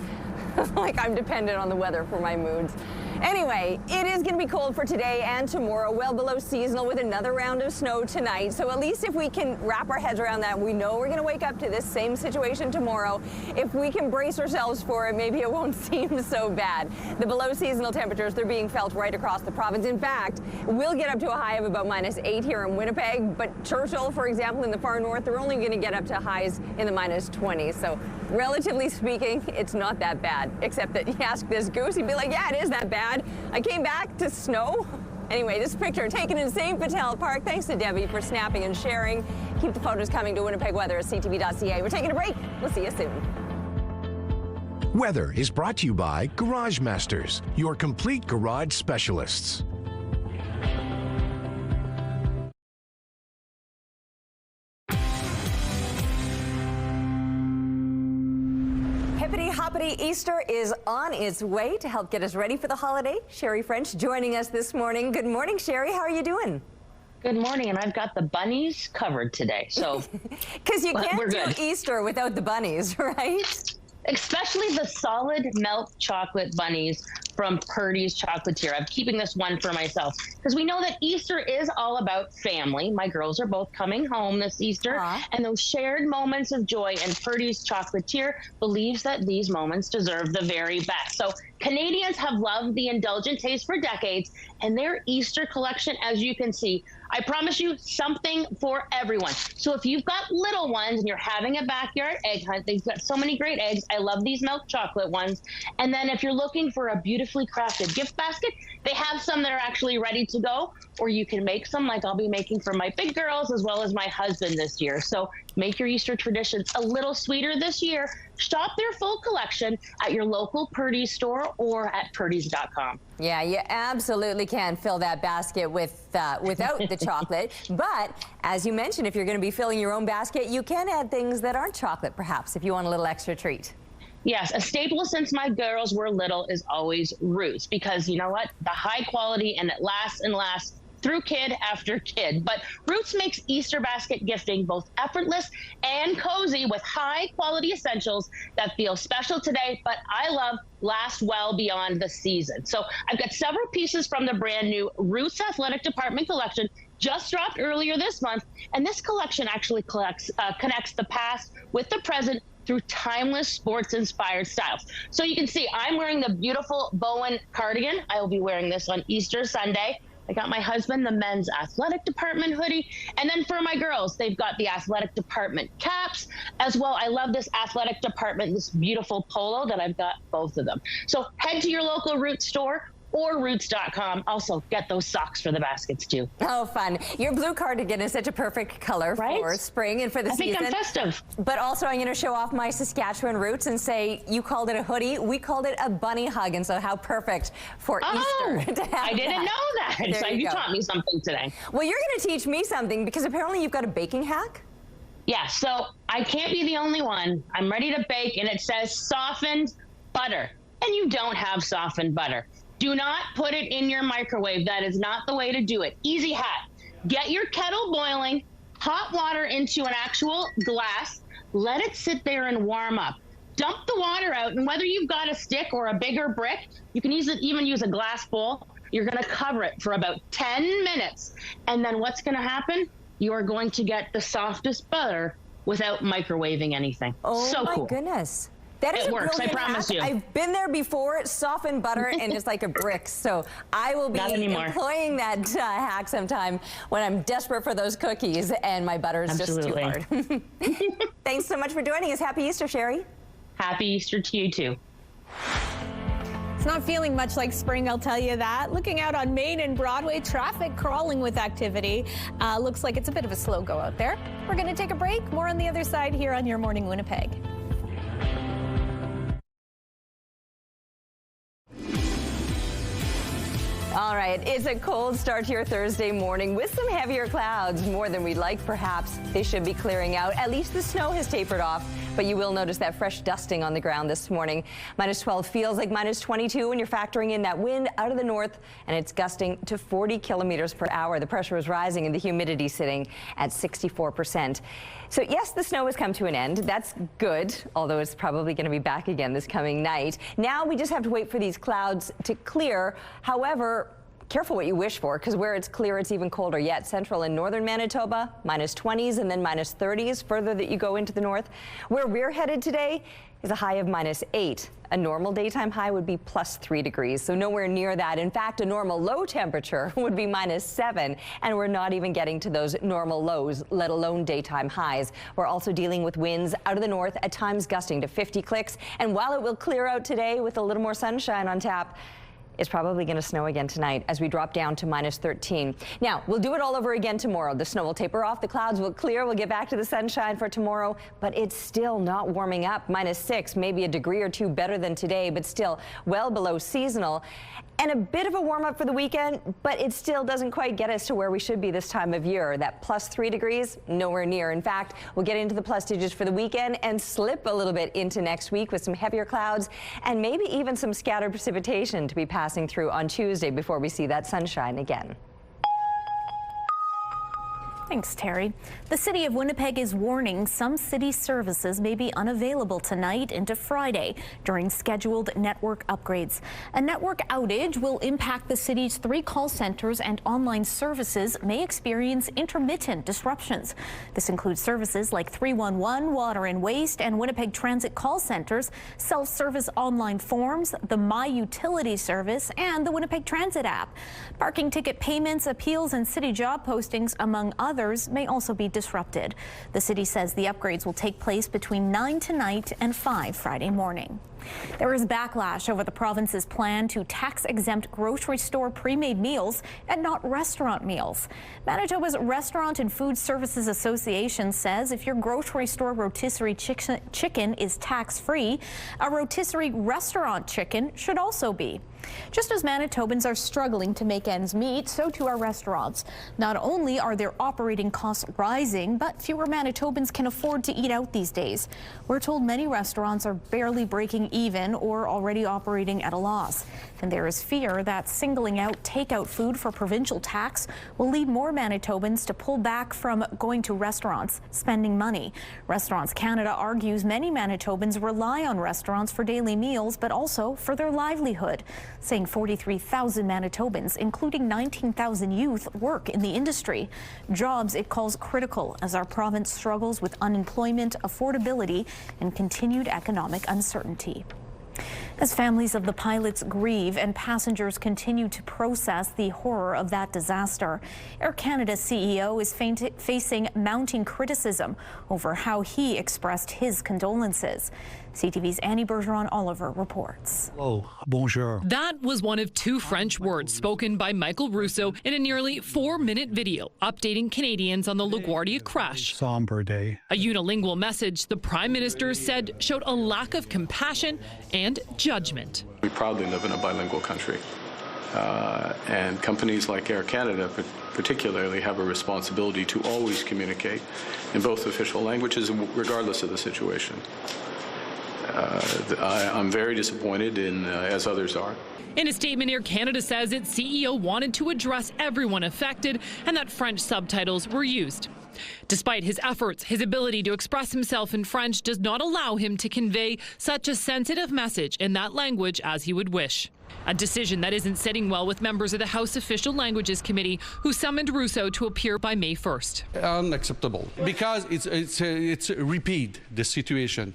Like I'm dependent on the weather for my moods. Anyway, it is going to be cold for today and tomorrow, well below seasonal, with another round of snow tonight. So at least if we can wrap our heads around that, we know we're going to wake up to this same situation tomorrow. If we can brace ourselves for it, maybe it won't seem so bad. The below seasonal temperatures, they're being felt right across the province. In fact, we'll get up to a high of about minus 8 here in Winnipeg, but Churchill, for example, in the far north, they're only going to get up to highs in the minus 20s. So relatively speaking, it's not that bad, except that you ask this goose, he'd be like, yeah, it is that bad. I came back to snow. Anyway, this picture taken in St. Patel Park. Thanks to Debbie for snapping and sharing. Keep the photos coming to Winnipeg Weather at CTV.ca. We're taking a break. We'll see you soon. Weather is brought to you by Garage Masters, your complete garage specialists. Hippity-hoppity Easter is on its way to help get us ready for the holiday. Sherry French joining us this morning. Good morning, Sherry. How are you doing? Good morning, and I've got the bunnies covered today. So, because you can't do Easter without the bunnies, right? Especially the solid milk chocolate bunnies from Purdy's Chocolatier. I'm keeping this one for myself because we know that Easter is all about family. My girls are both coming home this Easter, and those shared moments of joy, and Purdy's Chocolatier believes that these moments deserve the very best. So Canadians have loved the indulgent taste for decades, and their Easter collection, as you can see, I promise you something for everyone. So if you've got little ones and you're having a backyard egg hunt, they've got so many great eggs. I love these milk chocolate ones. And then if you're looking for a beautifully crafted gift basket, they have some that are actually ready to go, or you can make some like I'll be making for my big girls as well as my husband this year. So make your Easter traditions a little sweeter this year. Shop their full collection at your local Purdy's store or at purdys.com. Yeah, you absolutely can fill that basket with without the chocolate. But as you mentioned, if you're going to be filling your own basket, you can add things that aren't chocolate, perhaps, if you want a little extra treat. Yes, a staple since my girls were little is always Roots, because you know what? The high quality, and it lasts and lasts through kid after kid. But Roots makes Easter basket gifting both effortless and cozy with high quality essentials that feel special today, but I love last well beyond the season. So I've got several pieces from the brand new Roots Athletic Department collection just dropped earlier this month. And this collection actually connects the past with the present through timeless sports-inspired styles. So you can see I'm wearing the beautiful Bowen cardigan. I will be wearing this on Easter Sunday. I got my husband the men's athletic department hoodie. And then for my girls, they've got the athletic department caps as well. I love this athletic department, this beautiful polo that I've got both of them. So head to your local Roots store or Roots.com. Also, get those socks for the baskets, too. Oh, fun. Your blue cardigan is such a perfect color for spring and for the season. I think I'm festive. But also, I'm going to show off my Saskatchewan roots and say, you called it a hoodie. We called it a bunny hug. And so how perfect for Easter to have I didn't know that. There So you taught me something today. Well, you're going to teach me something because apparently you've got a baking hack. Yeah, so I can't be the only one. I'm ready to bake, and it says softened butter. And you don't have softened butter. Do not put it in your microwave. That is not the way to do it. Easy hack. Get your kettle boiling, hot water into an actual glass, let it sit there and warm up. Dump the water out, and whether you've got a stick or a bigger brick, you can even use a glass bowl. You're going to cover it for about 10 minutes. And then what's going to happen? You are going to get the softest butter without microwaving anything. Oh, so cool. My goodness. That is it works, I brilliant promise hack. you. I've been there before, softened butter, and it's like a brick. So I will be employing that hack sometime when I'm desperate for those cookies and my butter is just too hard. Thanks so much for joining us. Happy Easter, Sherry. Happy Easter to you, too. It's not feeling much like spring, I'll tell you that. Looking out on Main and Broadway, traffic crawling with activity. Looks like it's a bit of a slow go out there. We're going to take a break. More on the other side here on Your Morning Winnipeg. All right, it's a cold start to your Thursday morning with some heavier clouds, more than we'd like perhaps. They should be clearing out. At least the snow has tapered off, but you will notice that fresh dusting on the ground this morning. -12 feels like -22 when you're factoring in that wind out of the north, and it's gusting to 40 kilometers per hour. The pressure is rising and the humidity sitting at 64%. So yes, the snow has come to an end. That's good, although it's probably going to be back again this coming night. Now we just have to wait for these clouds to clear. However, careful what you wish for, because where it's clear, it's even colder yet. Central and northern Manitoba, -20s and then -30s further that you go into the north. Where we're headed today is a high of -8. A normal daytime high would be +3 degrees, so nowhere near that. In fact, a normal low temperature would be -7, and we're not even getting to those normal lows, let alone daytime highs. We're also dealing with winds out of the north, at times gusting to 50 clicks, and while it will clear out today with a little more sunshine on tap, it's probably going to snow again tonight as we drop down to -13. Now, we'll do it all over again tomorrow. The snow will taper off, the clouds will clear, we'll get back to the sunshine for tomorrow, but it's still not warming up. -6, maybe a degree or two better than today, but still well below seasonal. And a bit of a warm up for the weekend, but it still doesn't quite get us to where we should be this time of year. That +3 degrees, nowhere near. In fact, we'll get into the plus digits for the weekend and slip a little bit into next week with some heavier clouds and maybe even some scattered precipitation to be passing through on Tuesday before we see that sunshine again. Thanks, Terry. The city of Winnipeg is warning some city services may be unavailable tonight into Friday during scheduled network upgrades. A network outage will impact the city's 3 call centers, and online services may experience intermittent disruptions. This includes services like 311, Water and Waste, and Winnipeg Transit call centers, self-service online forms, the My Utility service, and the Winnipeg Transit app. Parking ticket payments, appeals, and city job postings, among others, may also be disrupted. The city says the upgrades will take place between 9 tonight and 5 Friday morning. There is backlash over the province's plan to tax-exempt grocery store pre-made meals and not restaurant meals. Manitoba's Restaurant and Food Services Association says if your grocery store rotisserie chicken is tax-free, a rotisserie restaurant chicken should also be. Just as Manitobans are struggling to make ends meet, so too are restaurants. Not only are their operating costs rising, but fewer Manitobans can afford to eat out these days. We're told many restaurants are barely breaking even or already operating at a loss. And there is fear that singling out takeout food for provincial tax will lead more Manitobans to pull back from going to restaurants, spending money. Restaurants Canada argues many Manitobans rely on restaurants for daily meals, but also for their livelihood. saying 43,000 Manitobans, including 19,000 youth, work in the industry. Jobs it calls critical as our province struggles with unemployment, affordability, and continued economic uncertainty. As families of the pilots grieve and passengers continue to process the horror of that disaster, Air Canada's CEO is facing mounting criticism over how he expressed his condolences. CTV's Annie Bergeron-Oliver reports. Oh, bonjour. That was one of two French words spoken by Michael Russo in a nearly 4-minute video updating Canadians on the LaGuardia crash. Somber day. A unilingual message the Prime Minister said showed a lack of compassion and judgment. We proudly live in a bilingual country, and companies like Air Canada particularly have a responsibility to always communicate in both official languages regardless of the situation. I'm very disappointed as others are. In a statement, Air Canada says its CEO wanted to address everyone affected and that French subtitles were used. Despite his efforts, his ability to express himself in French does not allow him to convey such a sensitive message in that language as he would wish. A decision that isn't sitting well with members of the House Official Languages Committee, who summoned Russo to appear by May 1st. Unacceptable, because it's repeat the situation.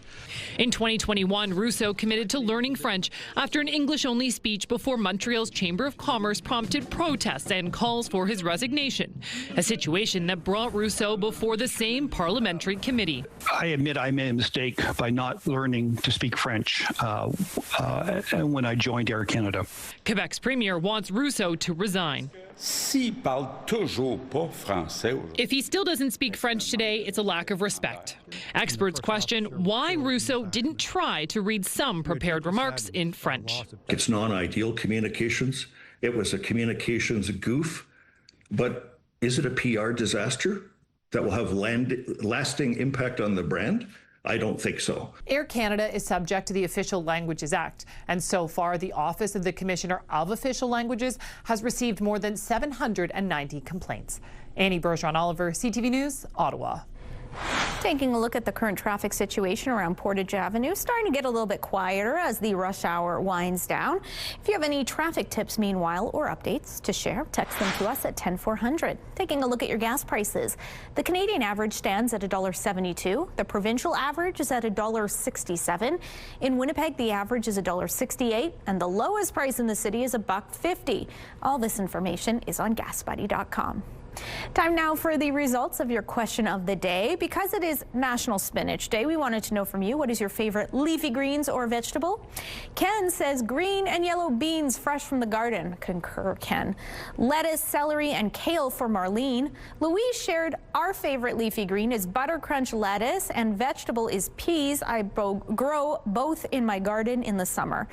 In 2021, Russo committed to learning French after an English-only speech before Montreal's Chamber of Commerce prompted protests and calls for his resignation, a situation that brought Russo before the same parliamentary committee. I admit I made a mistake by not learning to speak French when I joined Air Canada. Quebec's premier wants Russo to resign. If he still doesn't speak French today, it's a lack of respect. Experts question why Russo didn't try to read some prepared remarks in French. It's non-ideal communications. It was a communications goof, but is it a PR disaster that will have lasting impact on the brand? I don't think so. Air Canada is subject to the Official Languages Act, and so far the Office of the Commissioner of Official Languages has received more than 790 complaints. Annie Bergeron-Oliver, CTV News, Ottawa. Taking a look at the current traffic situation around Portage Avenue, starting to get a little bit quieter as the rush hour winds down. If you have any traffic tips meanwhile or updates to share, text them to us at 10400. Taking a look at your gas prices, the Canadian average stands at $1.72. The provincial average is at $1.67. In Winnipeg, the average is $1.68, and the lowest price in the city is $1.50. All this information is on GasBuddy.com. Time now for the results of your question of the day. Because it is National Spinach Day, we wanted to know from you, what is your favorite leafy greens or vegetable? Ken says green and yellow beans fresh from the garden. Concur, Ken. Lettuce, celery, and kale for Marlene. Louise shared our favorite leafy green is butter crunch lettuce, and vegetable is peas. I grow both in my garden in the summer.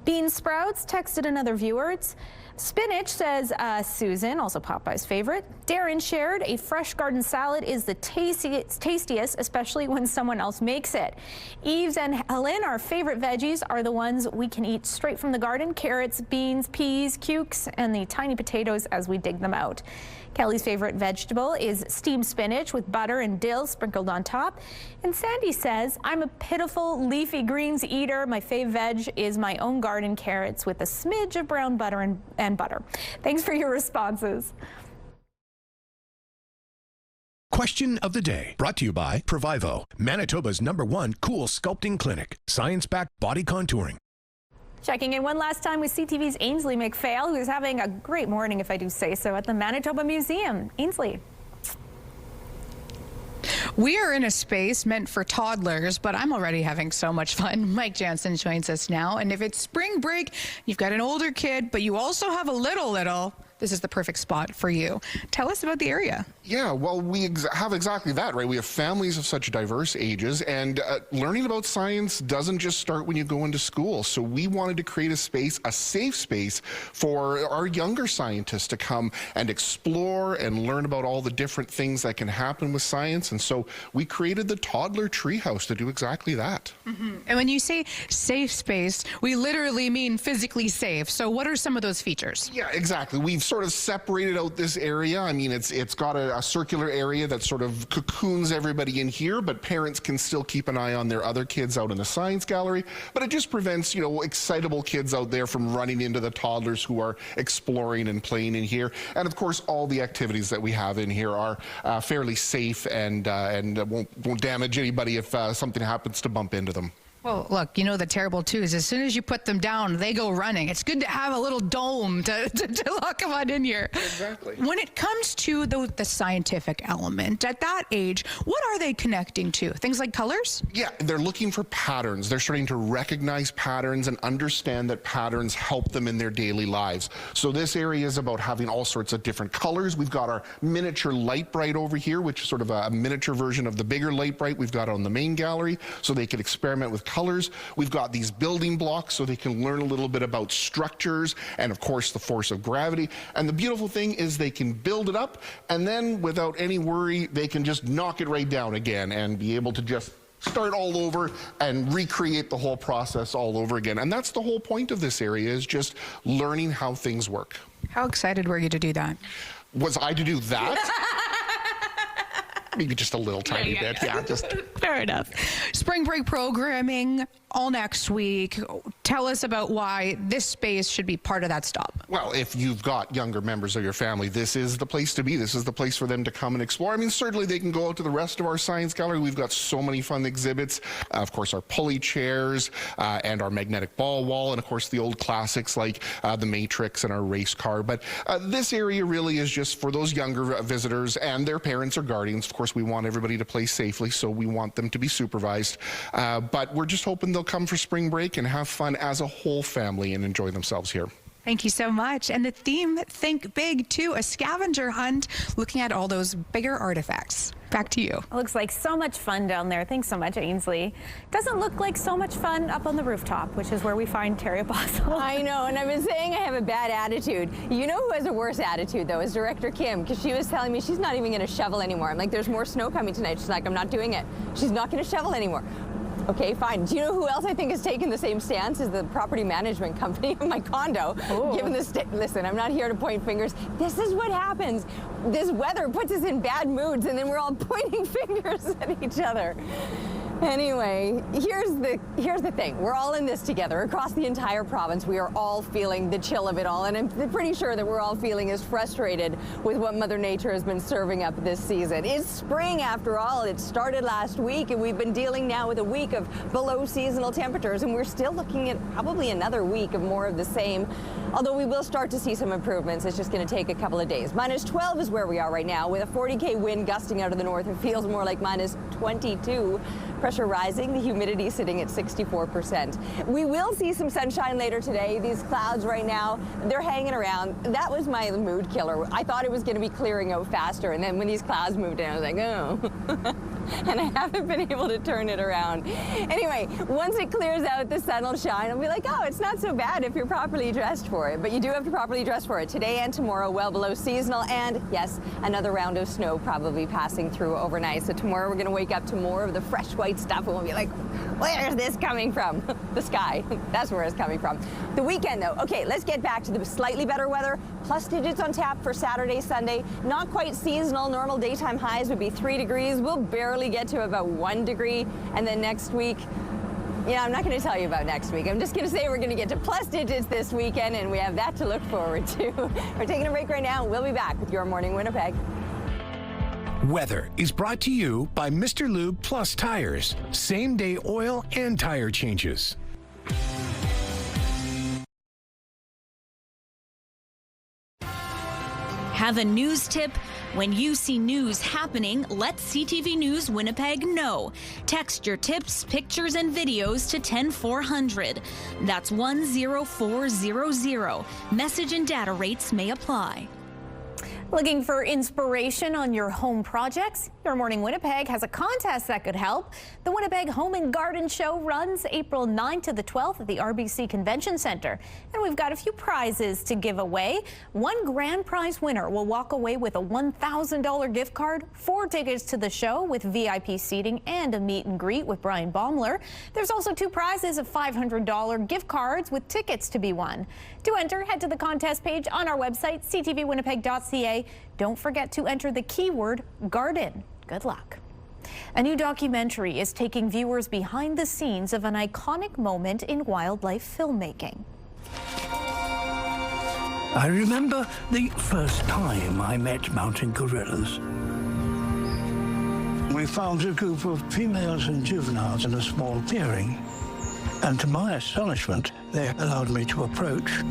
Bean sprouts, texted another viewer's. Spinach, says Susan, also Popeye's favorite. Darren shared a fresh garden salad is the tastiest, especially when someone else makes it. Eves and Helen, our favorite veggies are the ones we can eat straight from the garden: carrots, beans, peas, cukes, and the tiny potatoes as we dig them out. Kelly's favorite vegetable is steamed spinach with butter and dill sprinkled on top. And Sandy says, I'm a pitiful leafy greens eater. My fave veg is my own garden carrots with a smidge of brown butter and butter. Thanks for your responses. Question of the day, brought to you by Provivo, Manitoba's #1 cool sculpting clinic. Science-backed body contouring. Checking in one last time with CTV's Ainsley McPhail, who's having a great morning, if I do say so, at the Manitoba Museum. Ainsley. We are in a space meant for toddlers, but I'm already having so much fun. Mike Jansen joins us now, and if it's spring break, you've got an older kid, but you also have a little, this is the perfect spot for you. Tell us about the area. Yeah, well, we have exactly that, right? We have families of such diverse ages, and learning about science doesn't just start when you go into school. So we wanted to create a space, a safe space for our younger scientists to come and explore and learn about all the different things that can happen with science. And so we created the Toddler Treehouse to do exactly that. Mm-hmm. And when you say safe space, we literally mean physically safe. So what are some of those features? Yeah, exactly. We've sort of separated out this area. I mean, it's got a circular area that sort of cocoons everybody in here, but parents can still keep an eye on their other kids out in the science gallery. But it just prevents, you know, excitable kids out there from running into the toddlers who are exploring and playing in here. And of course, all the activities that we have in here are fairly safe and won't damage anybody if something happens to bump into them. Well, look, you know the terrible too is as soon as you put them down, they go running. It's good to have a little dome to lock them on in here. Exactly. When it comes to the scientific element, at that age, what are they connecting to? Things like colors? Yeah, they're looking for patterns. They're starting to recognize patterns and understand that patterns help them in their daily lives. So this area is about having all sorts of different colors. We've got our miniature light bright over here, which is sort of a miniature version of the bigger light bright we've got on the main gallery, so they can experiment with colors. We've got these building blocks so they can learn a little bit about structures and of course the force of gravity. And the beautiful thing is they can build it up and then without any worry they can just knock it right down again and be able to just start all over and recreate the whole process all over again. And that's the whole point of this area, is just learning how things work. How excited were you to do that? Was I to do that? Maybe just a little tiny bit. Yeah, just fair enough. Spring break programming all next week. Tell us about why this space should be part of that stop. Well, if you've got younger members of your family, this is the place to be. This is the place for them to come and explore. I mean, certainly they can go out to the rest of our science gallery. We've got so many fun exhibits. Of course, our pulley chairs and our magnetic ball wall, and of course the old classics like the Matrix and our race car. But this area really is just for those younger visitors and their parents or guardians. Of course, we want everybody to play safely, so we want them to be supervised. But we're just hoping they'll come for spring break and have fun as a whole family and enjoy themselves here. Thank you so much. And the theme, think big too, a scavenger hunt, looking at all those bigger artifacts. Back to you. It looks like so much fun down there. Thanks so much, Ainsley. Doesn't look like so much fun up on the rooftop, which is where we find Terry Apostle. I know, and I've been saying I have a bad attitude. You know who has a worse attitude, though, is Director Kim, because she was telling me she's not even going to shovel anymore. I'm like, there's more snow coming tonight. She's like, I'm not doing it. She's not going to shovel anymore. Okay, fine. Do you know who else I think has taken the same stance as the property management company of my condo? Given this, listen, I'm not here to point fingers. This is what happens. This weather puts us in bad moods, and then we're all pointing fingers at each other. Anyway, here's the thing. We're all in this together. Across the entire province, we are all feeling the chill of it all, and I'm pretty sure that we're all feeling as frustrated with what Mother Nature has been serving up this season. It's spring, after all. It started last week, and we've been dealing now with a week of below seasonal temperatures, and we're still looking at probably another week of more of the same, although we will start to see some improvements. It's just going to take a couple of days. -12 is where we are right now, with a 40K wind gusting out of the north. It feels more like -22. Pressure rising, the humidity sitting at 64%. We will see some sunshine later today. These clouds right now, they're hanging around. That was my mood killer. I thought it was going to be clearing out faster, and then when these clouds moved in, I was like, oh. And I haven't been able to turn it around. Anyway, once it clears out, the sun will shine. I'll be like, oh, it's not so bad if you're properly dressed for it. But you do have to properly dress for it. Today and tomorrow, well below seasonal, and yes, another round of snow probably passing through overnight. So tomorrow we're going to wake up to more of the fresh white stuff, and we'll be like, where's this coming from? The sky. That's where it's coming from. The weekend, though. Okay, let's get back to the slightly better weather. Plus digits on tap for Saturday, Sunday. Not quite seasonal. Normal daytime highs would be 3 degrees. We'll barely get to about 1 degree. And then next week, yeah, I'm not going to tell you about next week. I'm just going to say we're going to get to plus digits this weekend, and we have that to look forward to. We're taking a break right now. We'll be back with Your Morning Winnipeg. Weather is brought to you by Mr. Lube Plus Tires. Same-day oil and tire changes. Have a news tip? When you see news happening, let CTV News Winnipeg know. Text your tips, pictures, and videos to 10400. That's 10400. Message and data rates may apply. Looking for inspiration on your home projects? Your Morning Winnipeg has a contest that could help. The Winnipeg Home and Garden Show runs April 9th to the 12th at the RBC Convention Centre. And we've got a few prizes to give away. One grand prize winner will walk away with a $1,000 gift card, 4 tickets to the show with VIP seating and a meet and greet with Brian Baumler. There's also 2 prizes of $500 gift cards with tickets to be won. To enter, head to the contest page on our website, ctvwinnipeg.ca. Don't forget to enter the keyword garden. Good luck. A new documentary is taking viewers behind the scenes of an iconic moment in wildlife filmmaking. I remember the first time I met mountain gorillas. We found a group of females and juveniles in a small clearing, and to my astonishment, they allowed me to approach.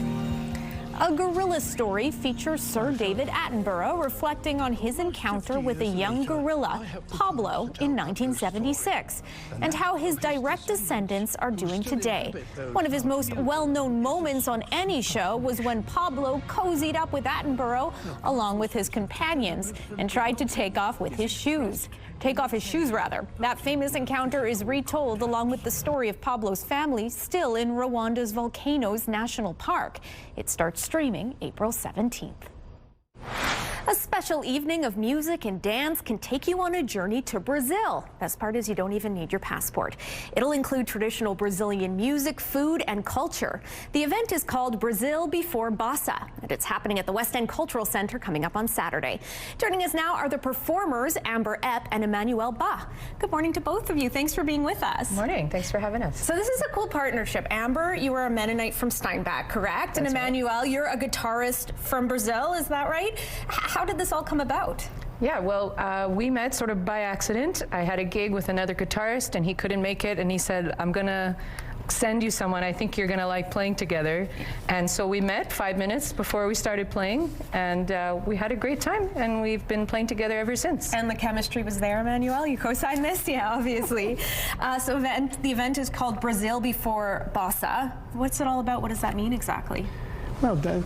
A gorilla story features Sir David Attenborough reflecting on his encounter with a young gorilla, Pablo, in 1976, and how his direct descendants are doing today. One of his most well-known moments on any show was when Pablo cozied up with Attenborough along with his companions and tried to take off his shoes. That famous encounter is retold along with the story of Pablo's family still in Rwanda's Volcanoes National Park. It starts streaming April 17th. A special evening of music and dance can take you on a journey to Brazil. Best part is you don't even need your passport. It'll include traditional Brazilian music, food, and culture. The event is called Brazil Before Bossa, and it's happening at the West End Cultural Center coming up on Saturday. Joining us now are the performers Amber Epp and Emmanuel Ba. Good morning to both of you. Thanks for being with us. Morning. Thanks for having us. So this is a cool partnership. Amber, you are a Mennonite from Steinbach, correct? That's and Emmanuel, right. You're a guitarist from Brazil, is that right? How did this all come about? Yeah, well, we met sort of by accident. I had a gig with another guitarist, and he couldn't make it, and he said, I'm going to send you someone I think you're going to like playing together. And so we met 5 minutes before we started playing, and we had a great time, and we've been playing together ever since. And the chemistry was there, Emmanuel? You co-signed this? Yeah, obviously. So the event is called Brazil Before Bossa. What's it all about? What does that mean exactly? Well, that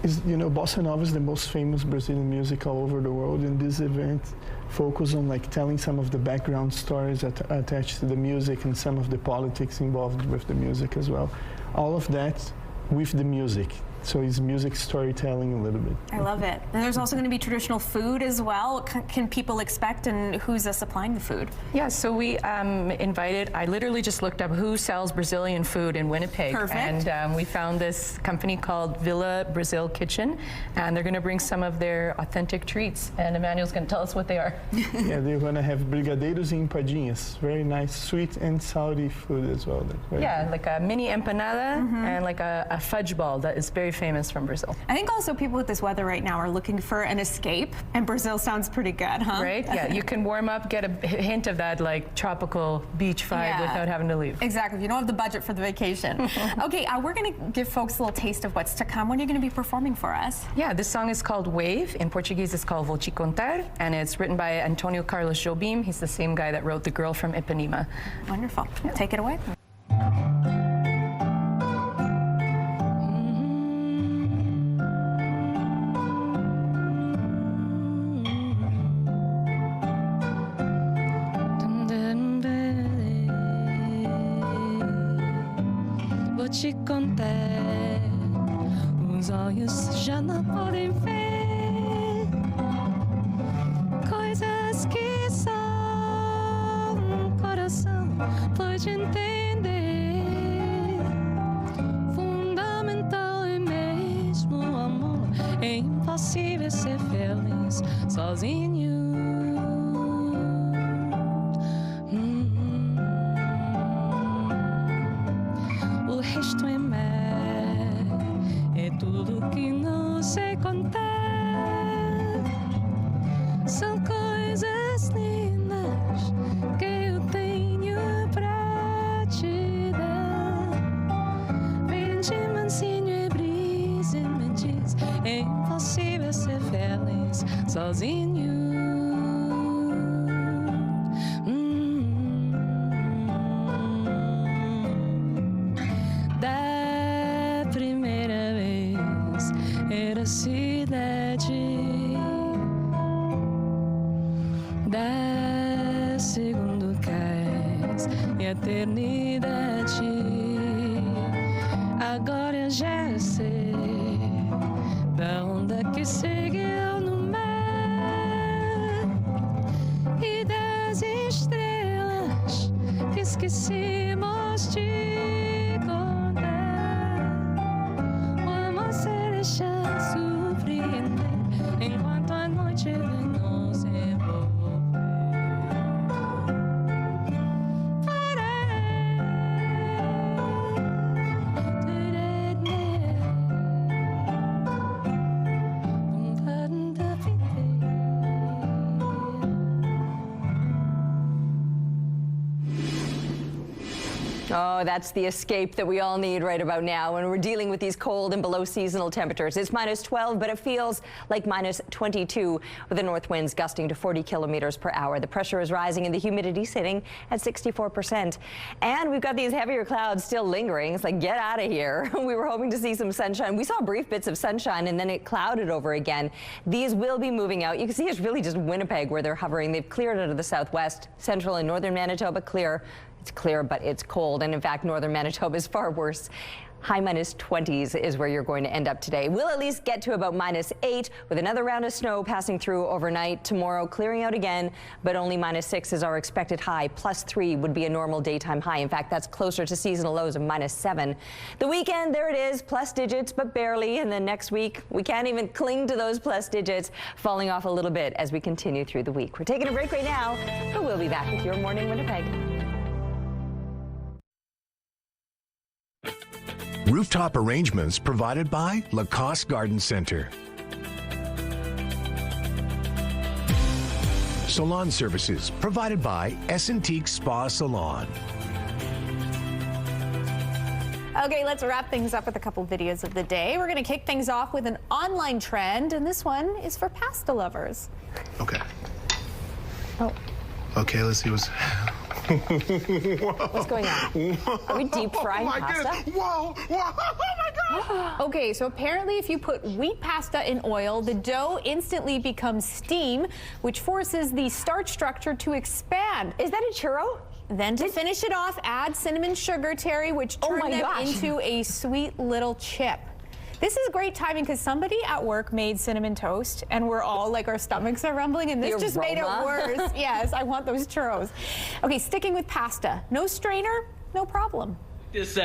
is, Bossa Nova is the most famous Brazilian music all over the world, and this event focuses on telling some of the background stories attached to the music and some of the politics involved with the music as well. All of that with the music. So it's music storytelling a little bit. I love it. And there's also going to be traditional food as well. What can people expect, and who's supplying the food? Yeah, so we I literally just looked up who sells Brazilian food in Winnipeg. Perfect. And we found this company called Villa Brazil Kitchen, and they're going to bring some of their authentic treats. And Emmanuel's going to tell us what they are. Yeah, they're going to have brigadeiros e empadinhas. Very nice, sweet and salty food as well. Yeah, like a mini empanada and like a fudge ball that is very famous from Brazil. I think also people with this weather right now are looking for an escape, and Brazil sounds pretty good, huh? Right? Yeah, you can warm up, get a hint of that tropical beach vibe without having to leave. Exactly. You don't have the budget for the vacation. Okay, we're going to give folks a little taste of what's to come. What are you going to be performing for us? Yeah, this song is called Wave. In Portuguese, it's called Vou Te Contar, and it's written by Antonio Carlos Jobim. He's the same guy that wrote The Girl from Ipanema. Wonderful. Yeah. Take it away. Vou te contar, os olhos já não podem ver coisas que só coração pode entender. Fundamental é mesmo o amor, é impossível ser feliz sozinho. O resto é mar, é tudo que não sei contar. São coisas lindas que eu tenho pra te dar. Vem de mansinho e brisa e me diz, é impossível ser feliz sozinho. Da primeira vez era cidade. nós e a eternidade. Agora eu já sei da onda que seguiu no mar e das estrelas que esquecemos de contar. O amor se deixa surpreender enquanto a noite vem nos envolver. Oh, that's the escape that we all need right about now when we're dealing with these cold and below seasonal temperatures. It's -12, but it feels like -22 with the north winds gusting to 40 kilometers per hour. The pressure is rising and the humidity sitting at 64%. And we've got these heavier clouds still lingering. It's like, get out of here. We were hoping to see some sunshine. We saw brief bits of sunshine and then it clouded over again. These will be moving out. You can see it's really just Winnipeg where they're hovering. They've cleared out of the southwest, central and northern Manitoba clear. It's clear, but it's cold. And in fact, northern Manitoba is far worse. High -20s is where you're going to end up today. We'll at least get to about -8 with another round of snow passing through overnight. Tomorrow clearing out again, but only -6 is our expected high. +3 would be a normal daytime high. In fact, that's closer to seasonal lows of -7. The weekend, there it is, plus digits, but barely. And then next week, we can't even cling to those plus digits, falling off a little bit as we continue through the week. We're taking a break right now, but we'll be back with your Morning Winnipeg. Rooftop arrangements provided by Lacoste Garden Center. Salon services provided by Essentique Spa Salon. Okay, let's wrap things up with a couple videos of the day. We're going to kick things off with an online trend, and this one is for pasta lovers. Okay. Oh. Okay, let's see what's... What's going on? Are we deep frying pasta? Whoa! Whoa! Oh my God! Okay, so apparently if you put wheat pasta in oil, the dough instantly becomes steam, which forces the starch structure to expand. Is that a churro? Then to finish it off, add cinnamon sugar, Terry, which turn them into a sweet little chip. This is great timing because somebody at work made cinnamon toast and we're all like, our stomachs are rumbling, and this just made it worse. Yes, I want those churros. Okay, sticking with pasta. No strainer, no problem. This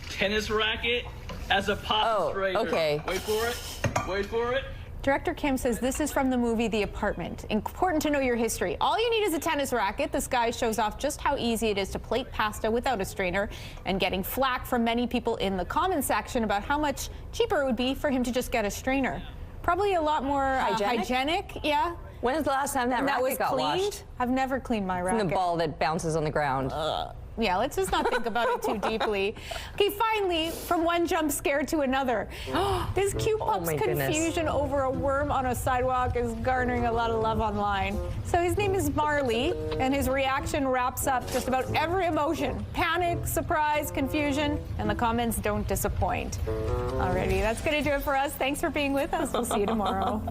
tennis racket as a pasta strainer. Okay. Wait for it. Wait for it. Director Kim says this is from the movie The Apartment. Important to know your history. All you need is a tennis racket. This guy shows off just how easy it is to plate pasta without a strainer, and getting flack from many people in the comment section about how much cheaper it would be for him to just get a strainer. Probably a lot more hygienic. Yeah. When was the last time that racket got cleaned? washed? I've never cleaned my racket. From the ball that bounces on the ground. Yeah, let's just not think about it too deeply. Okay, finally, from one jump scare to another. This cute pup's confusion over a worm on a sidewalk is garnering a lot of love online. So his name is Marley, and his reaction wraps up just about every emotion. Panic, surprise, confusion, and the comments don't disappoint. Alrighty, that's going to do it for us. Thanks for being with us. We'll see you tomorrow.